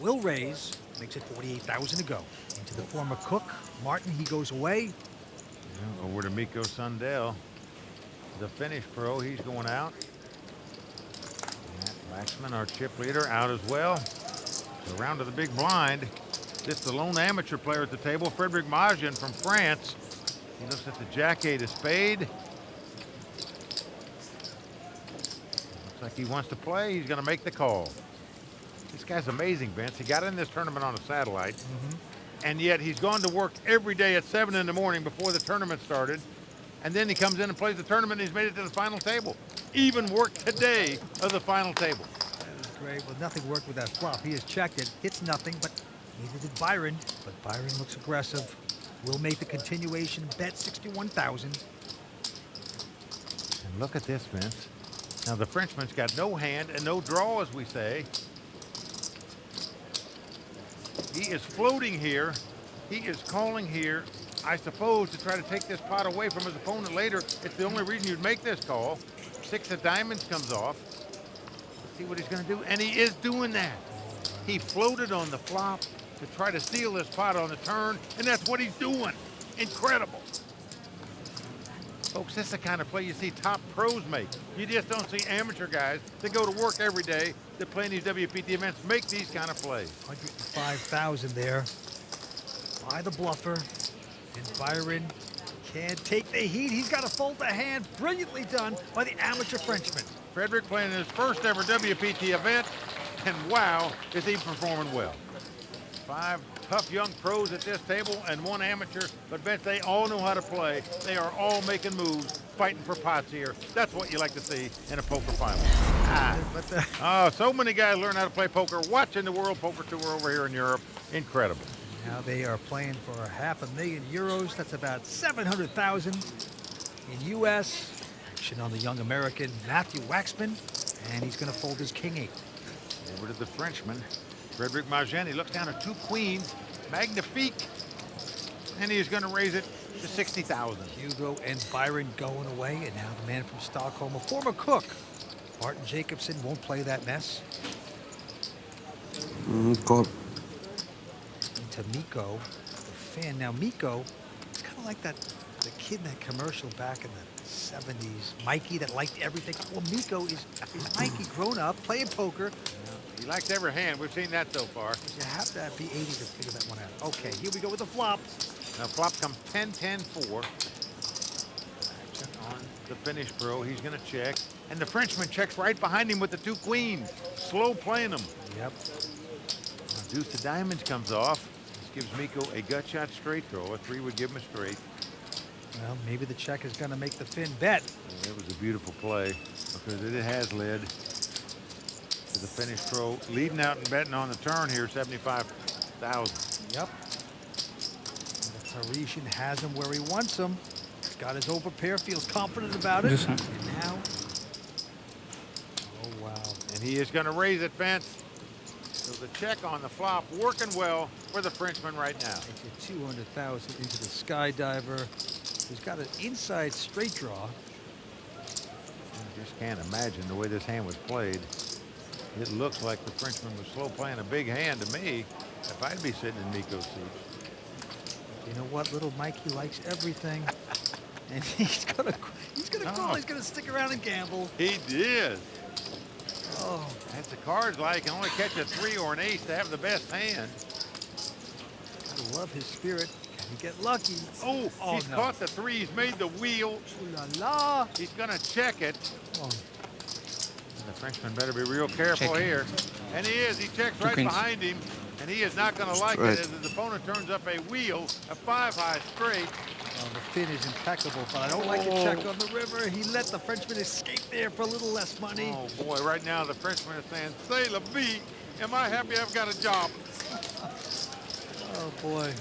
[SPEAKER 2] Will raise. Makes it 48,000 to go. Into the former Cook. Martin, he goes away.
[SPEAKER 1] Yeah, over to Mikko Sundell. The Finnish pro, he's going out. Waxman, our chip leader, out as well. So around to the big blind. This is the lone amateur player at the table, Frederic Magen from France. He looks at the jack-8 of spade. Looks like he wants to play. He's going to make the call. This guy's amazing, Vince. He got in this tournament on a satellite, and yet he's gone to work every day at 7 in the morning before the tournament started, and then he comes in and plays the tournament, and he's made it to the final table. Even worked today of the final table.
[SPEAKER 2] That was great. Well, nothing worked with that flop. He has checked it. Hits nothing, but neither did Byron. But Byron looks aggressive. Will make the continuation, bet 61,000.
[SPEAKER 1] And look at this, Vince. Now the Frenchman's got no hand and no draw, as we say. He is floating here. He is calling here, I suppose, to try to take this pot away from his opponent later. It's the only reason you'd make this call. 6 of diamonds comes off. Let's see what he's going to do. And he is doing that. He floated on the flop to try to steal this pot on the turn, and that's what he's doing. Incredible. Folks, this is the kind of play you see top pros make. You just don't see amateur guys that go to work every day that play in these WPT events make these kind of plays.
[SPEAKER 2] 105,000 there by the bluffer. And Byron can't take the heat. He's got to fold the hand. Brilliantly done by the amateur Frenchman.
[SPEAKER 1] Frederic playing his first ever WPT event, and wow, is he performing well. 5 tough young pros at this table and 1 amateur, but Vince, they all know how to play. They are all making moves, fighting for pots here. That's what you like to see in a poker final. So many guys learn how to play poker watching the World Poker Tour over here in Europe. Incredible.
[SPEAKER 2] Now they are playing for €500,000. That's about 700,000 in U.S. Action on the young American Matthew Waxman, and he's going to fold his king 8.
[SPEAKER 1] Over to the Frenchman, Frederic Magen. He looks down at 2 queens, magnifique, and he's going to raise it to 60,000.
[SPEAKER 2] Hugo and Byron going away, and now the man from Stockholm, a former Cook, Martin Jacobson, won't play that mess.
[SPEAKER 5] Call.
[SPEAKER 2] Into Mikko, the fan. Now Mikko, it's kind of like the kid in that commercial back in the 70s, Mikey, that liked everything. Well, Mikko is Mikey grown up, playing poker.
[SPEAKER 1] He likes every hand. We've seen that so far.
[SPEAKER 2] You have to be 80 to figure that one out. Okay, here we go with the flop.
[SPEAKER 1] Now flop comes 10-10-4. Action on the Finnish pro. He's going to check. And the Frenchman checks right behind him with the 2 queens. Slow playing them.
[SPEAKER 2] Yep.
[SPEAKER 1] Now, deuce of diamonds comes off. This gives Mikko a gut shot straight throw. A 3 would give him a straight.
[SPEAKER 2] Well, maybe the check is going to make the Finn bet.
[SPEAKER 1] Yeah, it was a beautiful play because it has led to the Finnish pro leading out and betting on the turn here, 75,000.
[SPEAKER 2] Yep. The Parisian has him where he wants him. He's got his overpair, feels confident about it. And now, oh wow.
[SPEAKER 1] And he is going to raise it, Vince. So the check on the flop working well for the Frenchman right now.
[SPEAKER 2] Into 200,000 into the skydiver. He's got an inside straight draw.
[SPEAKER 1] I just can't imagine the way this hand was played. It looks like the Frenchman was slow playing a big hand to me if I'd be sitting in Mikko's seat.
[SPEAKER 2] You know what, little Mikey likes everything. And he's gonna call, he's gonna stick around and gamble.
[SPEAKER 1] He did.
[SPEAKER 2] Oh.
[SPEAKER 1] That's the cards like. Can only catch a 3 or an ace to have the best hand.
[SPEAKER 2] I love his spirit. Can he get lucky?
[SPEAKER 1] Oh, he's caught the 3. He's made the wheel.
[SPEAKER 2] Ooh la la.
[SPEAKER 1] He's gonna check it.
[SPEAKER 2] Oh.
[SPEAKER 1] And the Frenchman better be real careful here. And he is. He checks right
[SPEAKER 5] queens.
[SPEAKER 1] behind him. And he is not going to like it as his opponent turns up a wheel, a 5-high straight.
[SPEAKER 2] Oh, the fin is impeccable, but I don't like the check on the river. He let the Frenchman escape there for a little less money.
[SPEAKER 1] Oh, boy, right now the Frenchman is saying, "C'est la vie. Am I happy I've got a job?"
[SPEAKER 2] Oh, boy.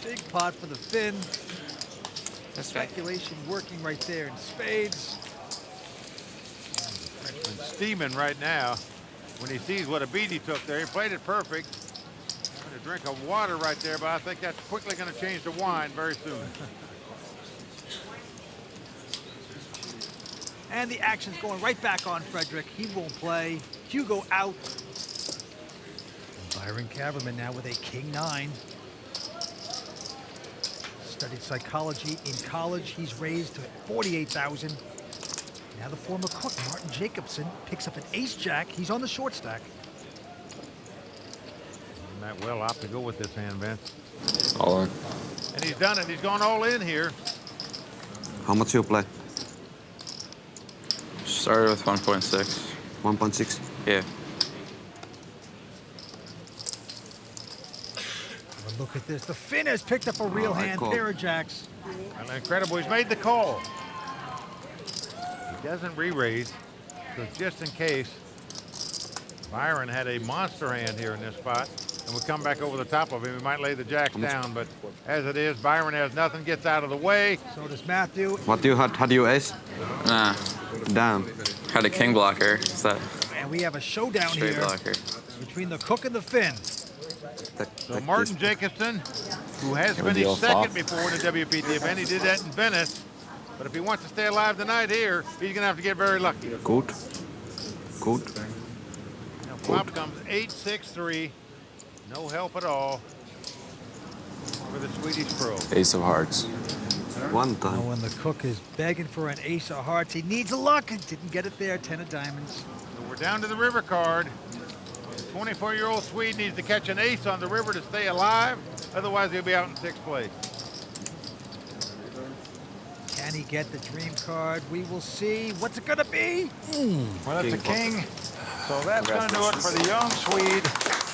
[SPEAKER 2] Big pot for the fin. Speculation working right there in spades.
[SPEAKER 1] The Frenchman's steaming right now. When he sees what a beat he took there, he played it perfect. Having a drink of water right there, but I think that's quickly going to change to wine very soon.
[SPEAKER 2] And the action's going right back on Frederic. He won't play. Hugo out. Byron Kaverman now with a king-9. Studied psychology in college. He's raised to 48,000. Now the former cook, Martin Jacobson, picks up an ace-jack. He's on the short stack.
[SPEAKER 1] And that well opt to go with this hand, Vince.
[SPEAKER 19] All in.
[SPEAKER 1] And he's done it. He's gone all in here.
[SPEAKER 19] How much you play?
[SPEAKER 20] Started with 1.6.
[SPEAKER 19] 1.6?
[SPEAKER 20] Yeah.
[SPEAKER 2] But look at this. The fin has picked up a real hand. Pair of jacks.
[SPEAKER 1] And incredible. He's made the call. He doesn't re-raise, because just in case, Byron had a monster hand here in this spot and would come back over the top of him. He might lay the jacks down, but as it is, Byron has nothing, gets out of the way.
[SPEAKER 2] So does Matthew.
[SPEAKER 19] What do you had you ace?
[SPEAKER 20] Nah.
[SPEAKER 19] Damn.
[SPEAKER 20] Had a king blocker. Is that
[SPEAKER 2] And we have a showdown
[SPEAKER 20] straight
[SPEAKER 2] here
[SPEAKER 20] blocker?
[SPEAKER 2] between the cook and the fin.
[SPEAKER 1] So Martin Jacobson, who has finished second before in the WPT event, he did that in Venice. But if he wants to stay alive tonight here, he's going to have to get very lucky.
[SPEAKER 19] Good. Good.
[SPEAKER 1] Now flop comes 8-6-3. No help at all for the Swedish pro.
[SPEAKER 20] Ace of hearts.
[SPEAKER 19] One time.
[SPEAKER 2] Now when the cook is begging for an ace of hearts, he needs luck. Didn't get it there. 10 of diamonds.
[SPEAKER 1] So we're down to the river card. The 24-year-old Swede needs to catch an ace on the river to stay alive. Otherwise, he'll be out in 6th place.
[SPEAKER 2] Can he get the dream card? We will see. What's it going to be?
[SPEAKER 1] Well, it's a king. So that's going to do it for the young Swede.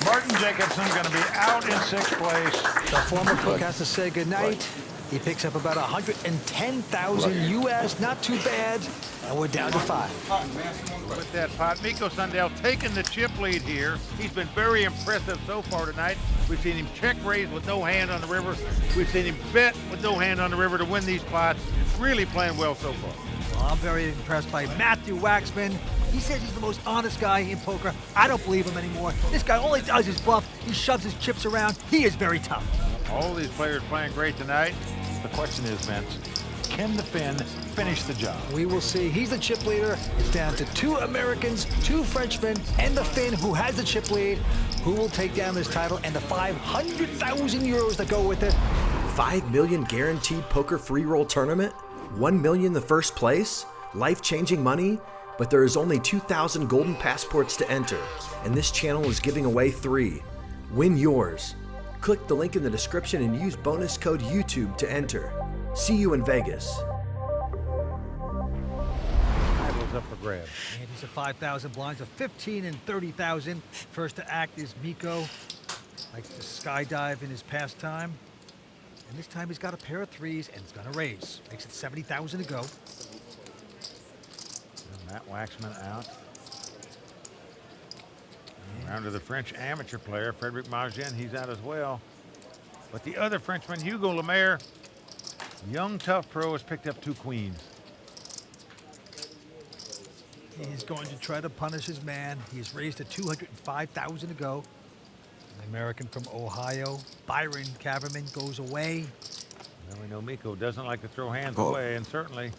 [SPEAKER 1] Martin Jacobson going to be out in 6th place.
[SPEAKER 2] The former cook has to say goodnight. He picks up about 110,000 US. Not too bad. And we're down to 5.
[SPEAKER 1] With that pot, Mikko Sundell taking the chip lead here. He's been very impressive so far tonight. We've seen him check raise with no hand on the river. We've seen him bet with no hand on the river to win these pots. Really playing well so far.
[SPEAKER 2] Well, I'm very impressed by Matthew Waxman. He says he's the most honest guy in poker. I don't believe him anymore. This guy only does his bluff. He shoves his chips around. He is very tough.
[SPEAKER 1] All these players playing great tonight. The question is, Vince, can the Finn finish the job?
[SPEAKER 2] We will see. He's the chip leader. It's down to 2 Americans, 2 Frenchmen, and the Finn, who has the chip lead, who will take down this title and the 500,000 euros that go with it.
[SPEAKER 7] 5 million guaranteed poker free roll tournament, 1 million the first place, life-changing money, but there is only 2,000 golden passports to enter, and this channel is giving away 3. Win yours. Click the link in the description and use bonus code YouTube to enter. See you in Vegas.
[SPEAKER 1] Title's up for grabs.
[SPEAKER 2] And he's at 5,000 blinds, of 15 and 30,000. First to act is Mikko. Likes to skydive in his pastime. And this time he's got a pair of 3s and it's gonna raise. Makes it 70,000 to go.
[SPEAKER 1] And Matt Waxman out. Round to the French amateur player, Frederic Magen, he's out as well. But the other Frenchman, Hugo Lemaire, young tough pro, has picked up 2 queens.
[SPEAKER 2] He's going to try to punish his man. He's raised to 205,000 to go. An American from Ohio, Byron Kaverman, goes away.
[SPEAKER 1] Well, we know Mikko doesn't like to throw hands away, and certainly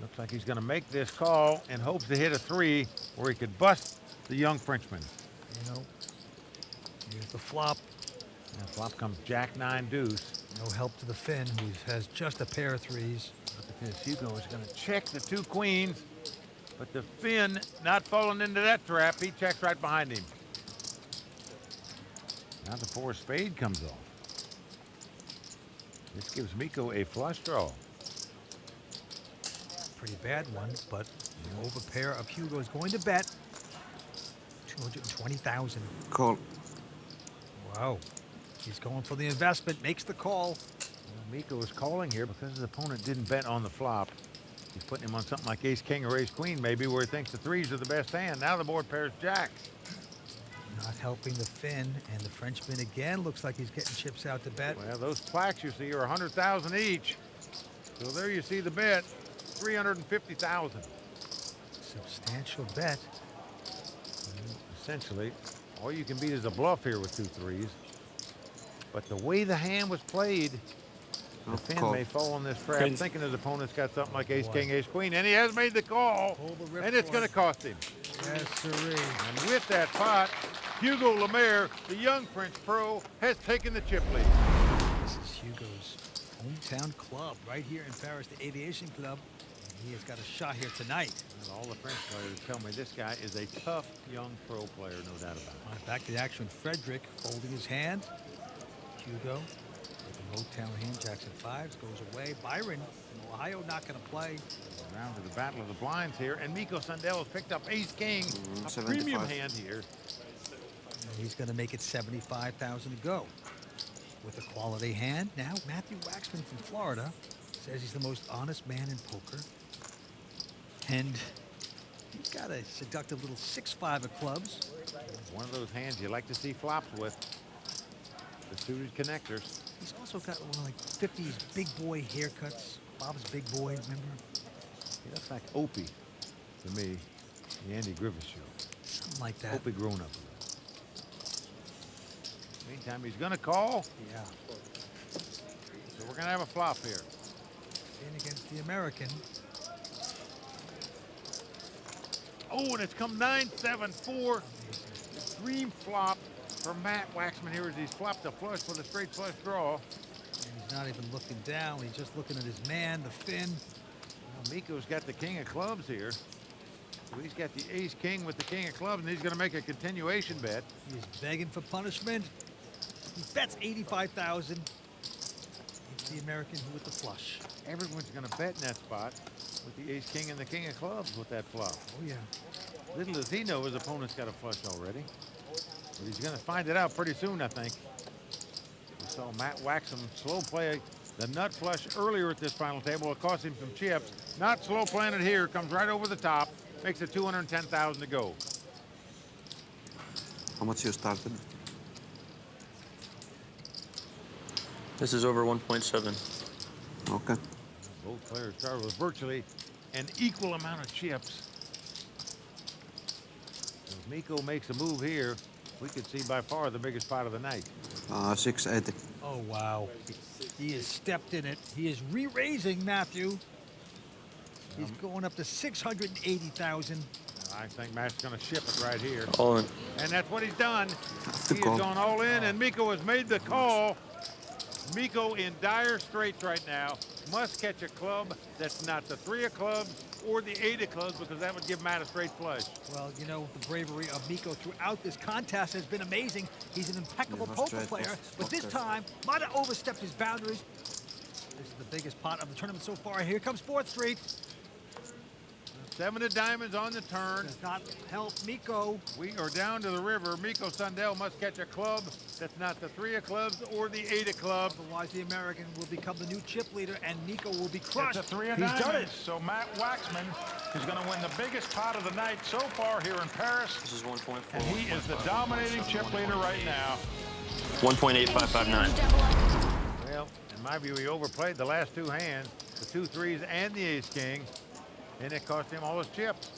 [SPEAKER 1] looks like he's going to make this call and hopes to hit a 3 where he could bust the young Frenchman.
[SPEAKER 2] You know, here's the flop.
[SPEAKER 1] And flop comes Jack 9 deuce.
[SPEAKER 2] No help to the Finn, who has just a pair of threes.
[SPEAKER 1] Because Hugo is going to check the 2 queens, but the Finn not falling into that trap. He checks right behind him. Now the 4 spade comes off. This gives Mikko a flush draw.
[SPEAKER 2] Pretty bad one, but the over pair of Hugo is going to bet 220,000.
[SPEAKER 19] Call.
[SPEAKER 2] Wow. He's going for the investment, makes the call.
[SPEAKER 1] Well, Mikko is calling here because his opponent didn't bet on the flop. He's putting him on something like ace king or ace queen maybe, where he thinks the 3s are the best hand. Now the board pairs jacks.
[SPEAKER 2] Not helping the Finn, and the Frenchman again looks like he's getting chips out to bet.
[SPEAKER 1] Well, those plaques you see are 100,000 each. So there you see the bet, 350,000.
[SPEAKER 2] Substantial bet.
[SPEAKER 1] Essentially, all you can beat is a bluff here with 2 3s. But the way the hand was played, the Finn may fall in this trap, thinking his opponent's got something like ace king, ace queen, and he has made the call, and it's going to cost him.
[SPEAKER 2] Yes, sirree.
[SPEAKER 1] And with that pot, Hugo Lemaire, the young French pro, has taken the chip lead.
[SPEAKER 2] This is Hugo's hometown club right here in Paris, the Aviation Club. And he has got a shot here tonight.
[SPEAKER 1] And all the French players tell me this guy is a tough young pro player, no doubt about it.
[SPEAKER 2] Right, back to the action. Frederic folding his hand. Hugo with a Motown hand, Jackson 5s, goes away. Byron from Ohio not going to play.
[SPEAKER 1] Round to the battle of the blinds here, and Mikko Sundell has picked up ace king, a premium hand here.
[SPEAKER 2] And he's going to make it 75,000 to go. With a quality hand. Now Matthew Waxman from Florida says he's the most honest man in poker. And he's got a seductive little 6-5 of clubs.
[SPEAKER 1] One of those hands you like to see flops with. The suited connectors.
[SPEAKER 2] He's also got one of like 50s big boy haircuts. Bob's big boy, remember?
[SPEAKER 1] He looks like Opie to me, the Andy Griffith show.
[SPEAKER 2] Something like that.
[SPEAKER 1] Opie grown up. Meantime, he's going to call.
[SPEAKER 2] Yeah.
[SPEAKER 1] So we're going to have a flop here.
[SPEAKER 2] In against the American.
[SPEAKER 1] Oh, and it's come 9-7-4. Dream flop for Matt Waxman here as he's flopped a flush with a straight flush draw.
[SPEAKER 2] And he's not even looking down. He's just looking at his man, the Finn.
[SPEAKER 1] Well, Mikko's got the king of clubs here. So he's got the ace king with the king of clubs, and he's going to make a continuation bet.
[SPEAKER 2] He's begging for punishment. He bets 85,000. It's the American who with the flush.
[SPEAKER 1] Everyone's going to bet in that spot with the ace king and the king of clubs with that flop.
[SPEAKER 2] Oh, yeah.
[SPEAKER 1] Little does he know his opponent's got a flush already. But he's going to find it out pretty soon, I think. We saw Matt Waxman slow play the nut flush earlier at this final table. It cost him some chips. Not slow playing it here. Comes right over the top. Makes it 210,000 to go.
[SPEAKER 19] How much you started?
[SPEAKER 20] This is over 1.7.
[SPEAKER 19] Okay.
[SPEAKER 1] Both players started with virtually an equal amount of chips. So if Mikko makes a move here, we could see by far the biggest pot of the night.
[SPEAKER 19] 680.
[SPEAKER 2] Oh, wow. He has stepped in it. He is re-raising Matthew. He's going up to 680,000.
[SPEAKER 1] I think Matt's going to ship it right here.
[SPEAKER 20] All in.
[SPEAKER 1] And that's what he's done. He has gone all in, and Mikko has made the call. Mikko in dire straits right now. Must catch a club that's not the 3 of clubs or the 8 of clubs, because that would give Matt a straight flush.
[SPEAKER 2] Well, you know, the bravery of Mikko throughout this contest has been amazing. He's an impeccable poker player, but this time might have overstepped his boundaries. This is the biggest pot of the tournament so far. Here comes 4th Street.
[SPEAKER 1] 7 of diamonds on the turn.
[SPEAKER 2] Does not help Mikko.
[SPEAKER 1] We are down to the river. Mikko Sundell must catch a club that's not the 3 of clubs or the 8 of clubs.
[SPEAKER 2] Otherwise, the American will become the new chip leader, and Mikko will be crushed.
[SPEAKER 1] It's a 3 of
[SPEAKER 2] He's
[SPEAKER 1] diamonds.
[SPEAKER 2] done it.
[SPEAKER 1] So Matt Waxman is going to win the biggest pot of the night so far here in Paris.
[SPEAKER 20] This is 1.4.
[SPEAKER 1] And he is the dominating chip leader right now.
[SPEAKER 20] 1.8559.
[SPEAKER 1] Well, in my view, he overplayed the last 2 hands, the 2 3s and the ace king, and it cost him all his chips.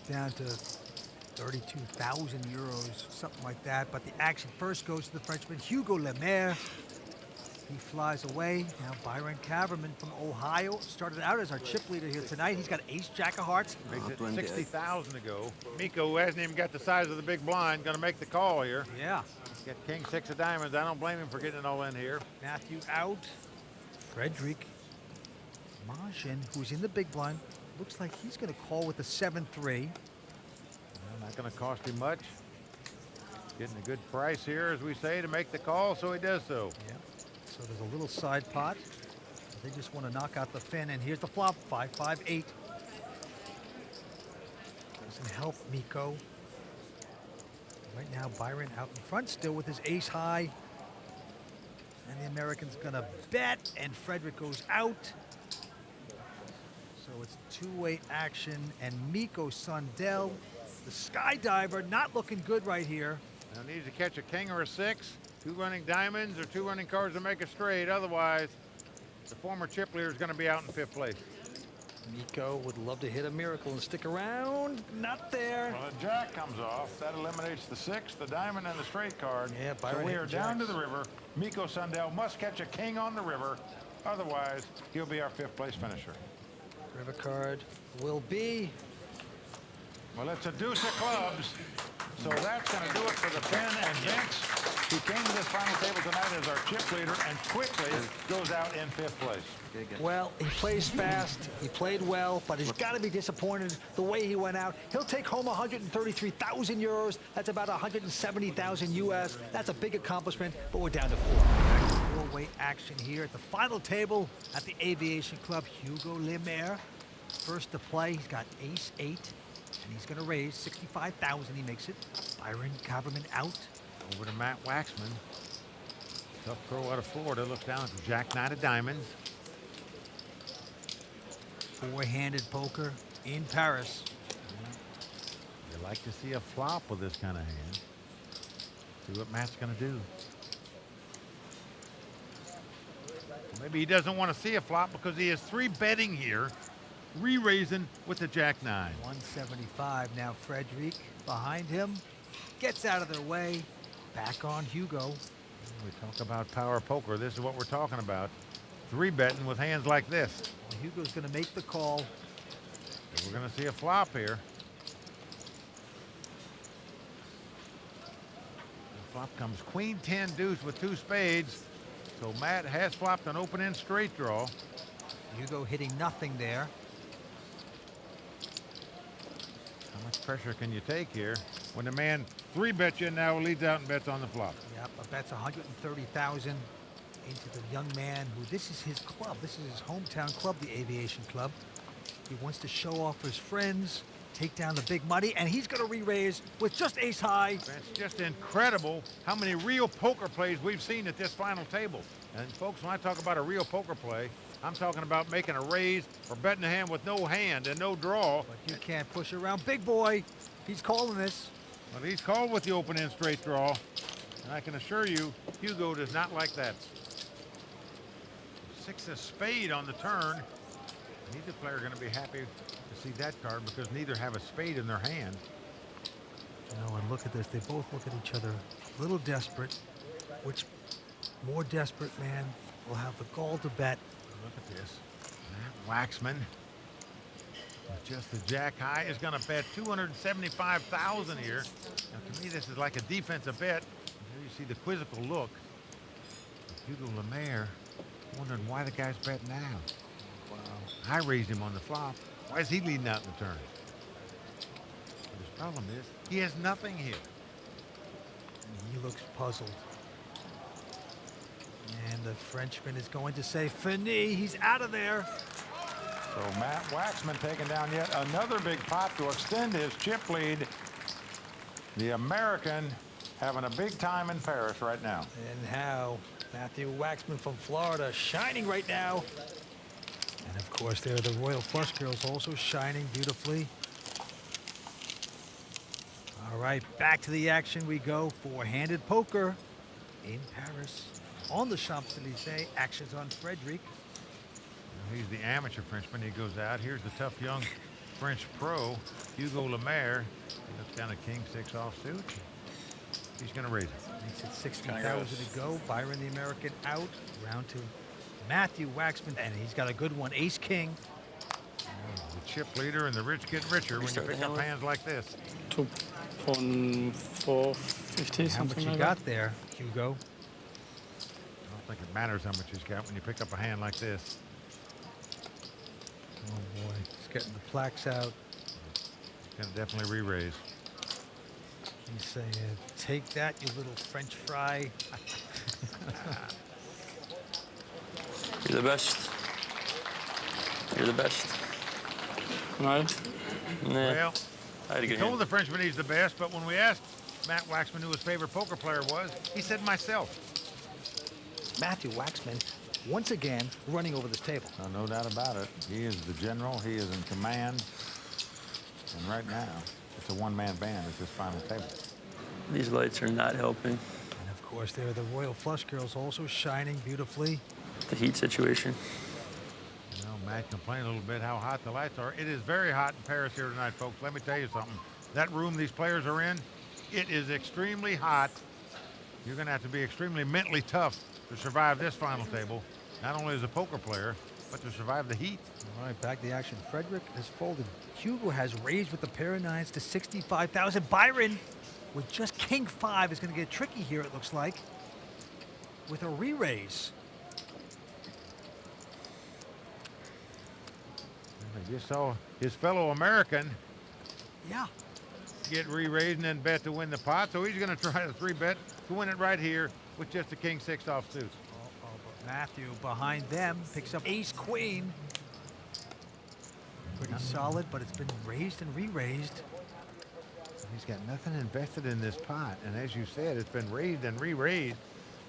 [SPEAKER 2] Down to 32,000 euros, something like that. But the action first goes to the Frenchman, Hugo Lemaire. He flies away. Now Byron Kaverman from Ohio started out as our chip leader here tonight. He's got ace jack of hearts.
[SPEAKER 1] Makes it 60,000 to go. Mikko, who hasn't even got the size of the big blind, going to make the call here.
[SPEAKER 2] Yeah.
[SPEAKER 1] Get king 6 of diamonds. I don't blame him for getting it all in here.
[SPEAKER 2] Matthew out. Frederic Magen, who's in the big blind, looks like he's going to call with the 7-3.
[SPEAKER 1] Not going to cost him much. Getting a good price here, as we say, to make the call, so he does so.
[SPEAKER 2] Yeah. So there's a little side pot. They just want to knock out the fin, and here's the flop, 5-5-8. Doesn't help Mikko. Right now, Byron out in front still with his ace high. And the American's gonna bet, and Frederic goes out. So it's two-way action, and Mikko Sundell, the skydiver, not looking good right here.
[SPEAKER 1] Now needs to catch a king or a 6, 2 running diamonds or 2 running cards to make a straight. Otherwise, the former chip leader is going to be out in 5th place.
[SPEAKER 2] Mikko would love to hit a miracle and stick around. Not there.
[SPEAKER 1] Well, a jack comes off. That eliminates the 6, the diamond, and the straight card.
[SPEAKER 2] Yeah,
[SPEAKER 1] so we are down to the river. Mikko Sundell must catch a king on the river. Otherwise, he'll be our 5th place finisher.
[SPEAKER 2] River card will be.
[SPEAKER 1] Well, it's a deuce of clubs. So that's going to do it for the Finn and Vince, who came to this final table tonight as our chip leader and quickly goes out in 5th place.
[SPEAKER 2] Well, he plays fast, he played well, but he's got to be disappointed the way he went out. He'll take home 133,000 euros. That's about 170,000 US. That's a big accomplishment, but we're down to 4. Weight action here at the final table at the Aviation Club. Hugo Lemaire, first to play. He's got ace 8, and he's going to raise 65,000. He makes it. Byron Kaverman out.
[SPEAKER 1] Over to Matt Waxman. Tough throw out of Florida. Looks down at the jack 9 of diamonds.
[SPEAKER 2] Four-handed poker in Paris.
[SPEAKER 1] You like to see a flop with this kind of hand. See what Matt's going to do. Maybe he doesn't want to see a flop because he is 3-betting here, re-raising with the jack 9.
[SPEAKER 2] 175 now. Frederic behind him, gets out of their way. Back on Hugo.
[SPEAKER 1] We talk about power poker. This is what we're talking about. 3-betting with hands like this.
[SPEAKER 2] Well, Hugo's going to make the call.
[SPEAKER 1] So we're going to see a flop here. The flop comes queen 10 deuce with 2 spades. So Matt has flopped an open-end straight draw.
[SPEAKER 2] Hugo hitting nothing there.
[SPEAKER 1] How much pressure can you take here when the man 3-bet you now leads out and bets on the flop?
[SPEAKER 2] Yep, a bet's 130,000 into the young man who, this is his club. This is his hometown club, the Aviation Club. He wants to show off for his friends, take down the big money, and he's going to re-raise with just ace high.
[SPEAKER 1] It's just incredible how many real poker plays we've seen at this final table. And folks, when I talk about a real poker play, I'm talking about making a raise or betting a hand with no hand and no draw.
[SPEAKER 2] But you can't push around. Big boy, he's calling this.
[SPEAKER 1] Well, he's called with the open-end straight draw. And I can assure you, Hugo does not like that. 6 of spade on the turn. Neither player going to be happy to see that card because neither have a spade in their hand.
[SPEAKER 2] Oh, and look at this. They both look at each other a little desperate. Which more desperate man will have the gall to bet?
[SPEAKER 1] Look at this. Matt Waxman, with just the jack high, is going to bet 275,000 here. Now, to me, this is like a defensive bet. Here you see the quizzical look. Hugo Lemaire wondering why the guy's betting now. Wow. I raised him on the flop. Why is he leading out in the turn? But his problem is he has nothing here.
[SPEAKER 2] He looks puzzled. And the Frenchman is going to say, "Fini." He's out of there.
[SPEAKER 1] So Matt Waxman taking down yet another big pot to extend his chip lead. The American having a big time in Paris right now.
[SPEAKER 2] And how Matthew Waxman from Florida shining right now. And of course, there are the Royal Flush Girls also shining beautifully. All right, back to the action we go. Four-handed poker in Paris. On the Champs-Élysées, actions on Frederic.
[SPEAKER 1] He's the amateur Frenchman. He goes out. Here's the tough young French pro, Hugo Lemaire. He looks down a king 6 offsuit. He's going to raise it.
[SPEAKER 2] Makes it 60,000 to go. Byron, the American, out. Round to Matthew Waxman, and he's got a good one. Ace-king.
[SPEAKER 1] The chip leader and the rich get richer when you pick up hands like this.
[SPEAKER 20] 2.450,
[SPEAKER 2] How much you got there, Hugo?
[SPEAKER 1] I don't think it matters how much he's got when you pick up a hand like this.
[SPEAKER 2] Oh boy, he's getting the plaques out.
[SPEAKER 1] He's going to definitely re-raise.
[SPEAKER 2] He's saying, take that, you little French fry.
[SPEAKER 20] You're the best. You're the best. No? Nah.
[SPEAKER 1] Well,
[SPEAKER 20] I had a
[SPEAKER 1] he
[SPEAKER 20] good
[SPEAKER 1] told
[SPEAKER 20] hand.
[SPEAKER 1] the Frenchman he's the best, but when we asked Matt Waxman who his favorite poker player was, he said myself.
[SPEAKER 2] Matthew Waxman, once again, running over this table.
[SPEAKER 1] No doubt about it. He is the general. He is in command. And right now, it's a one-man band at this final table.
[SPEAKER 20] These lights are not helping.
[SPEAKER 2] And of course, there are the Royal Flush Girls also shining beautifully.
[SPEAKER 20] The heat situation.
[SPEAKER 1] You know, Matt complained a little bit how hot the lights are. It is very hot in Paris here tonight, folks. Let me tell you something. That room these players are in, it is extremely hot. You're going to have to be extremely mentally tough to survive this final table, not only as a poker player, but to survive the heat.
[SPEAKER 2] All right, back to the action. Frederic has folded. Hugo has raised with the pair of nines to 65,000. Byron, with just king 5, is going to get tricky here, it looks like, with a re-raise.
[SPEAKER 1] I just saw his fellow American get re-raised and then bet to win the pot, so he's going to try to 3-bet to win it right here with just a king 6 offsuit.
[SPEAKER 2] But Matthew behind them picks up ace-queen. Pretty solid, but it's been raised and re-raised.
[SPEAKER 1] He's got nothing invested in this pot, and as you said, it's been raised and re-raised.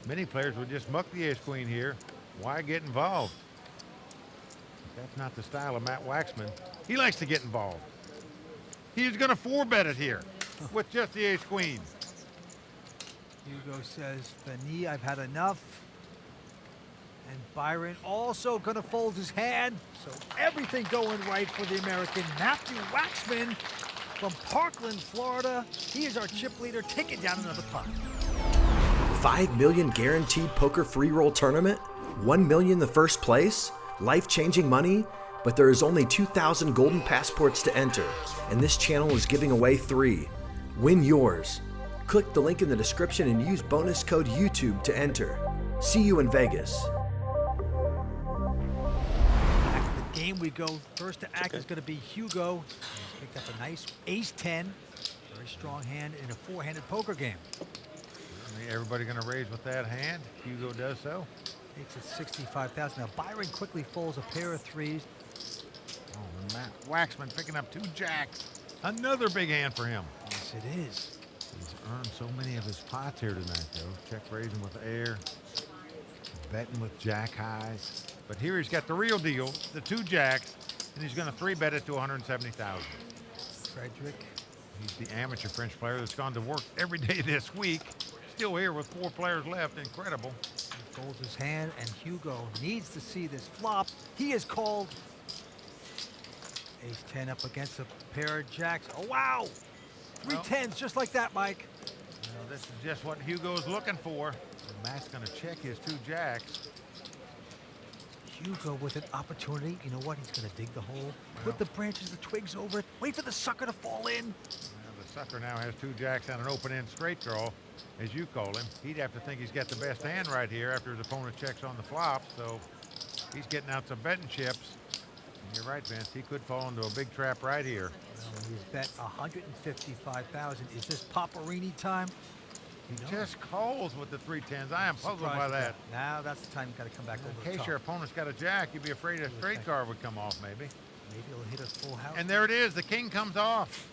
[SPEAKER 1] Many players would just muck the ace-queen here. Why get involved? That's not the style of Matt Waxman. He likes to get involved. He's going to 4-bet it here with just the ace-queen.
[SPEAKER 2] Hugo says, Fanny, I've had enough. And Byron also going to fold his hand. So everything going right for the American. Matthew Waxman from Parkland, Florida. He is our chip leader, taking down another pot.
[SPEAKER 7] $5 million guaranteed poker free roll tournament, $1 million the first place, life-changing money, but there is only 2,000 golden passports to enter, and this channel is giving away 3. Win yours. Click the link in the description and use bonus code YouTube to enter. See you in Vegas.
[SPEAKER 2] Back to the game we go. First to act is going to be Hugo. He's picked up a nice ace-10. Very strong hand in a 4-handed poker game.
[SPEAKER 1] Everybody going to raise with that hand. Hugo does so.
[SPEAKER 2] Makes it 65,000. Now Byron quickly folds a pair of 3s.
[SPEAKER 1] Oh, and Matt Waxman picking up 2 jacks. Another big hand for him.
[SPEAKER 2] Yes, it is.
[SPEAKER 1] He's earned so many of his pots here tonight, though. Check raising with air, betting with jack highs. But here he's got the real deal, the 2 jacks, and he's going to 3-bet it to 170,000.
[SPEAKER 2] Frederic.
[SPEAKER 1] He's the amateur French player that's gone to work every day this week. Still here with 4 players left. Incredible.
[SPEAKER 2] He folds his hand, and Hugo needs to see this flop. He is called. Ace-10 up against a pair of jacks. Oh, wow. 3 10s just like that, Mike.
[SPEAKER 1] Well, this is just what Hugo's looking for. So Matt's going to check his 2 jacks.
[SPEAKER 2] Hugo with an opportunity. You know what? He's going to dig the hole, put the branches, the twigs over it, wait for the sucker to fall in.
[SPEAKER 1] Well, the sucker now has 2 jacks and an open-end straight draw, as you call him. He'd have to think he's got the best hand right here after his opponent checks on the flop. So he's getting out some betting chips. And you're right, Vince. He could fall into a big trap right here.
[SPEAKER 2] Well, he's bet 155,000. Is this Paparini time?
[SPEAKER 1] He just calls with the 3 10s. I am puzzled by that.
[SPEAKER 2] Now that's the time you got to come back over the top.
[SPEAKER 1] In case your opponent's got a jack, you'd be afraid a straight card would come off, maybe.
[SPEAKER 2] Maybe he'll hit a full house.
[SPEAKER 1] And there it is. The king comes off.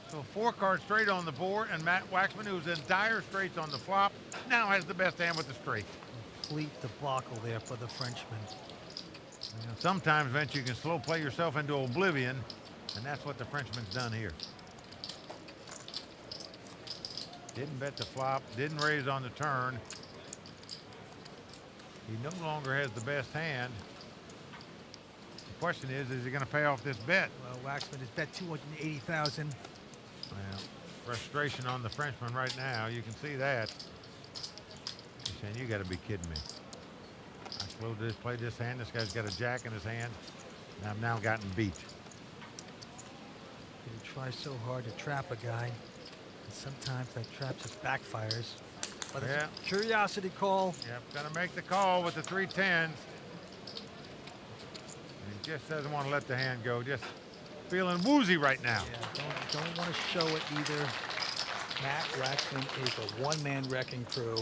[SPEAKER 1] So 4 cards straight on the board, and Matt Waxman, who's in dire straits on the flop, now has the best hand with the straight.
[SPEAKER 2] Complete debacle there for the Frenchman.
[SPEAKER 1] You know, sometimes, Vince, you can slow play yourself into oblivion, and that's what the Frenchman's done here. Didn't bet the flop, didn't raise on the turn. He no longer has the best hand. The question is he going to pay off this bet?
[SPEAKER 2] Well, Waxman has bet 280,000.
[SPEAKER 1] Well, Frustration on the Frenchman right now. You can see that. He's saying, you got to be kidding me. I slowed this, played this hand. This guy's got a jack in his hand. And I've now gotten beat.
[SPEAKER 2] You try so hard to trap a guy, and sometimes that trap just backfires. But it's a curiosity call.
[SPEAKER 1] Yep, gonna make the call with the 3-10s. He just doesn't want to let the hand go. Just feeling woozy right now.
[SPEAKER 2] Yeah, don't want to show it either.
[SPEAKER 21] Matt Waxman is a one-man wrecking crew.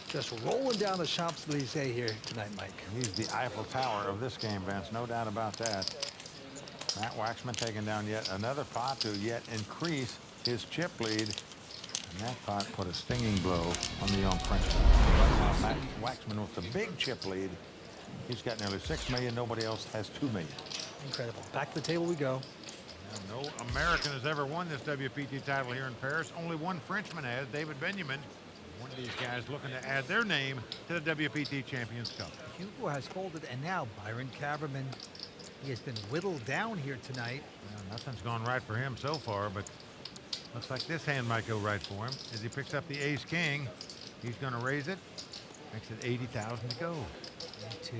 [SPEAKER 21] Just rolling down the Champs-Elysees here tonight, Mike.
[SPEAKER 1] He's the Eiffel Tower of this game, Vince. No doubt about that. Matt Waxman taking down yet another pot to yet increase his chip lead. And that pot put a stinging blow on the young Frenchman. Matt Waxman with the big chip lead. He's got nearly $6 million. Nobody else has $2 million.
[SPEAKER 21] Incredible. Back to the table we go.
[SPEAKER 1] Now, no American has ever won this WPT title here in Paris. Only one Frenchman has, David Benjamin. One of these guys looking to add their name to the WPT Champions Cup.
[SPEAKER 2] Hugo has folded, and now Byron Kaverman. He has been whittled down here tonight.
[SPEAKER 1] Well, nothing's gone right for him so far, but looks like this hand might go right for him. As he picks up the ace-king, he's going to raise it. Makes it 80,000 to go.
[SPEAKER 2] To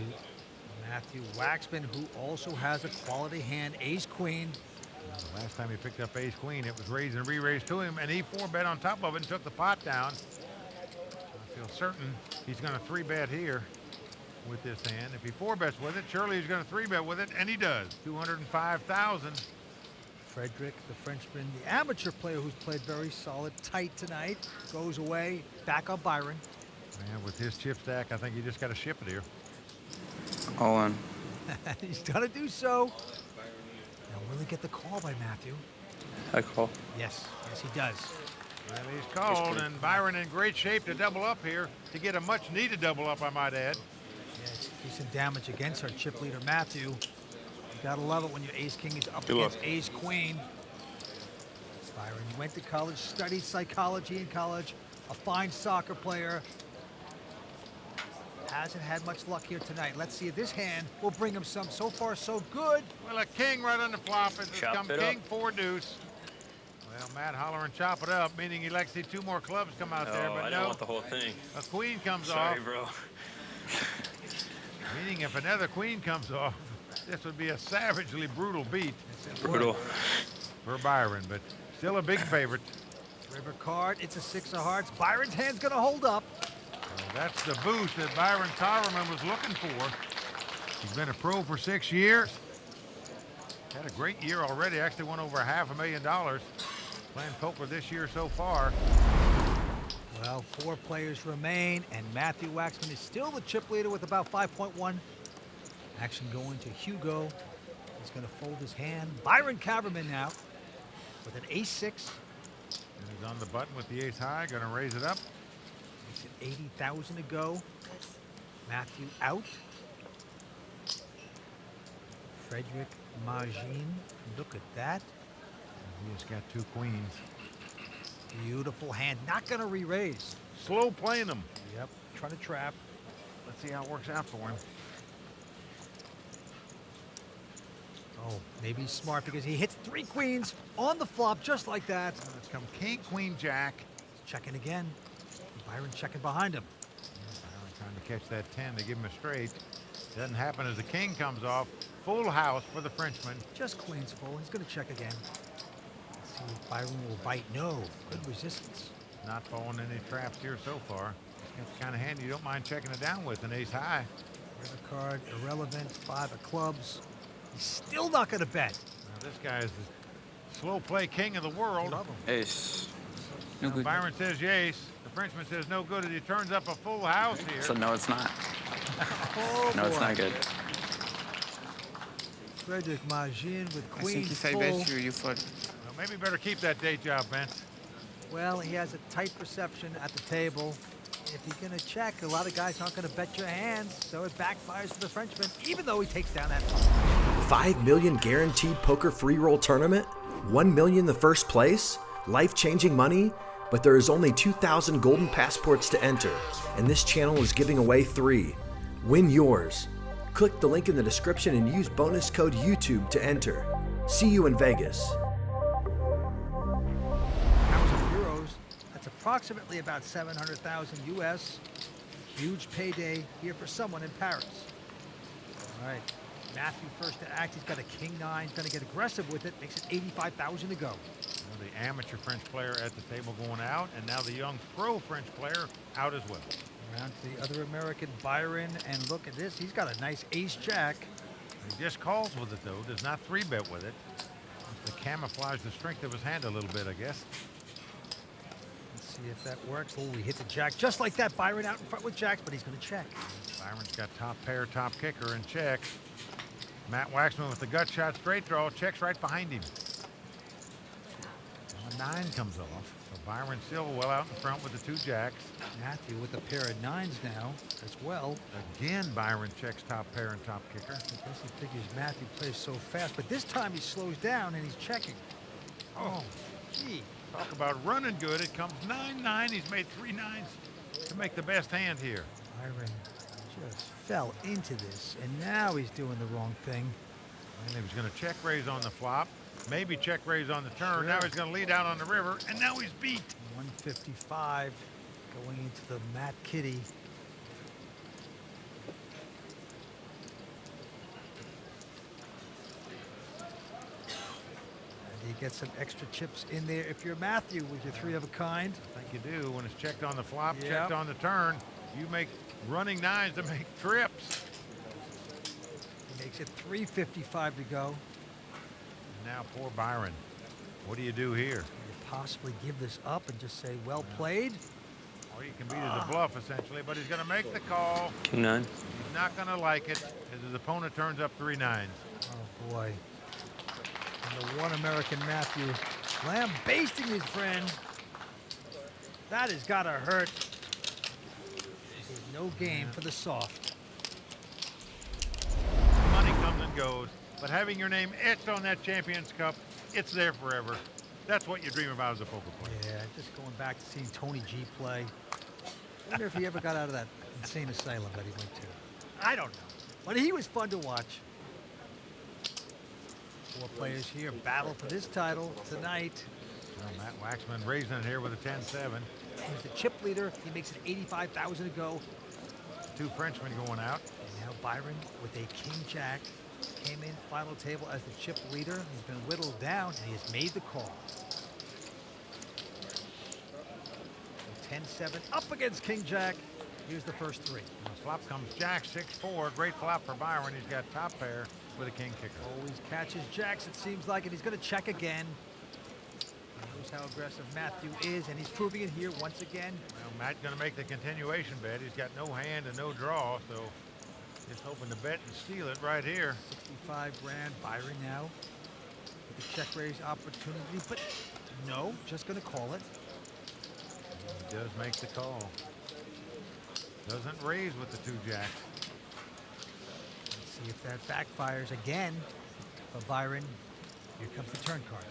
[SPEAKER 2] Matthew Waxman, who also has a quality hand, ace-queen.
[SPEAKER 1] The last time he picked up ace-queen, it was raised and re-raised to him, and he 4-bet on top of it and took the pot down. I feel certain he's going to 3-bet here with this hand. If he 4-bets with it, surely he's going to 3-bet with it, and he does. 205,000.
[SPEAKER 2] Frederic, the Frenchman, the amateur player who's played very solid, tight tonight, goes away, back on Byron.
[SPEAKER 1] Man, with his chip stack, I think you just got to ship it here.
[SPEAKER 12] All in.
[SPEAKER 2] He's going to do so. Now, will he get the call by Matthew?
[SPEAKER 12] I call.
[SPEAKER 2] Yes, yes, he does.
[SPEAKER 1] Well, he's called, and Byron in great shape to double up here, to get a much-needed double up, I might add.
[SPEAKER 2] Yeah, it's decent damage against our chip leader, Matthew. You gotta love it when your ace-king is up
[SPEAKER 12] Good
[SPEAKER 2] against
[SPEAKER 12] luck.
[SPEAKER 2] ace-queen. Byron went to college, studied psychology in college, a fine soccer player. Hasn't had much luck here tonight. Let's see if this hand will bring him some. So far, so good.
[SPEAKER 1] Well, a king right on the flop. It's come king, 4 deuce. Well, Matt hollering chop it up, meaning he'd like to see 2 more clubs come out there, but
[SPEAKER 20] I don't want the whole thing.
[SPEAKER 1] A queen comes
[SPEAKER 20] Sorry,
[SPEAKER 1] off.
[SPEAKER 20] bro.
[SPEAKER 1] Meaning if another queen comes off, this would be a savagely brutal beat.
[SPEAKER 12] Brutal.
[SPEAKER 1] For Byron, but still a big favorite.
[SPEAKER 2] River card, it's a 6 of hearts. Byron's hand's gonna hold up.
[SPEAKER 1] That's the boost that Byron Kaverman was looking for. He's been a pro for 6 years. Had a great year already. Actually won over $500,000 playing poker this year so far.
[SPEAKER 2] Well, 4 players remain, and Matthew Waxman is still the chip leader with about 5.1. Action going to Hugo. He's going to fold his hand. Byron Kaverman now with an ace-6.
[SPEAKER 1] And he's on the button with the ace high. Going to raise it up.
[SPEAKER 2] Makes it 80,000 to go. Matthew out. Frederic Magen. Look at that.
[SPEAKER 1] He has got 2 queens.
[SPEAKER 2] Beautiful hand. Not going to re-raise.
[SPEAKER 1] Slow playing them.
[SPEAKER 2] Yep. Trying to trap.
[SPEAKER 1] Let's see how it works out for him.
[SPEAKER 2] Oh, maybe he's smart because he hits 3 queens on the flop just like that.
[SPEAKER 1] So it's come king, queen, jack.
[SPEAKER 2] Checking again. Byron checking behind him.
[SPEAKER 1] Byron trying to catch that 10 to give him a straight. Doesn't happen as the king comes off. Full house for the Frenchman.
[SPEAKER 2] Just queens full. He's going to check again. Let's see if Byron will bite. No. Good resistance.
[SPEAKER 1] Not falling any traps here so far. It's the kind of hand you don't mind checking it down with, an ace high.
[SPEAKER 2] River card, irrelevant, 5 of clubs. He's still not going to bet.
[SPEAKER 1] Now this guy is the slow play king of the world.
[SPEAKER 12] Ace.
[SPEAKER 1] Now Byron says yes. The Frenchman says no good, and he turns up a full house here.
[SPEAKER 12] So no, it's not.
[SPEAKER 2] Oh,
[SPEAKER 12] no, it's
[SPEAKER 2] boy.
[SPEAKER 12] not good.
[SPEAKER 2] Frederic Magen with
[SPEAKER 12] I
[SPEAKER 2] queen
[SPEAKER 12] think if I
[SPEAKER 2] full.
[SPEAKER 12] bet you fold.
[SPEAKER 1] Well, maybe better keep that day job, Vince.
[SPEAKER 2] Well, he has a tight perception at the table. If you're going to check, a lot of guys aren't going to bet your hands, so it backfires for the Frenchman, even though he takes down that flop.
[SPEAKER 7] 5 million guaranteed poker free roll tournament, 1 million the first place, life-changing money, but there is only 2,000 golden passports to enter, and this channel is giving away 3. Win yours. Click the link in the description and use bonus code YouTube to enter. See you in Vegas.
[SPEAKER 1] House
[SPEAKER 2] approximately about 700,000 US. Huge payday here for someone in Paris. All right, Matthew first to act. He's got a king nine. He's going to get aggressive with it. Makes it 85,000 to go.
[SPEAKER 1] Well, the amateur French player at the table going out, and now the young pro French player out as well.
[SPEAKER 2] Around to the other American, Byron, and look at this. He's got a nice ace-jack.
[SPEAKER 1] He just calls with it, though. Does not 3-bet with it. To camouflage the strength of his hand a little bit, I guess.
[SPEAKER 2] Let's see if that works. Oh, he hit the jack just like that. Byron out in front with jacks, but he's going to check.
[SPEAKER 1] Byron's got top pair, top kicker, and check. Matt Waxman with the gut shot, straight draw, checks right behind him. A 9 comes off. So Byron still well out in front with the 2 jacks.
[SPEAKER 2] Matthew with a pair of 9s now as well.
[SPEAKER 1] Again, Byron checks top pair and top kicker.
[SPEAKER 2] I guess he figures Matthew plays so fast, but this time he slows down and he's checking. Oh, gee.
[SPEAKER 1] Talk about running good. It comes 9-9. He's made 3 9s to make the best hand here.
[SPEAKER 2] Byron just fell into this, and now he's doing the wrong thing.
[SPEAKER 1] And he was going to check raise on the flop, maybe check raise on the turn. Sure. Now he's going to lead out on the river, and now he's beat.
[SPEAKER 2] 155 going into the Matt Kitty. And you get some extra chips in there if you're Matthew with your 3 of a kind.
[SPEAKER 1] I think you do. When it's checked on the flop, checked on the turn, you make running 9s to make trips.
[SPEAKER 2] He makes it 355 to go.
[SPEAKER 1] And now poor Byron. What do you do here?
[SPEAKER 2] You possibly give this up and just say, well played?
[SPEAKER 1] Well, you can beat it as a bluff, essentially, but he's going to make the call.
[SPEAKER 20] King 9.
[SPEAKER 1] He's not going to like it as his opponent turns up 3 9s.
[SPEAKER 2] Oh, boy. And the one American Matthew lambasting his friend. That has got to hurt. No game for the soft.
[SPEAKER 1] Money comes and goes, but having your name etched on that Champions Cup, it's there forever. That's what you dream about as a poker player.
[SPEAKER 2] Yeah, just going back to seeing Tony G play. I wonder if he ever got out of that insane asylum that he went to. I don't know, but he was fun to watch. 4 players here battle for this title tonight.
[SPEAKER 1] Well, Matt Waxman raising it here with a 10-7.
[SPEAKER 2] He's the chip leader. He makes it 85,000 to go.
[SPEAKER 1] 2 Frenchmen going out.
[SPEAKER 2] And now Byron with a king-jack came in final table as the chip leader. He's been whittled down, and he has made the call. 10-7 up against king-jack. Here's the first 3.
[SPEAKER 1] And the flop comes jack 6-4. Great flop for Byron. He's got top pair with a king kicker.
[SPEAKER 2] Always catches jacks, it seems like, and he's going to check again. Knows how aggressive Matthew is, and he's proving it here once again.
[SPEAKER 1] Well, Matt's going to make the continuation bet. He's got no hand and no draw, so just hoping to bet and steal it right here.
[SPEAKER 2] 65 grand. Byron now with a check raise opportunity, but no, just going to call it.
[SPEAKER 1] He does make the call. Doesn't raise with the 2 jacks.
[SPEAKER 2] Let's see if that backfires again for Byron. Here comes the turn card.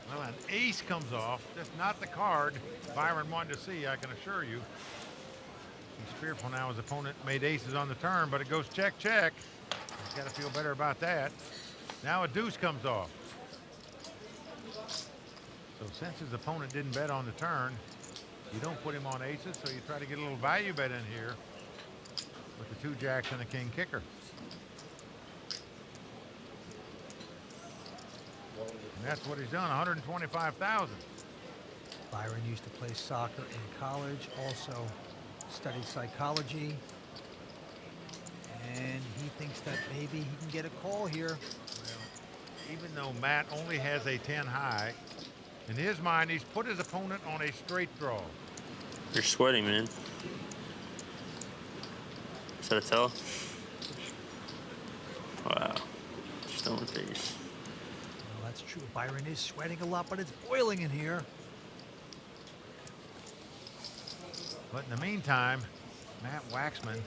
[SPEAKER 1] Well, an ace comes off. That's not the card Byron wanted to see, I can assure you. He's fearful now his opponent made aces on the turn, but it goes check, check. He's got to feel better about that. Now a deuce comes off. So since his opponent didn't bet on the turn, you don't put him on aces, so you try to get a little value bet in here with the 2 jacks and the king kicker. And that's what he's done, 125,000.
[SPEAKER 2] Byron used to play soccer in college, also studied psychology. And he thinks that maybe he can get a call here.
[SPEAKER 1] Well, even though Matt only has a 10 high, in his mind, he's put his opponent on a straight draw.
[SPEAKER 20] You're sweating, man. Is that a tell? Wow. Stone face.
[SPEAKER 2] Well, that's true. Byron is sweating a lot, but it's boiling in here.
[SPEAKER 1] But in the meantime, Matt Waxman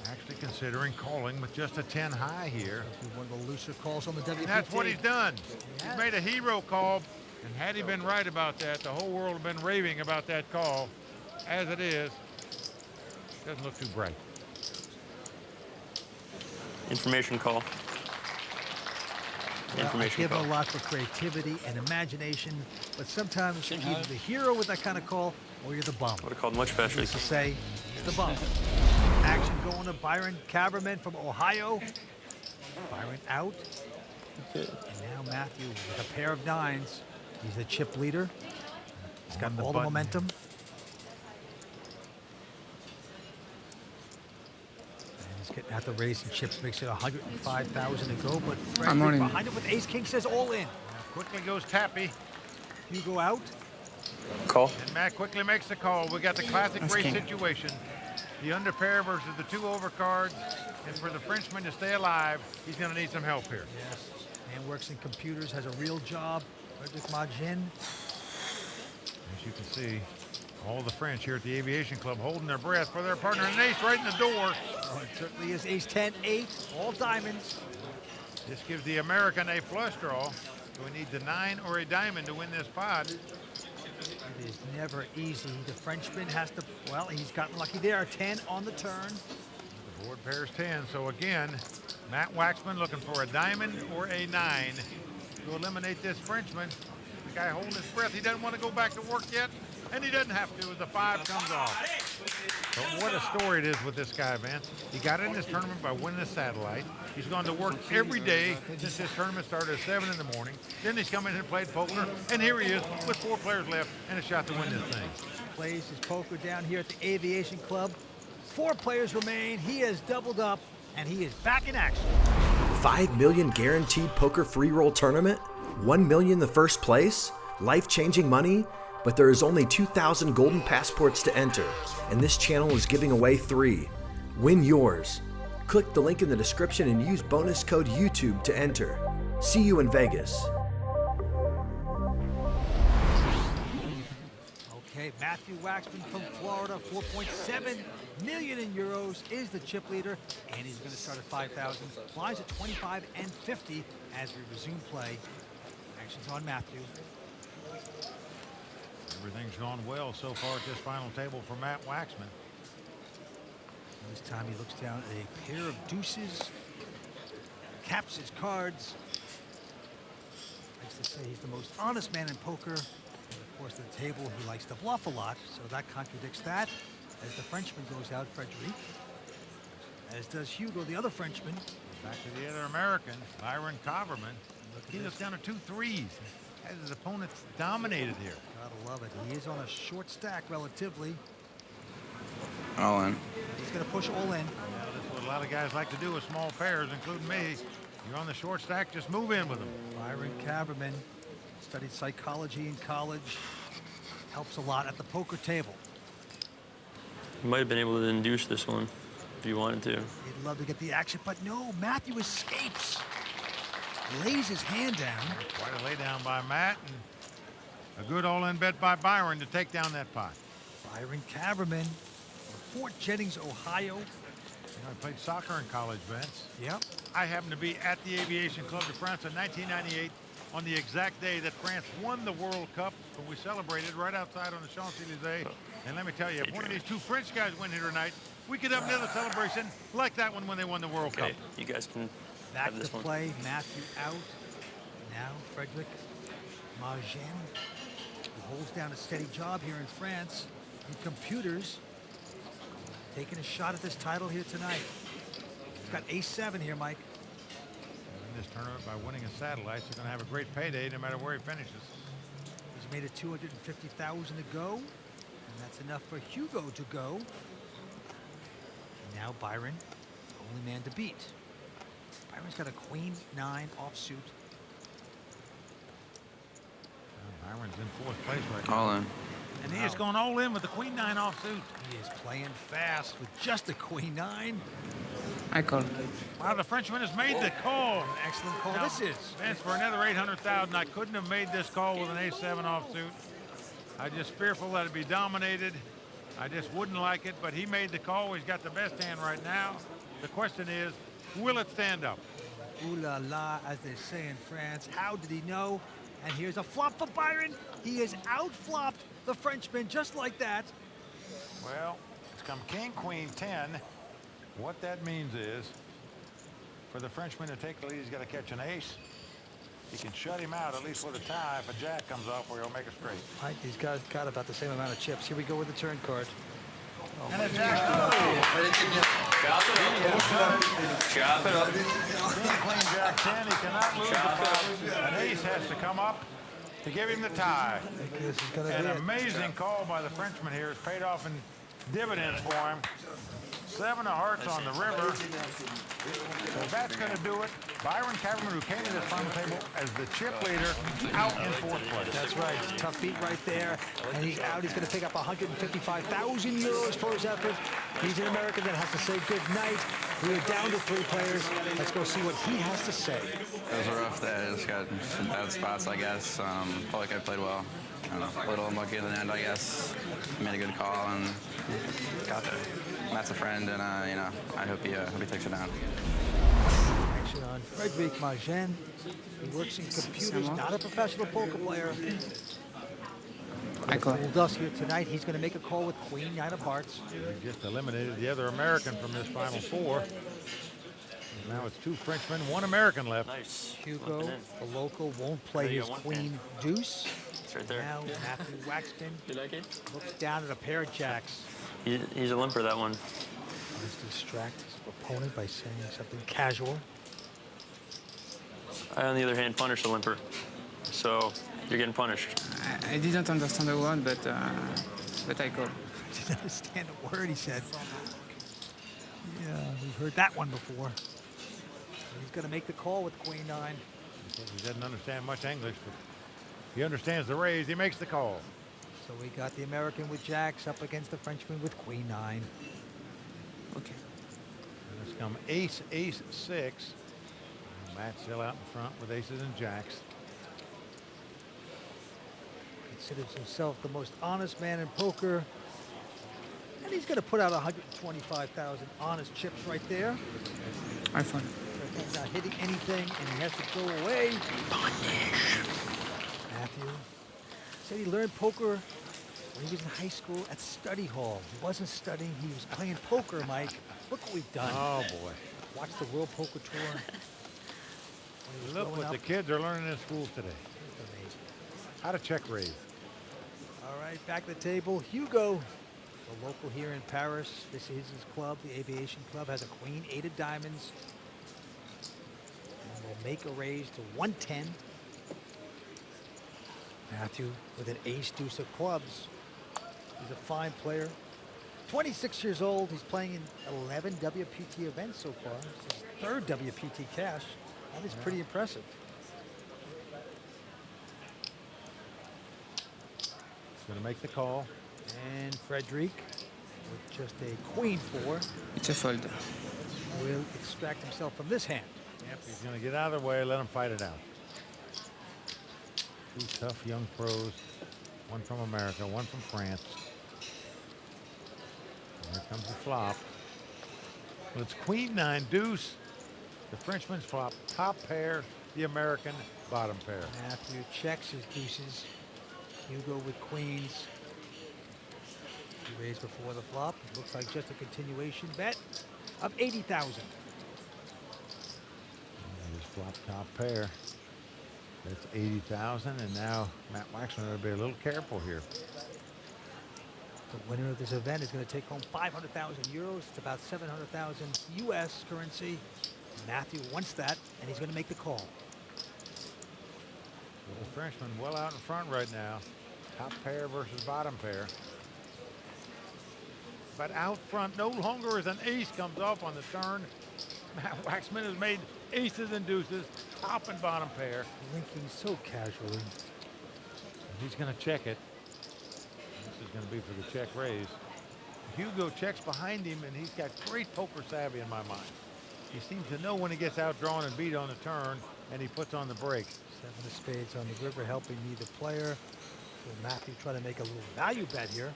[SPEAKER 1] actually considering calling with just a 10 high here.
[SPEAKER 2] One of the looser calls on the WPT.
[SPEAKER 1] And that's what he's done. He's made a hero call, and had he been right about that, the whole world would have been raving about that call. As it is, doesn't look too bright.
[SPEAKER 20] Information call. Information
[SPEAKER 2] give
[SPEAKER 20] call.
[SPEAKER 2] a lot for creativity and imagination, but sometimes you're either the hero with that kind of call or you're the bum.
[SPEAKER 20] Would have called much faster.
[SPEAKER 2] Needless to say, it's the bum. Action going to Byron Kaverman from Ohio. Byron out. And now Matthew with a pair of nines. He's the chip leader. He's got all the momentum. He's getting out the race, and chips makes it 105,000 to go, but Frederic behind him with ace king says all in.
[SPEAKER 1] Quickly goes Tappy.
[SPEAKER 2] Hugo out.
[SPEAKER 20] Call.
[SPEAKER 1] And Matt quickly makes the call. We got the classic race situation. The under pair versus the two overcards. And for the Frenchman to stay alive, he's going to need some help here.
[SPEAKER 2] Yes. Man works in computers, has a real job. Frederic Magen.
[SPEAKER 1] As you can see, all the French here at the Aviation Club holding their breath for their partner. An ace right in the door.
[SPEAKER 2] Oh, it certainly is ace 10, 8, all diamonds.
[SPEAKER 1] This gives the American a flush draw. So he needs a 9 or a diamond to win this pot.
[SPEAKER 2] It is never easy. The Frenchman has to, well, he's gotten lucky there. 10 on the turn.
[SPEAKER 1] The board pairs 10. So again, Matt Waxman looking for a diamond or a 9 to eliminate this Frenchman. The guy holding his breath. He doesn't want to go back to work yet, and he doesn't have to as the 5 comes off. But what a story it is with this guy, Vance. He got in this tournament by winning a satellite. He's gone to work every day since this tournament started at 7 in the morning. Then he's come in and played poker, and here he is with 4 players left and a shot to win this thing.
[SPEAKER 2] Plays his poker down here at the Aviation Club. 4 players remain. He has doubled up, and he is back in action.
[SPEAKER 7] $5 million guaranteed poker free roll tournament, $1 million the first place, life-changing money, but there is only 2,000 golden passports to enter, and this channel is giving away 3. Win yours. Click the link in the description and use bonus code YouTube to enter. See you in Vegas.
[SPEAKER 2] Okay, Matthew Waxman from Florida, 4.7 million in euros, is the chip leader, and he's going to start at 5,000. Blinds at 25 and 50 as we resume play. Action's on Matthew.
[SPEAKER 1] Everything's gone well so far at this final table for Matt Waxman.
[SPEAKER 2] This time he looks down at a pair of deuces, caps his cards. Likes to say he's the most honest man in poker. And of course, at the table, he likes to bluff a lot, so that contradicts that. As the Frenchman goes out, Frederic, as does Hugo, the other Frenchman.
[SPEAKER 1] Back to the other American, Byron Kaverman. He looks down to 2 threes. Has his opponents dominated here.
[SPEAKER 2] Gotta love it. He is on a short stack relatively.
[SPEAKER 5] All in.
[SPEAKER 2] He's gonna push all in.
[SPEAKER 1] Yeah, that's what a lot of guys like to do with small pairs, including me. You're on the short stack, just move in with them.
[SPEAKER 2] Byron Kaverman studied psychology in college. Helps a lot at the poker table.
[SPEAKER 20] You might have been able to induce this one if you wanted to.
[SPEAKER 2] He'd love to get the action, but no, Matthew escapes. Lays his hand down.
[SPEAKER 1] Quite a lay down by Matt, and a good all-in bet by Byron to take down that pot.
[SPEAKER 2] Byron Kaverman, Fort Jennings, Ohio.
[SPEAKER 1] You know, I played soccer in college, Vince.
[SPEAKER 2] Yep.
[SPEAKER 1] I happened to be at the Aviation Club de France in 1998 on the exact day that France won the World Cup, and we celebrated right outside on the Champs-Elysees. And let me tell you, if one of these 2 French guys win here tonight, we could have another celebration like that one when they won the World Cup.
[SPEAKER 20] You guys can
[SPEAKER 2] Back
[SPEAKER 20] have this
[SPEAKER 2] to
[SPEAKER 20] one.
[SPEAKER 2] play, Matthew out. Now Frederic Magen, who holds down a steady job here in France in computers, taking a shot at this title here tonight. He's got ace-7 here, Mike.
[SPEAKER 1] In this tournament, by winning a satellite, he's going to have a great payday no matter where he finishes.
[SPEAKER 2] He's made it 250,000 to go, and that's enough for Hugo to go. And now Byron, only man to beat. Byron's got a queen 9 offsuit.
[SPEAKER 1] Byron's in 4th place right now.
[SPEAKER 5] All in.
[SPEAKER 1] And he is going all in with the queen 9 offsuit.
[SPEAKER 2] He is playing fast with just a queen 9.
[SPEAKER 5] I call.
[SPEAKER 1] Wow, the Frenchman has made the call.
[SPEAKER 2] Excellent call
[SPEAKER 1] Now,
[SPEAKER 2] this is.
[SPEAKER 1] Vince, for another 800,000, I couldn't have made this call with an ace-7 offsuit. I'm just fearful that it'd be dominated. I just wouldn't like it, but he made the call. He's got the best hand right now. The question is, will it stand up?
[SPEAKER 2] Ooh la la, as they say in France. How did he know? And here's a flop for Byron. He has out-flopped the Frenchman just like that.
[SPEAKER 1] Well, it's come king, queen, 10. What that means is, for the Frenchman to take the lead, he's got to catch an ace, He can shut him out, at least with a tie, if a jack comes off where he'll make it straight.
[SPEAKER 21] Right, he's got about the same amount of chips. Here we go with the turn card. Oh,
[SPEAKER 1] And a jack.
[SPEAKER 20] Chop it up.
[SPEAKER 1] Queen jack 10, he cannot lose the pot. An ace has to come up to give him the tie. An amazing call by the Frenchman here has paid off in dividends for him. 7 of hearts on the river. So that's going to do it. Byron Kaverman, who came to this final table as the chip leader, out in 4th place.
[SPEAKER 21] That's right. Tough beat right there. And he's out. He's going to pick up 155,000 euros for his effort. He's an American that has to say good night. We are down to 3 players. Let's go see what he has to say.
[SPEAKER 3] It was a rough day. I just got some bad spots, I guess. Felt like I played well. I don't know, a little unlucky in the end, I guess. Made a good call and got there. Matt's a friend, and you know, I hope he takes it down.
[SPEAKER 21] Action on Frederic Magen. He works in computers, not a professional poker player. Fooled us here tonight. He's going to make a call with Queen 9 of hearts.
[SPEAKER 1] He just eliminated the other American from this final 4. Now it's 2 Frenchmen, 1 American left.
[SPEAKER 20] Nice.
[SPEAKER 21] Hugo, the local, won't play his Queen deuce.
[SPEAKER 20] It's right there.
[SPEAKER 21] Now Matthew Waxman
[SPEAKER 20] You like it?
[SPEAKER 21] looks down at a pair of jacks.
[SPEAKER 20] He's a limper, that one.
[SPEAKER 21] Tries to distract his opponent by saying something casual.
[SPEAKER 20] I, on the other hand, punished the limper. So you're getting punished.
[SPEAKER 22] I didn't understand the word, but I called.
[SPEAKER 21] Didn't understand a word he said. Yeah, we've heard that one before. He's going to make the call with Queen 9.
[SPEAKER 1] He doesn't understand much English, but he understands the raise. He makes the call.
[SPEAKER 21] So we got the American with jacks up against the Frenchman with Queen 9.
[SPEAKER 22] Okay.
[SPEAKER 1] Let's come ace, ace, 6. Matt still out in front with aces and jacks.
[SPEAKER 21] Considers himself the most honest man in poker. And he's going to put out 125,000 honest chips right there.
[SPEAKER 22] I fun.
[SPEAKER 21] He's not hitting anything, and he has to throw away. Matthew said he learned poker when he was in high school at study hall. He wasn't studying, he was playing poker, Mike. Look what we've done.
[SPEAKER 1] Oh, boy.
[SPEAKER 21] Watch the World Poker Tour.
[SPEAKER 1] Look what the kids are learning in school today. How to check raise.
[SPEAKER 21] All right, back to the table. Hugo, the local here in Paris. This is his club, the Aviation Club, has a Queen 8 of diamonds. And will make a raise to 110. Matthew with an ace deuce of clubs. He's a fine player. 26 years old. He's playing in 11 WPT events so far. It's his 3rd WPT cash. That is pretty impressive.
[SPEAKER 1] He's going to make the call.
[SPEAKER 21] And Frederic with just a Queen 4.
[SPEAKER 22] It's a fold.
[SPEAKER 21] Will extract himself from this hand.
[SPEAKER 1] Yep, he's going to get out of the way, let him fight it out. 2 tough young pros, 1 from America, 1 from France. Here comes the flop. Well, it's Queen 9 deuce. The Frenchman's flop, top pair, the American bottom pair.
[SPEAKER 21] Matthew checks his deuces. Hugo with queens. He raised before the flop. It looks like just a continuation bet of 80,000.
[SPEAKER 1] His flop top pair. That's 80,000, and now Matt Waxman will be a little careful here.
[SPEAKER 21] The winner of this event is going to take home 500,000 euros. It's about 700,000 US currency. Matthew wants that, and he's going to make the call.
[SPEAKER 1] The Frenchman well out in front right now. Top pair versus bottom pair. But out front, no longer as an ace comes off on the turn. Matt Waxman has made aces and deuces, top and bottom pair.
[SPEAKER 21] Linking so casually.
[SPEAKER 1] And he's going to check it. This is going to be for the check raise. Hugo checks behind him, and he's got great poker savvy in my mind. He seems to know when he gets outdrawn and beat on the turn, and he puts on the brakes.
[SPEAKER 21] 7 of spades on the river, helping neither player. Will Matthew try to make a little value bet here?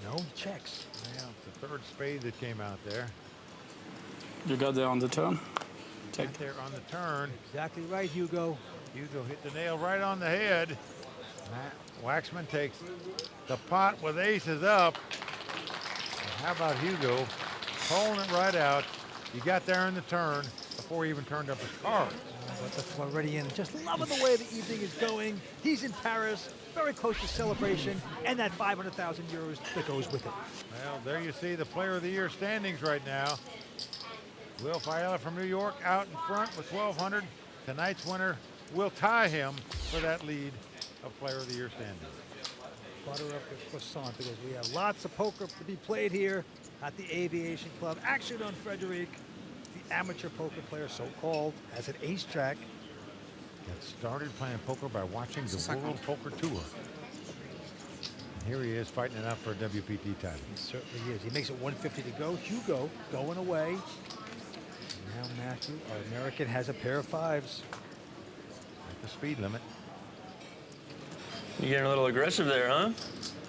[SPEAKER 21] No, he checks.
[SPEAKER 1] Yeah, it's the 3rd spade that came out there.
[SPEAKER 22] You got there on the turn?
[SPEAKER 1] Check there on the turn.
[SPEAKER 21] Exactly right, Hugo.
[SPEAKER 1] Hugo hit the nail right on the head. Matt Waxman takes the pot with aces up. And how about Hugo pulling it right out? You got there in the turn. The before he even turned up his cards.
[SPEAKER 21] But the Floridian just loving the way the evening is going. He's in Paris, very close to celebration, and that 500,000 euros that goes with it.
[SPEAKER 1] Well, there you see the Player of the Year standings right now. Will Failla from New York out in front with 1,200. Tonight's winner will tie him for that lead of Player of the Year standings.
[SPEAKER 21] Butter up with croissant because we have lots of poker to be played here at the Aviation Club. Action on Frederic, the amateur poker player, so-called, as an ace-jack.
[SPEAKER 1] Got started playing poker by watching the World Poker Tour. And here he is fighting it out for a WPT title.
[SPEAKER 21] He certainly is. He makes it 150 to go. Hugo going away. Now Matthew, our American, has a pair of fives.
[SPEAKER 1] At the speed limit.
[SPEAKER 20] You're getting a little aggressive there, huh?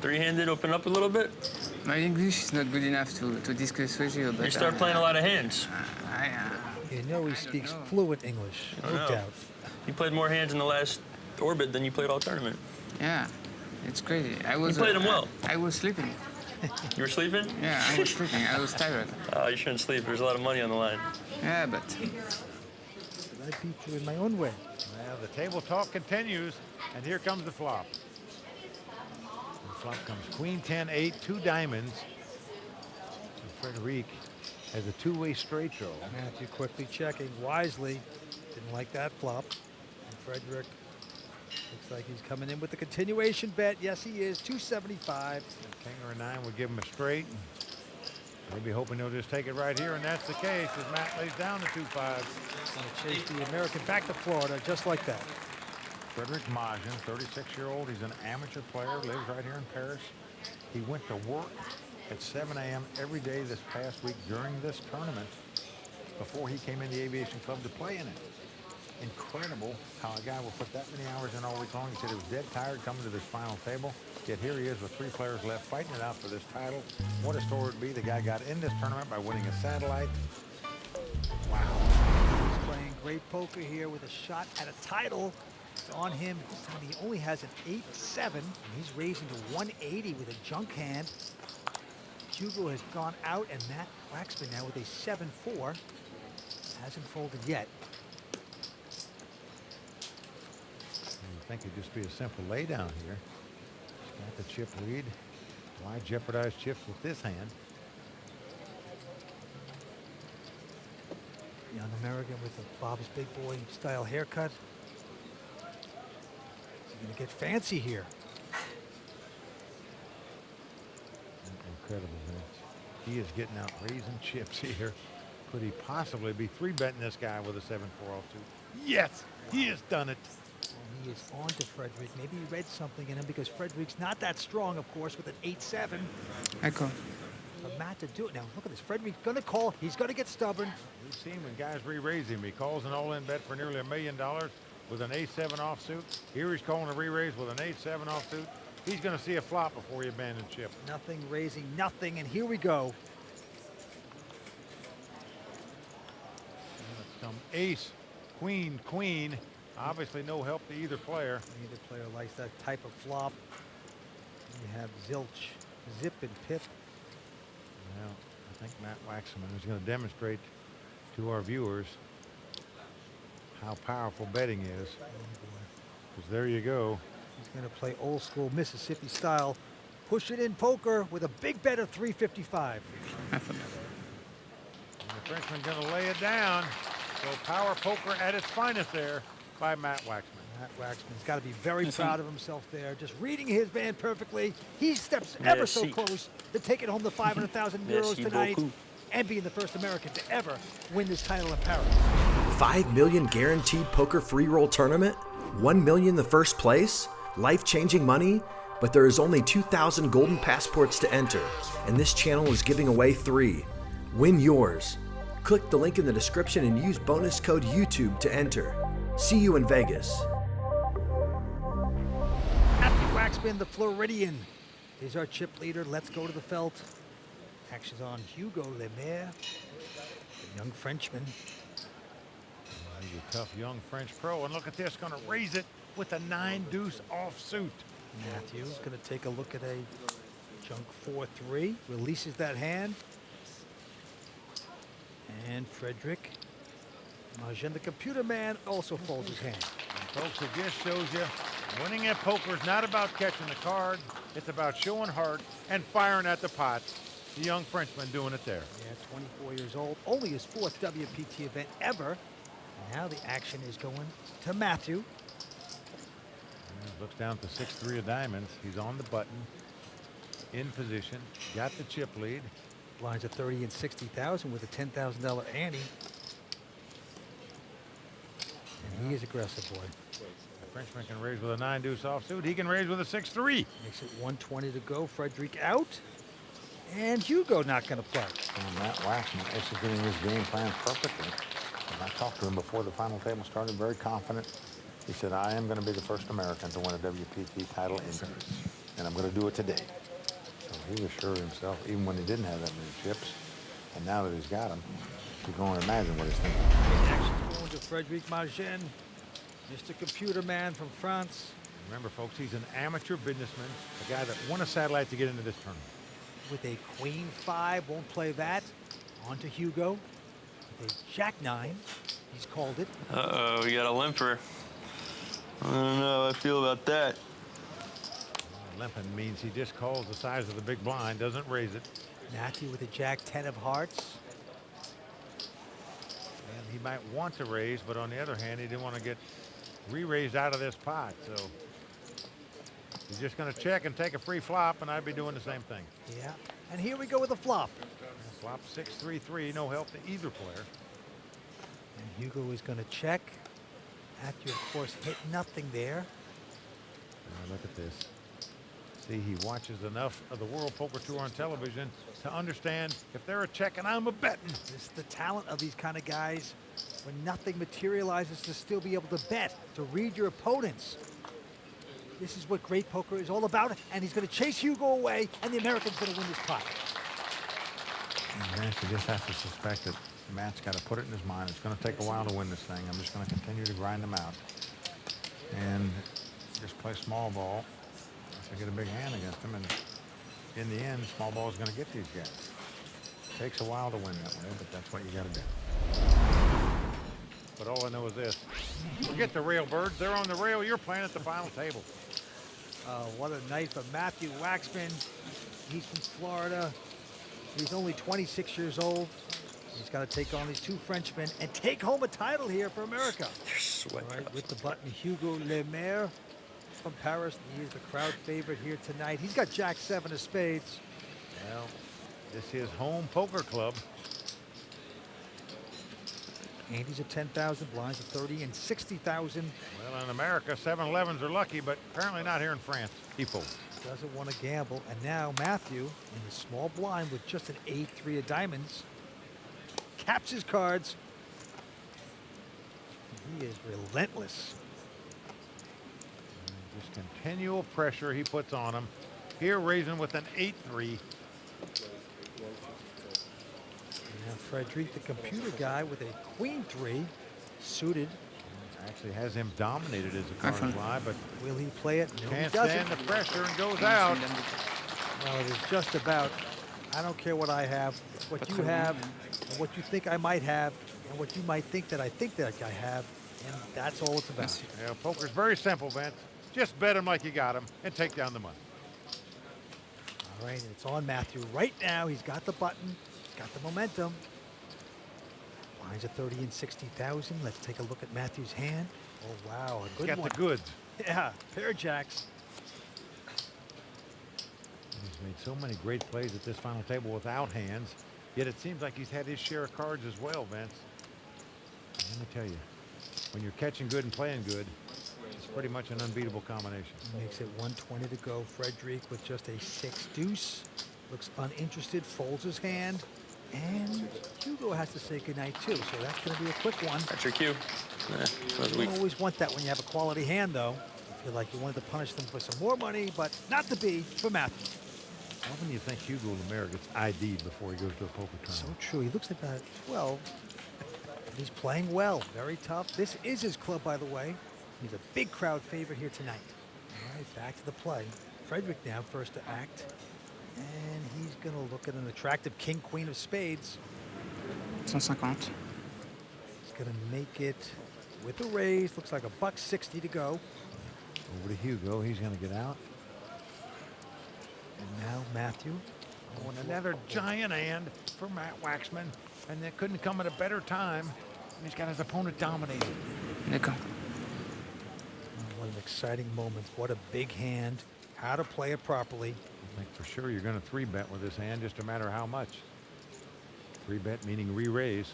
[SPEAKER 20] Three-handed, open up a little bit?
[SPEAKER 22] My English is not good enough to discuss with you, but...
[SPEAKER 20] You start playing a lot of hands.
[SPEAKER 21] You know he speaks fluent English, no doubt.
[SPEAKER 20] You played more hands in the last orbit than you played all tournament.
[SPEAKER 22] Yeah, it's crazy.
[SPEAKER 20] You played them well.
[SPEAKER 22] I was sleeping.
[SPEAKER 20] You were sleeping?
[SPEAKER 22] Yeah, I was sleeping. I was tired.
[SPEAKER 20] You shouldn't sleep. There's a lot of money on the line.
[SPEAKER 22] Yeah, but...
[SPEAKER 21] I beat you in my own way.
[SPEAKER 1] Well, the table talk continues, and here comes the flop. The flop comes Queen 10-8, 2 diamonds. And Frederic has a two-way straight draw.
[SPEAKER 21] Matthew quickly checking wisely. Didn't like that flop. And Frederic looks like he's coming in with the continuation bet. Yes, he is. 275.
[SPEAKER 1] King or a 9 would give him a straight. Maybe hoping he'll just take it right here, and that's the case as Matt lays down the 2-5.
[SPEAKER 21] Going to chase the American back to Florida just like that.
[SPEAKER 1] Frederic Magen, 36-year-old. He's an amateur player, lives right here in Paris. He went to work at 7 a.m. every day this past week during this tournament before he came in the Aviation Club to play in it. Incredible how a guy will put that many hours in all week long. He said he was dead tired coming to this final table. Yet here he is with 3 players left fighting it out for this title. What a story it would be. The guy got in this tournament by winning a satellite. Wow.
[SPEAKER 21] He's playing great poker here with a shot at a title. It's on him. This time he only has an 8-7. And he's raising to 180 with a junk hand. Hugo has gone out, and Matt Waxman now with a 7-4. Hasn't folded yet.
[SPEAKER 1] I think it'd just be a simple laydown here. He's got the chip lead. Why jeopardize chips with this hand?
[SPEAKER 21] Young American with the Bob's Big Boy style haircut. He's going to get fancy here.
[SPEAKER 1] Incredible, man. He is getting out raising chips here. Could he possibly be 3-betting this guy with a 7-4 offsuit? Yes, he has done it.
[SPEAKER 21] He is on to Frederic. Maybe he read something in him because Frederic's not that strong, of course, with an 8-7.
[SPEAKER 22] I call.
[SPEAKER 21] But Matt to do it now. Look at this. Frederic's going to call. He's going to get stubborn.
[SPEAKER 1] We've seen when guys re-raise him. He calls an all-in bet for nearly $1 million with an 8-7 offsuit. Here he's calling a re-raise with an 8-7 offsuit. He's going to see a flop before he abandons chip.
[SPEAKER 21] Nothing raising, nothing, and here we go.
[SPEAKER 1] Let's come ace, queen, queen. Obviously no help to either player.
[SPEAKER 21] Neither player likes that type of flop. You have zilch, zip, and pip.
[SPEAKER 1] Well, I think Matt Waxman is going to demonstrate to our viewers how powerful betting is. Because there you go.
[SPEAKER 21] He's going to play old school Mississippi style. Push it in poker with a big bet of 355.
[SPEAKER 1] And the Frenchman's going to lay it down. So power poker at its finest there by Matt Waxman.
[SPEAKER 21] Matt Waxman's got to be very proud of himself there. Just reading his band perfectly. He steps ever so close to taking home the 500,000 euros tonight and being the first American to ever win this title in Paris.
[SPEAKER 7] 5 million guaranteed poker free roll tournament, 1 million the first place, life-changing money, but there is only 2,000 golden passports to enter, and this channel is giving away 3. Win yours. Click the link in the description and use bonus code YouTube to enter. See you in Vegas.
[SPEAKER 21] Matthew Waxman, the Floridian, is our chip leader. Let's go to the felt. Action's on Hugo Lemaire, the young Frenchman.
[SPEAKER 1] He's a tough young French pro, and look at this, going to raise it with a 9-deuce offsuit.
[SPEAKER 21] Matthew's going to take a look at a junk 4-3, releases that hand. And Frederic Magen, the computer man, also folds his hand.
[SPEAKER 1] And folks, it just shows you winning at poker is not about catching the card. It's about showing heart and firing at the pots. The young Frenchman doing it there.
[SPEAKER 21] Yeah, 24 years old, only his 4th WPT event ever. And now the action is going to Matthew.
[SPEAKER 1] Looks down to 6-3 of diamonds. He's on the button, in position, got the chip lead.
[SPEAKER 21] Blinds at 30 and 60,000 with a $10,000 ante. And he is aggressive, boy.
[SPEAKER 1] The Frenchman can raise with a 9 deuce offsuit. He can raise with a 6-3.
[SPEAKER 21] Makes it 120 to go. Frederic out. And Hugo not going to play.
[SPEAKER 4] And Matt Waxman executing his game plan perfectly. And I talked to him before the final table started, very confident. He said, I am going to be the first American to win a WPT title in Paris. And I'm going to do it today. So he was sure of himself, even when he didn't have that many chips. And now that he's got them, you can only imagine what he's thinking.
[SPEAKER 21] Action going to Frederic Magen, Mr. Computer Man from France.
[SPEAKER 1] Remember, folks, he's an amateur businessman, a guy that won a satellite to get into this tournament.
[SPEAKER 21] With a Queen 5, won't play that. On to Hugo. With a Jack 9, he's called it.
[SPEAKER 20] Uh-oh, we got a limper. I don't know how I feel about that.
[SPEAKER 1] Limping means he just calls the size of the big blind, doesn't raise it.
[SPEAKER 21] Matthew with a Jack 10 of hearts.
[SPEAKER 1] And he might want to raise, but on the other hand, he didn't want to get re-raised out of this pot. So he's just going to check and take a free flop, and I'd be doing the same thing.
[SPEAKER 21] Yeah, and here we go with a flop.
[SPEAKER 1] Flop 6-3-3, no help to either player.
[SPEAKER 21] And Hugo is going to check. Matthew, of course, hit nothing there.
[SPEAKER 1] Now look at this. See, he watches enough of the World Poker Tour on television to understand if they're a check and I'm a betting.
[SPEAKER 21] This is the talent of these kind of guys. When nothing materializes, to still be able to bet, to read your opponents. This is what great poker is all about, and he's going to chase Hugo away, and the American's going to win this pot.
[SPEAKER 4] And you just have to suspect that Matt's got to put it in his mind. It's going to take a while to win this thing. I'm just going to continue to grind them out. And just play small ball. To get a big hand against them, and in the end, small ball is going to get these guys. Takes a while to win that way, but that's what you got to do.
[SPEAKER 1] But all I know is this. Forget the rail birds. They're on the rail. You're playing at the final table.
[SPEAKER 21] What a night for Matthew Waxman. He's from Florida. He's only 26 years old. He's got to take on these 2 Frenchmen and take home a title here for America.
[SPEAKER 20] They're sweating.
[SPEAKER 21] Right, with the button, Hugo Lemaire from Paris. He is the crowd favorite here tonight. He's got Jack 7 of spades.
[SPEAKER 1] Well, this is home poker club.
[SPEAKER 21] Andy's at 10,000, blinds at 30 and 60,000.
[SPEAKER 1] Well, in America, 7-11s are lucky, but apparently not here in France. He folds.
[SPEAKER 21] Doesn't want to gamble. And now Matthew in the small blind with just an 8-3 of diamonds. Caps his cards. He is relentless.
[SPEAKER 1] Just continual pressure he puts on him. Here raising with an 8-3.
[SPEAKER 21] Now Frederic, the computer guy, with a Queen 3 suited.
[SPEAKER 1] Actually has him dominated as a card lie, but
[SPEAKER 21] will he play it? No,
[SPEAKER 1] can't
[SPEAKER 21] he doesn't.
[SPEAKER 1] stand the pressure and goes out.
[SPEAKER 21] Well, it is just about, I don't care what I have, it's what you have, and what you think I might have, and what you might think that I have, and that's all it's about.
[SPEAKER 1] Yeah, poker's very simple, Vince. Just bet him like you got him and take down the money.
[SPEAKER 21] All right, and it's on Matthew right now. He's got the button. He's got the momentum. Blinds at 30 and 60,000. Let's take a look at Matthew's hand. Oh, wow, a good
[SPEAKER 1] He's got
[SPEAKER 21] one.
[SPEAKER 1] the goods.
[SPEAKER 21] Yeah, pair of jacks.
[SPEAKER 1] He's made so many great plays at this final table without hands, yet it seems like he's had his share of cards as well, Vince. And let me tell you, when you're catching good and playing good, it's pretty much an unbeatable combination.
[SPEAKER 21] Makes it 120 to go. Frederic with just a 6 deuce. Looks uninterested, folds his hand. And Hugo has to say goodnight too, so that's going to be a quick one.
[SPEAKER 20] That's your cue.
[SPEAKER 21] You always want that when you have a quality hand, though. I feel like you wanted to punish them for some more money, but not to be for Matthew.
[SPEAKER 1] Often you think Hugo Lemaire gets ID'd before he goes to a poker tournament.
[SPEAKER 21] So true. He looks like about 12. He's playing well. Very tough. This is his club, by the way. He's a big crowd favorite here tonight. All right, back to the play. Frederic now first to act. And he's going to look at an attractive king, queen of spades.
[SPEAKER 22] 150.
[SPEAKER 21] going to make it with the raise. Looks like $1.60 to go.
[SPEAKER 4] Over to Hugo. He's going to get out.
[SPEAKER 21] And now Matthew.
[SPEAKER 1] Oh, and another giant hand for Matt Waxman. And that couldn't come at a better time. And he's got his opponent dominated.
[SPEAKER 21] One of the exciting moments. What a big hand. How to play it properly.
[SPEAKER 4] I think for sure you're going to 3-bet with this hand, just no matter how much. 3-bet meaning re-raise.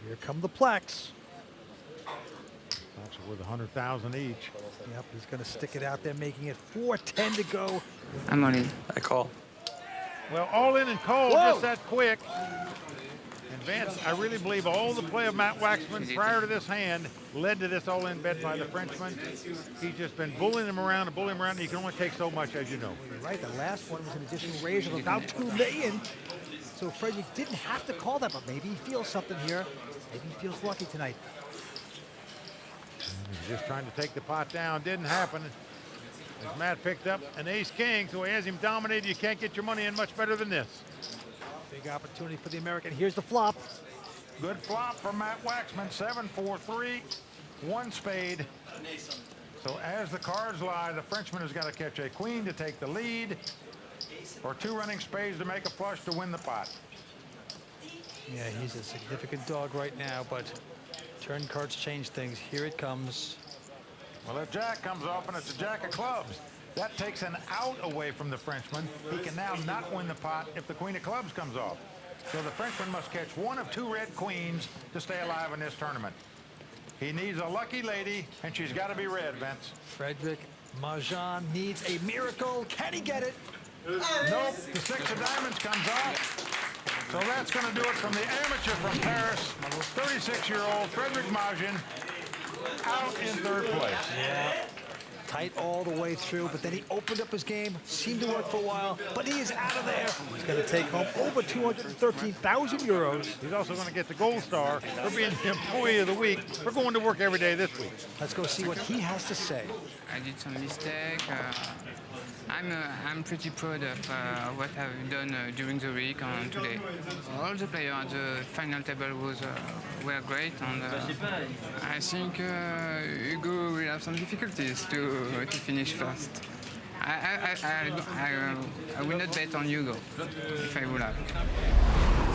[SPEAKER 21] Here come the Plex.
[SPEAKER 4] That's worth 100,000 each.
[SPEAKER 21] Yep, he's going to stick it out there, making it $4.10 to go.
[SPEAKER 12] I'm on it.
[SPEAKER 20] I call.
[SPEAKER 1] Well, all in and cold,
[SPEAKER 21] Whoa.
[SPEAKER 1] just that quick. And Vince, I really believe all the play of Matt Waxman prior to this hand led to this all-in bet by the Frenchman. He's just been bullying him around and bullying him around, and he can only take so much, as you know.
[SPEAKER 21] You're right, the last one was an additional raise of about $2 million. So Frederic didn't have to call that, but maybe he feels something here. Maybe he feels lucky tonight.
[SPEAKER 1] He's just trying to take the pot down. Didn't happen. As Matt picked up an ace-king, so he has him dominated. You can't get your money in much better than this.
[SPEAKER 21] Big opportunity for the American. Here's the flop.
[SPEAKER 1] Good flop for Matt Waxman. 7-4-3, 1 spade. So as the cards lie, the Frenchman has got to catch a queen to take the lead, or 2 running spades to make a flush to win the pot.
[SPEAKER 21] Yeah, he's a significant dog right now, but turn cards change things. Here it comes.
[SPEAKER 1] Well, if Jack comes off and it's a Jack of clubs, that takes an out away from the Frenchman. He can now not win the pot if the Queen of clubs comes off. So the Frenchman must catch 1 of 2 red queens to stay alive in this tournament. He needs a lucky lady, and she's got to be red, Vince.
[SPEAKER 21] Frederic Magen needs a miracle. Can he get it?
[SPEAKER 1] Nope, the 6 of diamonds comes off. So that's going to do it from the amateur from Paris, 36-year-old Frederic Magen, out in 3rd place.
[SPEAKER 21] Yeah. Tight all the way through, but then he opened up his game, seemed to work for a while, but he is out of there. He's going to take home over 213,000 euros.
[SPEAKER 1] He's also going to get the gold star for being the employee of the week for going to work every day this week.
[SPEAKER 21] Let's go see what he has to say.
[SPEAKER 22] I did some mistake. I'm pretty proud of what I've done during the week and today. All the players at the final table were great, and I think Hugo will have some difficulties to finish first. I will not bet on Hugo if I would have.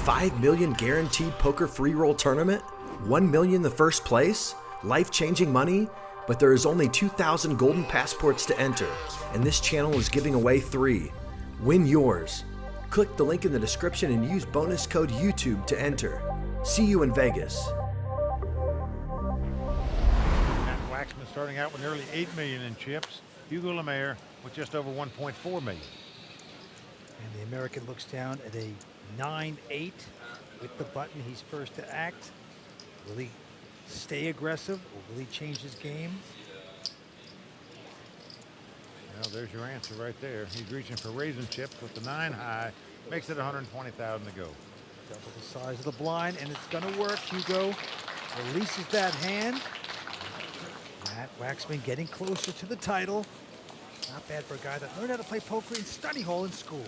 [SPEAKER 7] 5 million guaranteed poker free roll tournament, 1 million the first place, life-changing money, but there is only 2,000 golden passports to enter, and this channel is giving away 3. Win yours. Click the link in the description and use bonus code YouTube to enter. See you in Vegas.
[SPEAKER 1] Matt Waxman starting out with nearly 8 million in chips. Hugo Lemaire with just over 1.4 million.
[SPEAKER 21] And the American looks down at a 9-8 with the button. He's first to act. Will he stay aggressive, or will he change his game?
[SPEAKER 1] Well, there's your answer right there. He's reaching for raising chips with the 9 high. Makes it 120,000 to go.
[SPEAKER 21] Double the size of the blind, and it's going to work. Hugo releases that hand. Matt Waxman getting closer to the title. Not bad for a guy that learned how to play poker in study hall in school.
[SPEAKER 1] You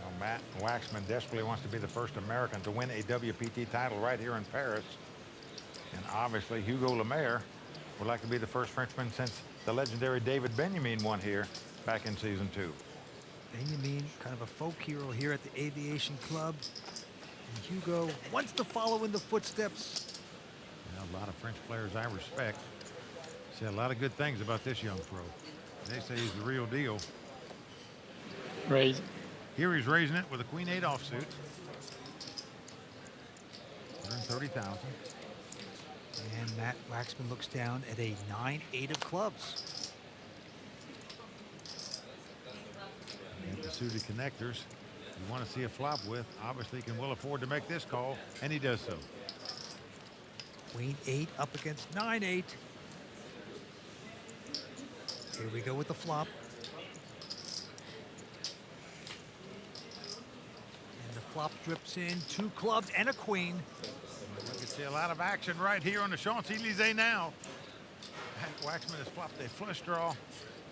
[SPEAKER 1] know, Matt Waxman desperately wants to be the first American to win a WPT title right here in Paris. And obviously, Hugo Lemaire would like to be the first Frenchman since the legendary David Benjamin won here back in season 2.
[SPEAKER 21] Benjamin, kind of a folk hero here at the Aviation Club. And Hugo wants to follow in the footsteps.
[SPEAKER 1] You know, a lot of French players I respect say a lot of good things about this young pro. They say he's the real deal.
[SPEAKER 12] Raise.
[SPEAKER 1] Here he's raising it with a Queen-8 offsuit. 130,000.
[SPEAKER 21] And Matt Waxman looks down at a 9-8 of clubs.
[SPEAKER 1] And the suited connectors you want to see a flop with. Obviously can well afford to make this call, and he does so.
[SPEAKER 21] Queen 8 up against 9-8. Here we go with the flop. And the flop drips in 2 clubs and a queen.
[SPEAKER 1] We can see a lot of action right here on the Champs-Élysées now. Waxman has flopped a flush draw.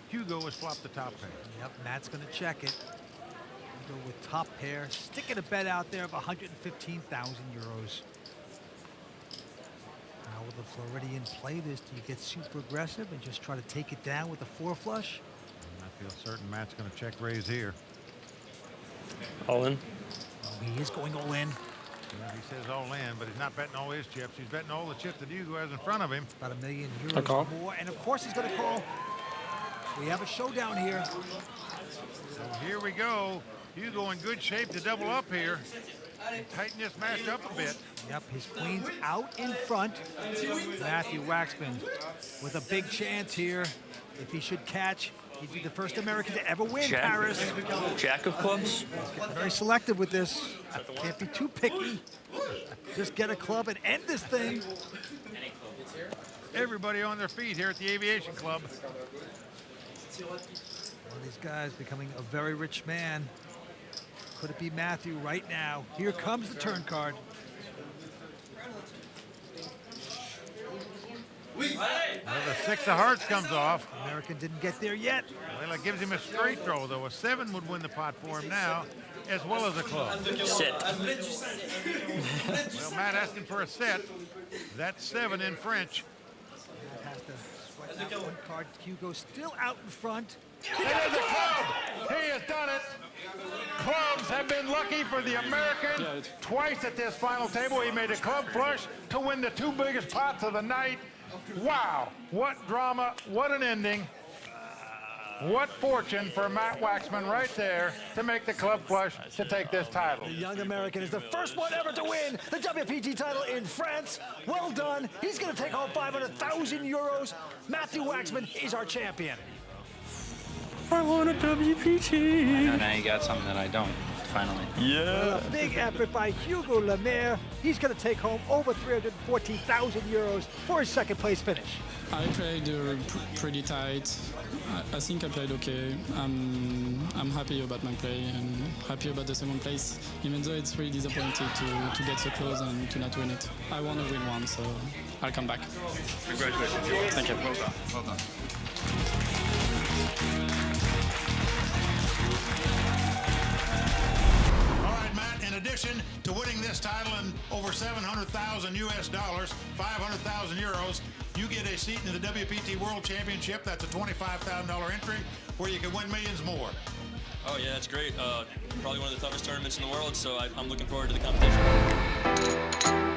[SPEAKER 1] Hugo has flopped the top pair.
[SPEAKER 21] Yep, Matt's going to check it. Go with top pair, sticking a bet out there of 115,000 euros. How will the Floridian play this? Do you get super aggressive and just try to take it down with a 4 flush?
[SPEAKER 1] I feel certain Matt's going to check raise here.
[SPEAKER 20] All in.
[SPEAKER 21] Oh, he is going all in.
[SPEAKER 1] Yeah, he says all in, but he's not betting all his chips. He's betting all the chips that Hugo has in front of him.
[SPEAKER 21] About €1 million more, and of course he's going to call. We have a showdown here.
[SPEAKER 1] So here we go. Hugo in good shape to double up here. Tighten this match up a bit.
[SPEAKER 21] Yep, his queen's out in front. Matthew Waxman with a big chance here. If he should catch, he'd be the first American to ever win Paris.
[SPEAKER 20] Jack of clubs.
[SPEAKER 21] Very selective with this. Can't be too picky. Just get a club and end this thing.
[SPEAKER 1] Everybody on their feet here at the Aviation Club.
[SPEAKER 21] One of these guys becoming a very rich man. Could it be Matthew right now? Here comes the turn card.
[SPEAKER 1] Well, the 6 of hearts comes off.
[SPEAKER 21] American didn't get there yet.
[SPEAKER 1] Well, it gives him a straight draw, though. A 7 would win the pot for him now, as well as a club.
[SPEAKER 20] Sit.
[SPEAKER 1] Well, Matt asking for a set. That's 7 in French.
[SPEAKER 21] Matt has to sweat that one card. Hugo still out in front.
[SPEAKER 1] It is a club! He has done it! Clubs have been lucky for the American. Twice at this final table, he made a club flush to win the 2 biggest pots of the night. Wow, what drama, what an ending. What fortune for Matt Waxman right there to make the club flush to take this title.
[SPEAKER 21] The young American is the first one ever to win the WPT title in France. Well done. He's going to take home 500,000 euros. Matthew Waxman is our champion.
[SPEAKER 20] I want a WPT.
[SPEAKER 8] Now you got something that I don't, finally.
[SPEAKER 20] Yeah.
[SPEAKER 21] A big effort by Hugo Lemaire. He's going to take home over 340,000 euros for his second place finish.
[SPEAKER 11] I played pretty tight. I think I played okay. I'm happy about my play and happy about the second place, even though it's really disappointing to get so close and to not win it. I want to win one, so I'll come back.
[SPEAKER 8] Congratulations.
[SPEAKER 11] Thank you.
[SPEAKER 8] Well done. Well done.
[SPEAKER 1] In addition to winning this title and over 700,000 US dollars, 500,000 euros, you get a seat in the WPT World Championship. That's a $25,000 entry where you can win millions more.
[SPEAKER 20] Oh yeah, that's great. Probably one of the toughest tournaments in the world, so I'm looking forward to the competition.